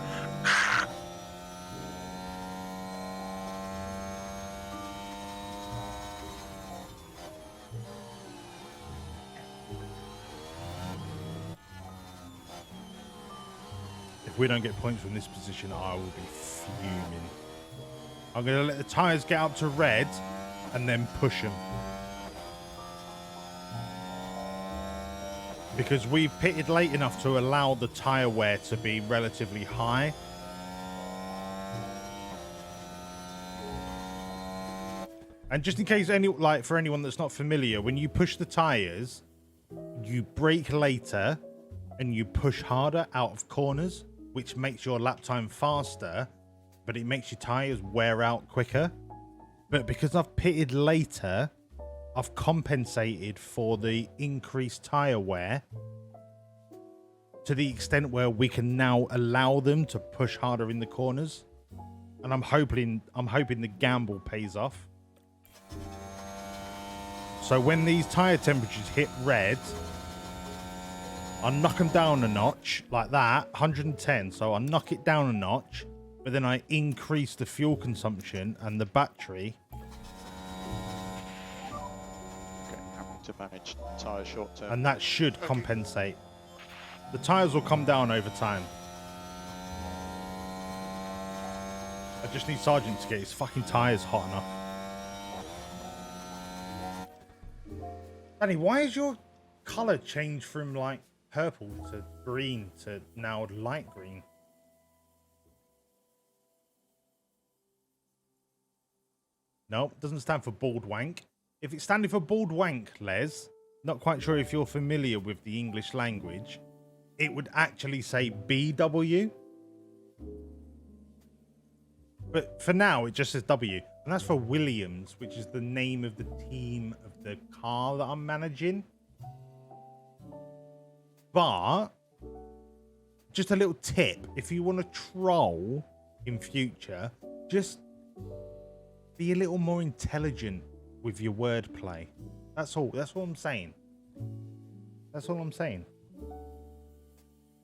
If we don't get points from this position, I will be fuming. I'm going to let the tyres get up to red and then push them. Because we've pitted late enough to allow the tyre wear to be relatively high. And just in case for anyone that's not familiar, when you push the tyres, you brake later and you push harder out of corners, which makes your lap time faster, but it makes your tyres wear out quicker. But because I've pitted later, I've compensated for the increased tyre wear to the extent where we can now allow them to push harder in the corners. And I'm hoping the gamble pays off. So when these tyre temperatures hit red, I knock them down a notch like that, 110. So I knock it down a notch, but then I increase the fuel consumption and the battery. Okay, happy to manage tyre short term. And that should compensate. The tyres will come down over time. I just need Sergeant to get his fucking tyres hot enough. Danny, why is your colour changed from like purple to green to now light green? No, it doesn't stand for bald wank. If it's standing for bald wank, Les, not quite sure if you're familiar with the English language, it would actually say BW. But for now, it just says W. And that's for Williams, which is the name of the team of the car that I'm managing. But just a little tip, if you want to troll in future, just be a little more intelligent with your wordplay. That's all. That's what I'm saying. That's all I'm saying.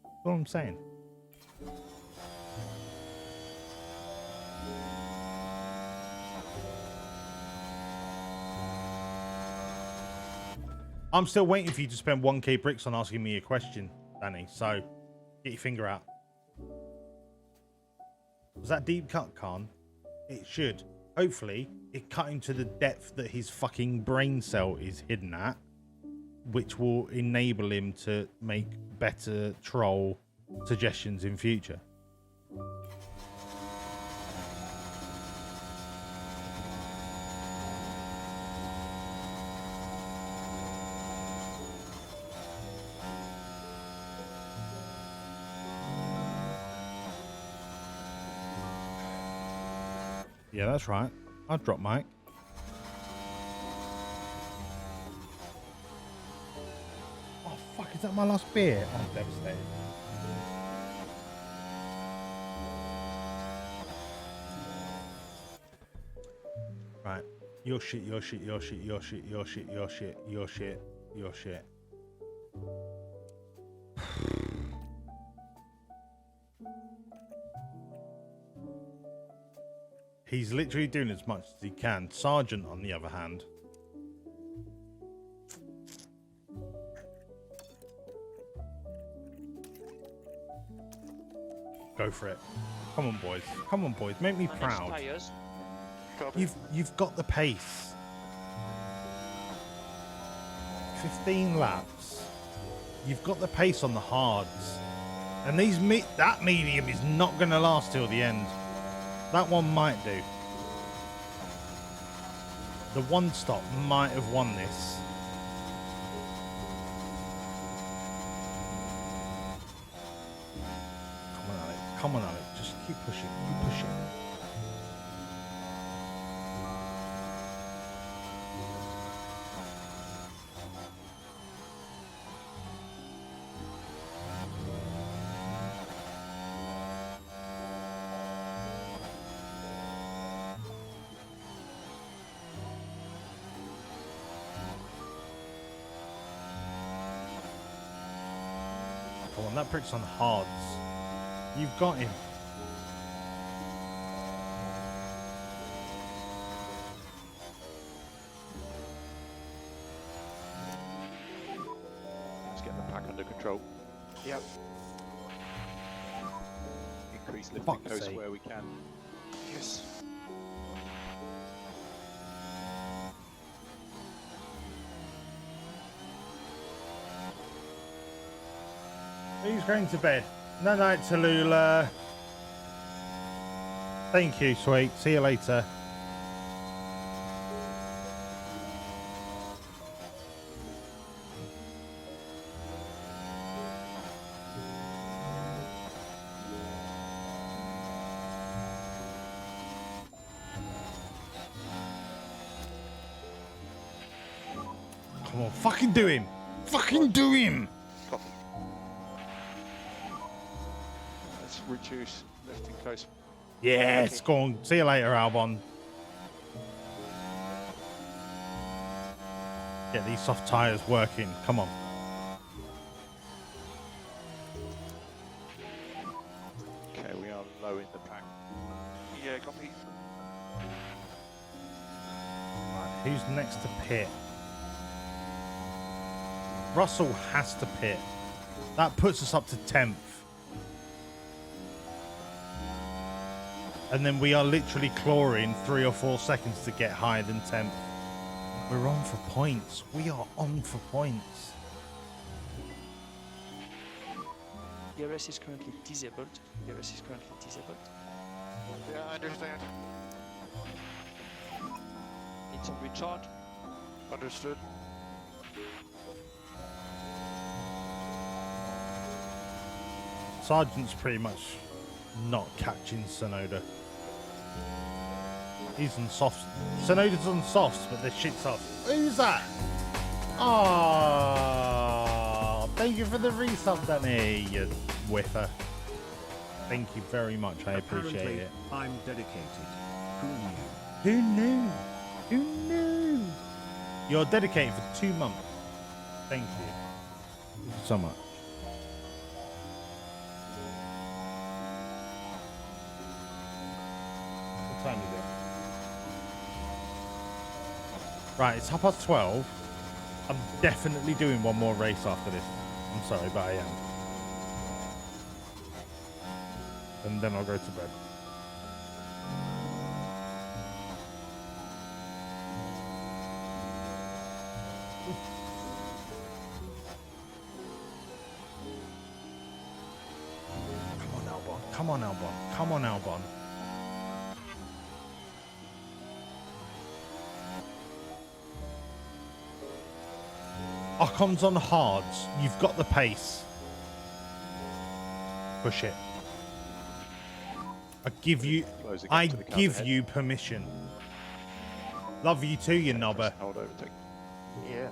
That's all I'm saying. I'm still waiting for you to spend 1k bricks on asking me a question, Danny. So, get your finger out. Was that deep cut, Khan? It should. Hopefully, it cut him to the depth that his fucking brain cell is hidden at, which will enable him to make better troll suggestions in future. Yeah, that's right. I'll drop Mike. Oh, fuck. Is that my last beer? I'm devastated. Right. Your shit, your shit, your shit, your shit, your shit, your shit, your shit, your shit. He's literally doing as much as he can. Sergeant, on the other hand, go for it. Come on, boys. Come on, boys. Make me proud. Tires. Copy. You've got the pace. 15 laps. You've got the pace on the hards, and that medium is not going to last till the end. That one might do. The one stop might have won this. Come on, Alex. Come on, Alex. Just keep pushing. Keep pushing. Come on, that prick's on hards. You've got him. Let's get the pack under control. Yep. Increase lifting Fuck's coast sake. where we can. Yes. Who's going to bed? No night, Tallulah. Thank you, sweet. See you later. Come on, fucking do him. Fucking do him. Copy. Let's reduce lifting coast. Yes, go on. See you later, Albon. Get these soft tires working. Come on. Okay, we are low in the pack. Yeah, copy. Right, who's next to pit? Russell has to pit. That puts us up to 10th. And then we are literally clawing 3 or 4 seconds to get higher than 10th. We're on for points. We are on for points. DRS is currently disabled. DRS is currently disabled. Yeah, I understand. Need some recharge. Understood. Sergeant's pretty much not catching Sonoda. He's on softs. Sonoda's on softs, but the shit's off. Who's that? Oh, thank you for the resub, Danny, you whiffer. Thank you very much. I appreciate Apparently, it. I'm dedicated. Who knew? Who knew? Who knew? You're dedicated for 2 months. Thank you. Thank you so much. What time is it? Right, it's 12:30. I'm definitely doing one more race after this. I'm sorry, but I am. And then I'll go to bed. Come on, Albon. Come on, Albon. Come on, Albon. Ocon's on hards. You've got the pace. Push it. Close again I to the car give ahead. you permission. Love you too, you knobber. Hold overtake. Yeah.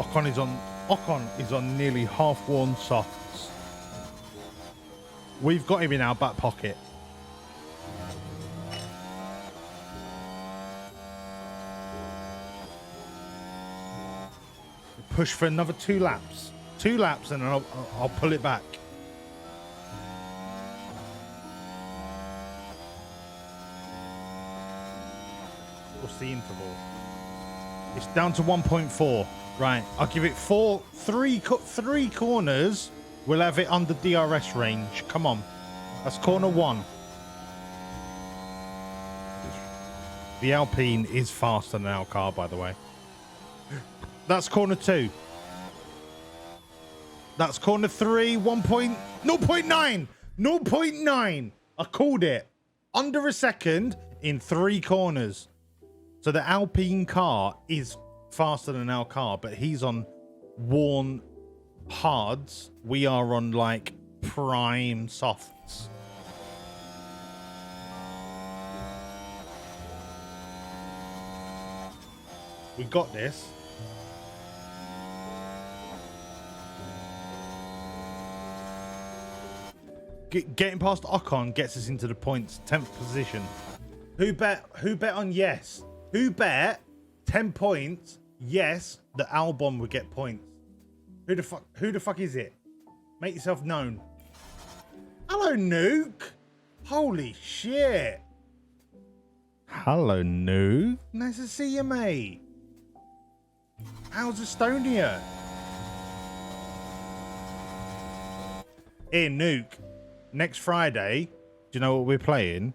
Ocon is on nearly half-worn softs. We've got him in our back pocket. Push for another 2 laps. 2 laps and I'll pull it back. What's the interval? It's down to 1.4. Right, I'll give it 3 corners. We'll have it under DRS range. Come on. That's corner 1. The Alpine is faster than our car, by the way. That's corner 2. That's corner 3. 0.9. 0.9. I called it. Under a second in 3 corners. So the Alpine car is faster than our car, but he's on worn hards. We are on like prime softs. We got this. Getting past Ocon gets us into the points, 10th position. Who bet on yes? Who bet 10 points? Yes, that Albon would get points. Who the fuck is it? Make yourself known. Hello, Nuke. Holy shit. Hello, Nuke. Nice to see you, mate. How's Estonia? Here, Nuke. Next Friday, do you know what we're playing?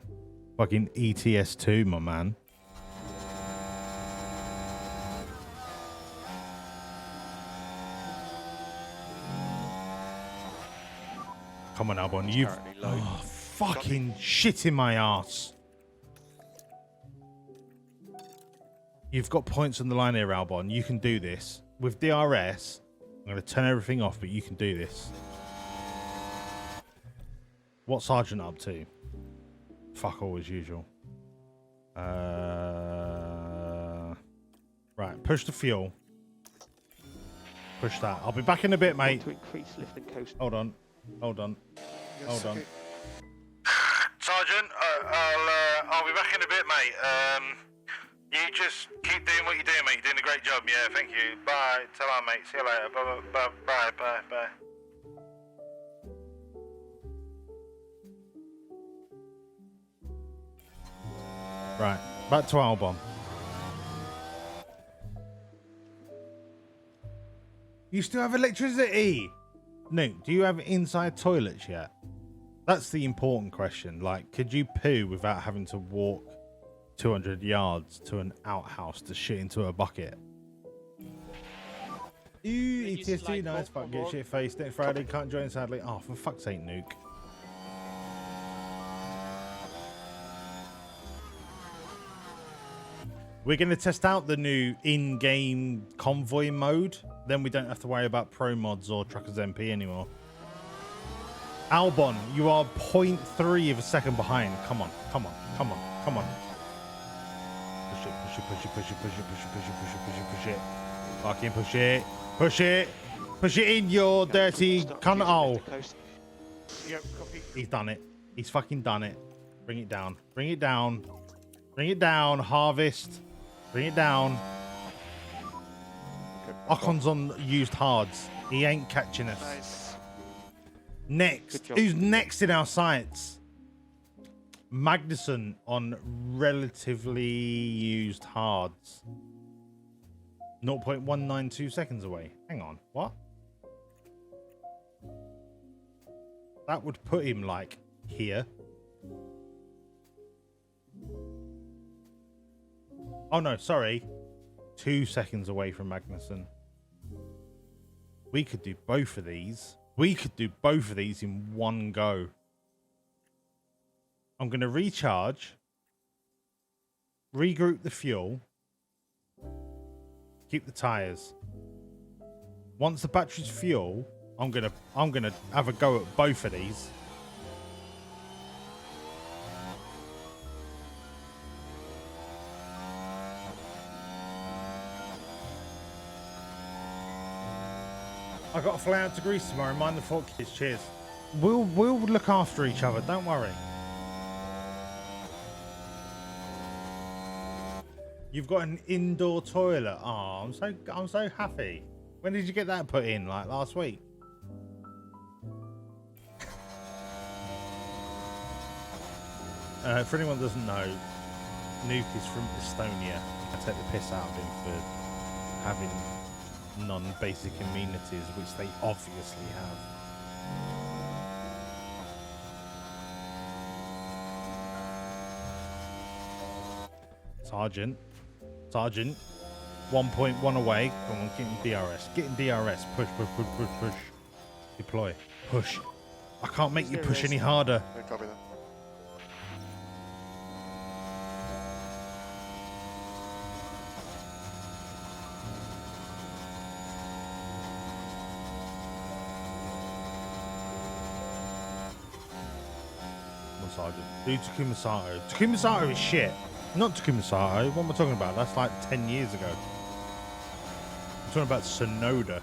Fucking ETS2, my man. Come on, Albon. You've Currently low. fucking shit in my ass. You've got points on the line here, Albon. You can do this. With DRS, I'm going to turn everything off, but you can do this. What's Sergeant up to? Fuck all as usual. Right, push the fuel. Push that. I'll be back in a bit, mate. To increase lift and coast. Hold on. Hold on. Hold on. Sergeant, I'll be back in a bit, mate. You just keep doing what you're doing, mate. You're doing a great job. Yeah, thank you. Bye. Tell her, mate. See you later. Bye. Right, back to Albon. You still have electricity? No, do you have inside toilets yet? That's the important question. Like, could you poo without having to walk 200 yards to an outhouse to shit into a bucket? Ooh, ETS2, nice, fuck, get shit faced. Next Friday, can't join sadly. Oh, for fuck's sake, Nuke. We're going to test out the new in-game convoy mode. Then we don't have to worry about pro mods or Truckers MP anymore. Albon, you are 0.3 of a second behind. Come on. Push it. Fucking push it. Push it in your dirty cunt. Oh. Yep, copy. He's done it. He's fucking done it. Bring it down. Harvest. Bring it down. Ocon's on used hards. He ain't catching us. Nice. Next. Who's next in our sights? Magnussen on relatively used hards. 0.192 seconds away. Hang on. What? That would put him like here. Oh no, sorry. 2 seconds away from Magnussen. We could do both of these. In one go. I'm going to recharge. Regroup the fuel. Keep the tires. Once the battery's full, I'm gonna have a go at both of these. I got to fly out to Greece tomorrow. Mind the fault, kids. Cheers. We'll look after each other. Don't worry. You've got an indoor toilet. Oh, I'm so happy. When did you get that put in? Like last week? For anyone who doesn't know, Nuke is from Estonia. I take the piss out of him for having non-basic amenities, which they obviously have. Sergeant, 1.1 away. Come on, get in DRS. Push. Deploy. Push. I can't make you push any harder. Yeah, copy that. Sergeant. Do Takuma Sato. Takuma Sato is shit. Not Takuma Sato. What am I talking about? That's like 10 years ago. I'm talking about Sonoda.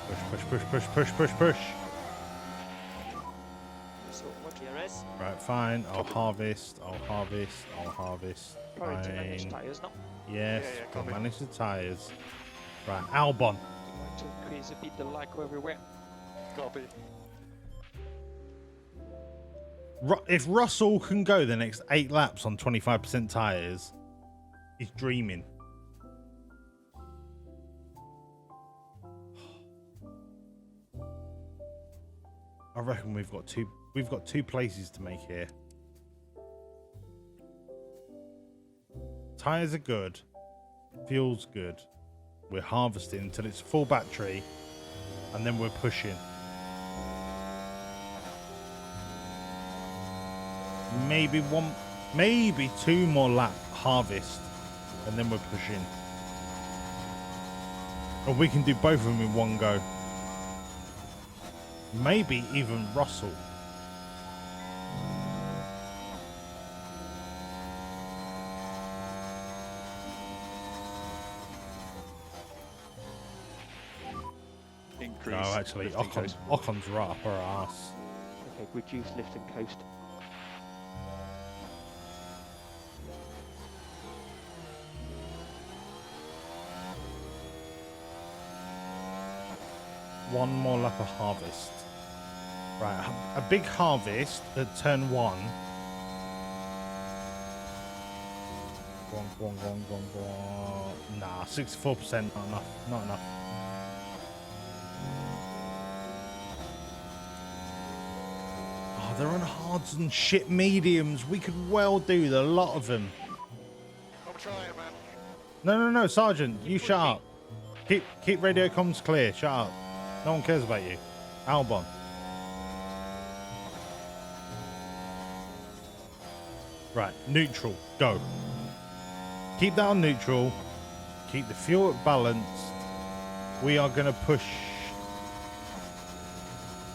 Push, push, push, push, push, push, push. So what DRS? Right, fine. I'll harvest. I'll harvest. I'll harvest. Priority manage Fine. tires now. Yes, Yeah, we'll copy. manage the tires. Right, Albon. I'm going to increase a bit the lag everywhere. Copy. If Russell can go the next 8 laps on 25% tires, he's dreaming. I reckon we've got two places to make here. Tires are good. Fuel's good. We're harvesting until it's full battery, and then we're pushing. Maybe 2 more lap harvest, and then we're pushing. Or we can do both of them in one go. Maybe even Russell. Increase. No, actually, lifting coast. Ocon's right up our ass. Okay, reduce lift and coast. One more lap of harvest. Right, a big harvest at turn 1. Go on, go on, go on, go on, go on. Nah, 64%, not enough, not enough. Oh, they're on hards and shit mediums. We could well do a lot of them. I'm trying, man. No, Sergeant, you shut up. Keep radio comms clear. Shut up. No one cares about you. Albon. Right, neutral. Go. Keep that on neutral. Keep the fuel at balanced. We are going to push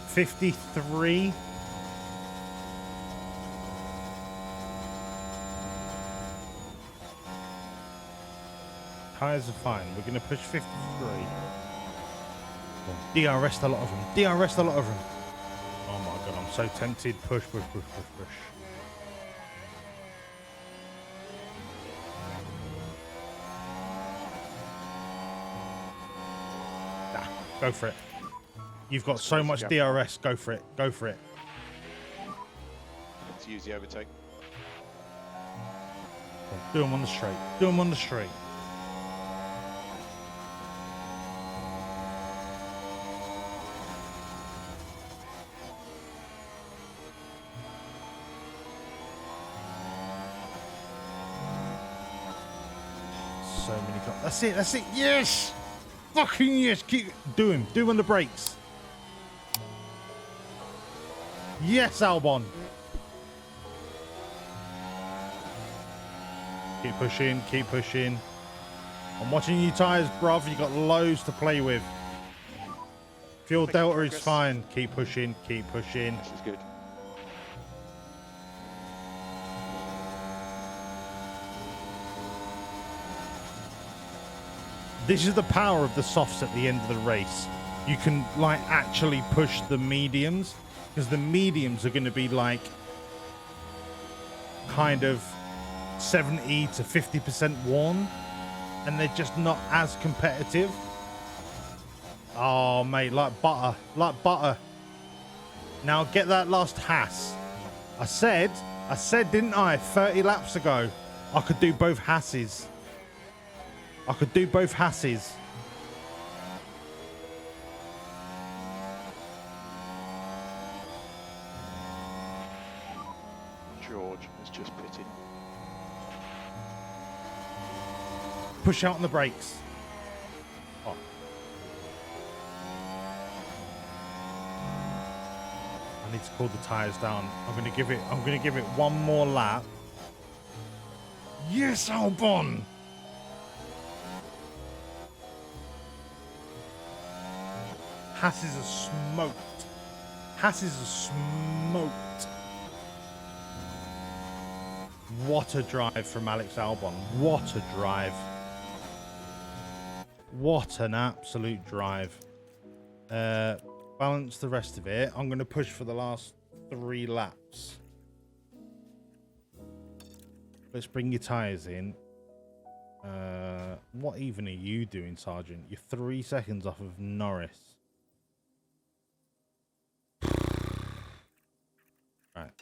53. Tires are fine. We're going to push 53. DRS a lot of them. DRS a lot of them. Oh my god, I'm so tempted. Push, push, push, push, push. Nah, go for it. You've got so much DRS. Go for it. Go for it. Let's use the overtake. Do them on the straight. Do them on the straight. So many times. That's it. That's it. Yes. Fucking yes. Keep do him. Do him on the brakes. Yes, Albon. Keep pushing. Keep pushing. I'm watching you tires, bruv. You got loads to play with. Fuel Making delta is progress. fine. Keep pushing. Keep pushing. This is good. This is the power of the softs at the end of the race. You can like actually push the mediums because the mediums are going to be like kind of 70 to 50% worn and they're just not as competitive. Oh mate, like butter, like butter. Now get that last Haas. I said, didn't I, 30 laps ago, I could do both Hasses. I could do both Hasses. George has just pitted. Push out on the brakes. Oh. I need to cool the tires down. I'm gonna give it one more lap. Yes, Albon! Hasses are smoked. Hasses are smoked. What a drive from Alex Albon. What a drive. What an absolute drive. Balance the rest of it. I'm going to push for the last 3 laps. Let's bring your tyres in. What even are you doing, Sergeant? You're 3 seconds off of Norris. Right.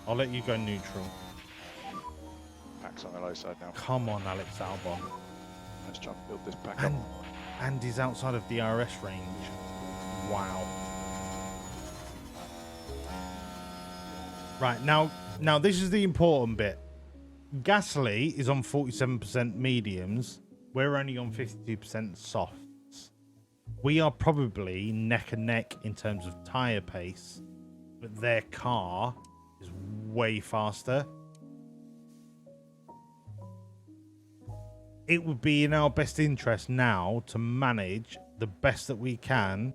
I'll let you go neutral. Pack's on the low side now. Come on, Alex Albon. Let's try and build this pack up. And he's outside of DRS range. Wow. Right, now this is the important bit. Gasly is on 47% mediums. We're only on 52% softs. We are probably neck and neck in terms of tyre pace, but their car is way faster. It would be in our best interest now to manage the best that we can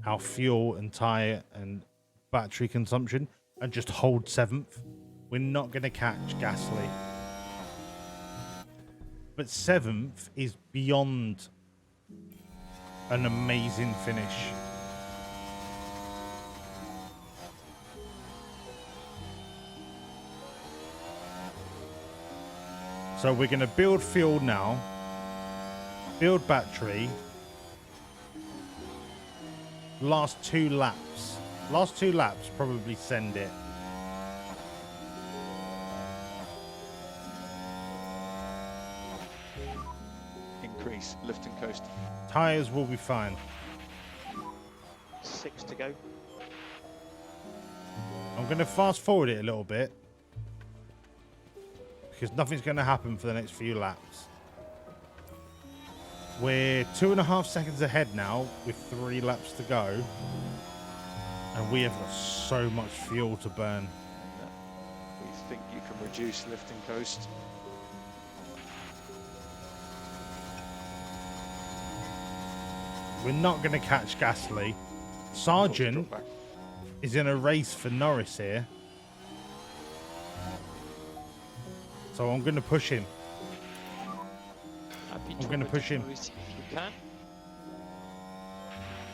our fuel and tyre and battery consumption and just hold 7th. We're not going to catch Gasly. But 7th is beyond an amazing finish. So we're going to build fuel now, build battery, last 2 laps. Last 2 laps probably send it. Increase lift and coast. Tyres will be fine. 6 to go. I'm going to fast forward it a little bit because nothing's going to happen for the next few laps. We're 2.5 seconds ahead now with 3 laps to go. And we have got so much fuel to burn. We think you can reduce lift and coast. We're not going to catch Gasly. Sargent Drop back. is in a race for Norris here. So I'm going to push him. Happy I'm gonna push him. Norris if you can.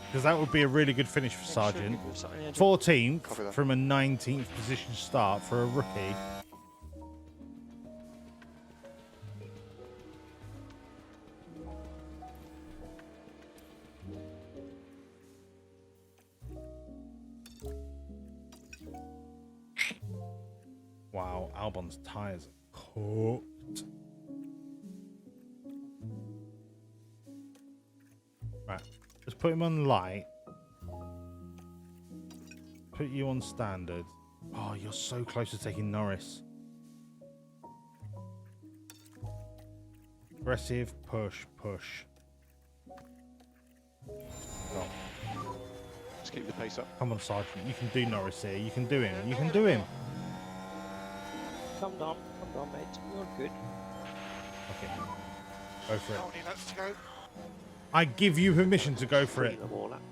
Because that would be a really good finish for Make sure Sargent. you go Sargent. 14th Copy that. from a 19th position start for a rookie. Wow, Albon's tyres are cooked. Right, let's put him on light. Put you on standard. Oh, you're so close to taking Norris. Aggressive, push, push. Go. Just keep the pace up. Come on, Sergeant. You can do Norris here. You can do him. You can do him. Calm down, mate. You're good. Okay. Go for it. How many laps to go? I give you permission to go for Bring it. them all up.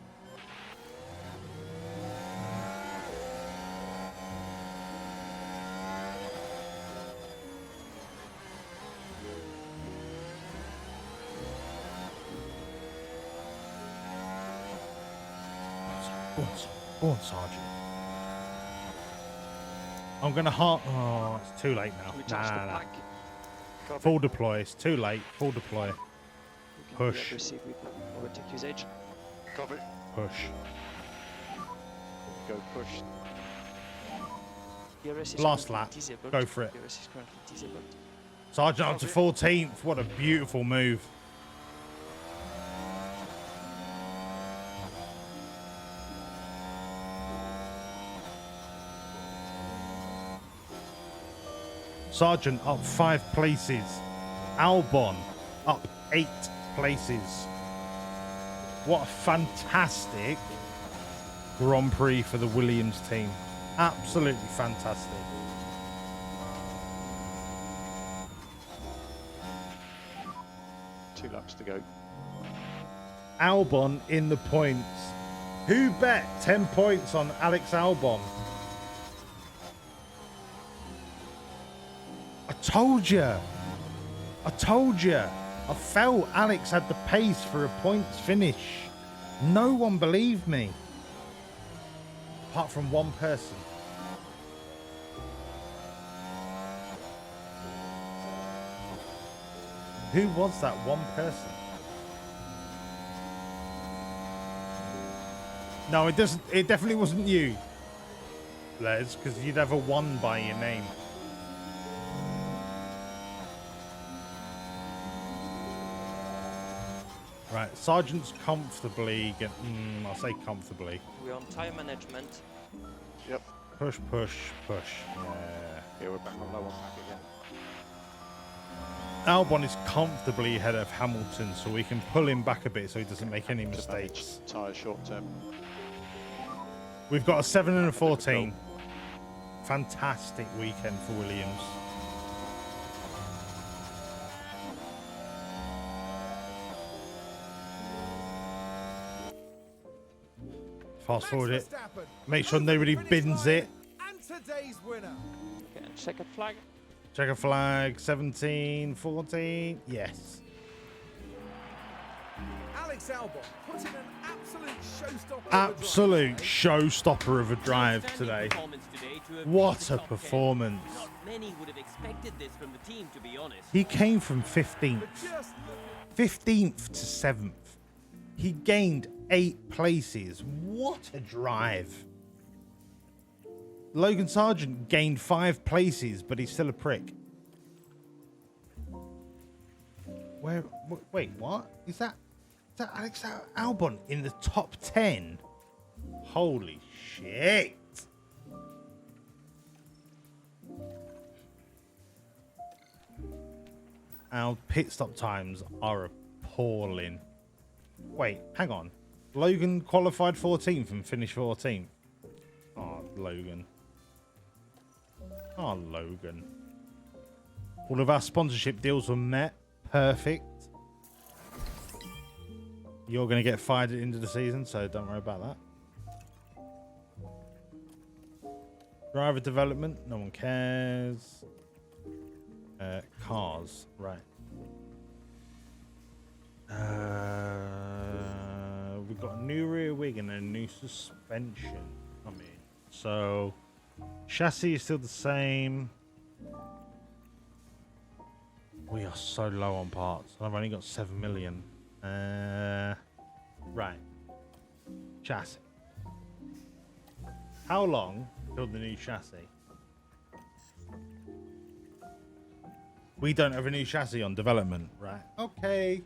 Go on, Sergeant. I'm going to Oh, it's too late now. We touch the pack. Copy. Full deploy. It's too late. Full deploy. You can Push. be aggressive with them. Overtake his edge. Copy. Push. Go push. DRS is Last currently lap. disabled. Go for it. DRS is currently disabled. Sergeant up to 14th. What a beautiful move. Sergeant up 5 places. Albon up 8 places. What a fantastic Grand Prix for the Williams team. Absolutely fantastic. Two laps to go. Albon in the points. Who bet 10 points on Alex Albon? I told you. I told you. I felt Alex had the pace for a points finish. No one believed me. Apart from one person. Who was that one person? No, it doesn't. It definitely wasn't you, Les, because you'd never won by your name. Right, Sergeant's comfortably. I'll say comfortably. We're on tire management. Yep. Push, push, push. Yeah. Yeah, we're back on low on pack again. Albon is comfortably ahead of Hamilton, so we can pull him back a bit so he doesn't make any To manage mistakes. tyres short term. We've got a 7 and a 14. Fantastic weekend for Williams. Fast forward it. Verstappen, Make sure over the nobody finish bins line, it. And today's winner. Okay, and checkered flag. Check a flag. 17, 14. Yes. Alex Albon put in an absolute showstopper. Absolute showstopper of a drive today. What a performance. Not many would have expected this from the team, to be honest. He came from 15th. Just 15th to 7th. He gained 8 places. What a drive. Logan Sargent gained 5 places, but he's still a prick. Wait, what? Is that Alex Albon in the top 10? Holy shit. Our pit stop times are appalling. Wait, hang on. Logan qualified 14th and finished 14th. Oh, Logan. Oh, Logan. All of our sponsorship deals were met. Perfect. You're going to get fired at the end of the season, so don't worry about that. Driver development, no one cares. Cars, right. We've got a new rear wing and a new suspension coming. So, chassis is still the same. We are so low on parts. I've only got 7 million. Right. Chassis. How long till the new chassis? We don't have a new chassis on development, right? Okay.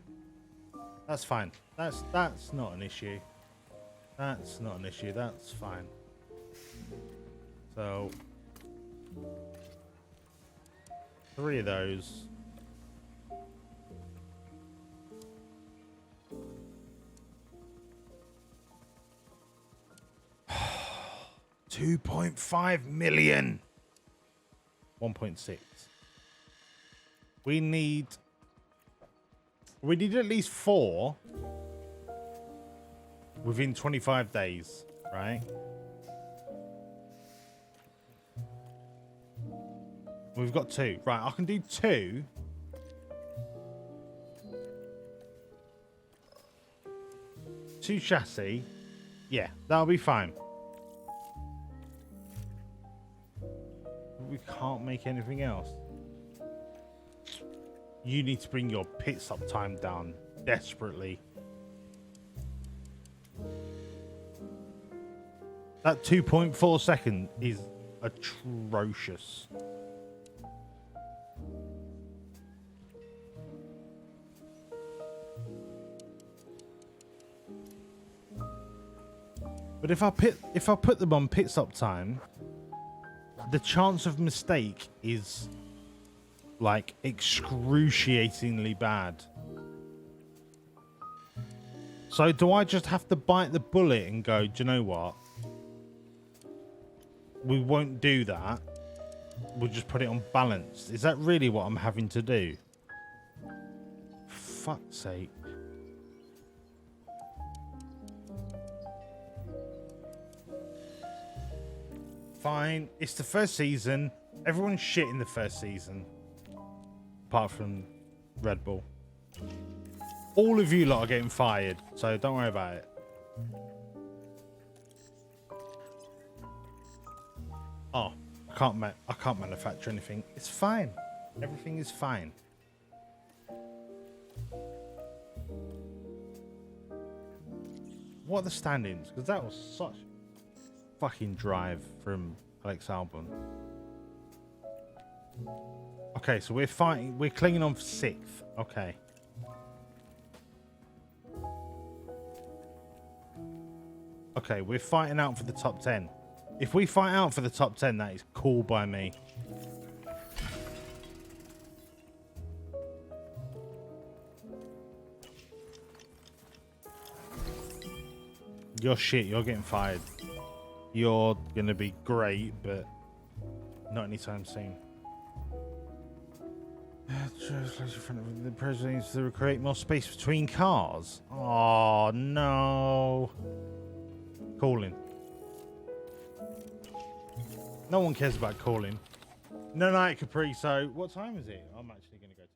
That's fine. That's not an issue. That's not an issue. That's fine. So 3 of those. $2.5 million. 1.6. We need at least 4 within 25 days, right? We've got 2. Right, I can do 2. Two chassis. Yeah, that'll be fine. We can't make anything else. You need to bring your pit stop time down desperately. That 2.4 second is atrocious. But if I put them on pit stop time, the chance of mistake is like excruciatingly bad. So do I just have to bite the bullet and go, do you know what? We won't do that. We'll just put it on balance. Is that really what I'm having to do? Fuck's sake. Fine. It's the first season. Everyone's shit in the first season. Apart from Red Bull. All of you lot are getting fired, so don't worry about it. Oh, I can't manufacture anything. It's fine. Everything is fine. What are the standings? Because that was such fucking drive from Alex Albon. Okay, so we're fighting. We're clinging on for 6th. Okay. Okay, we're fighting out for the top 10. If we fight out for the top 10, that is cool by me. You're shit. You're getting fired. You're going to be great, but not anytime soon. The president needs to create more space between cars. Oh, no. Calling. No one cares about calling. No night, Capri. So, what time is it? I'm actually going to go to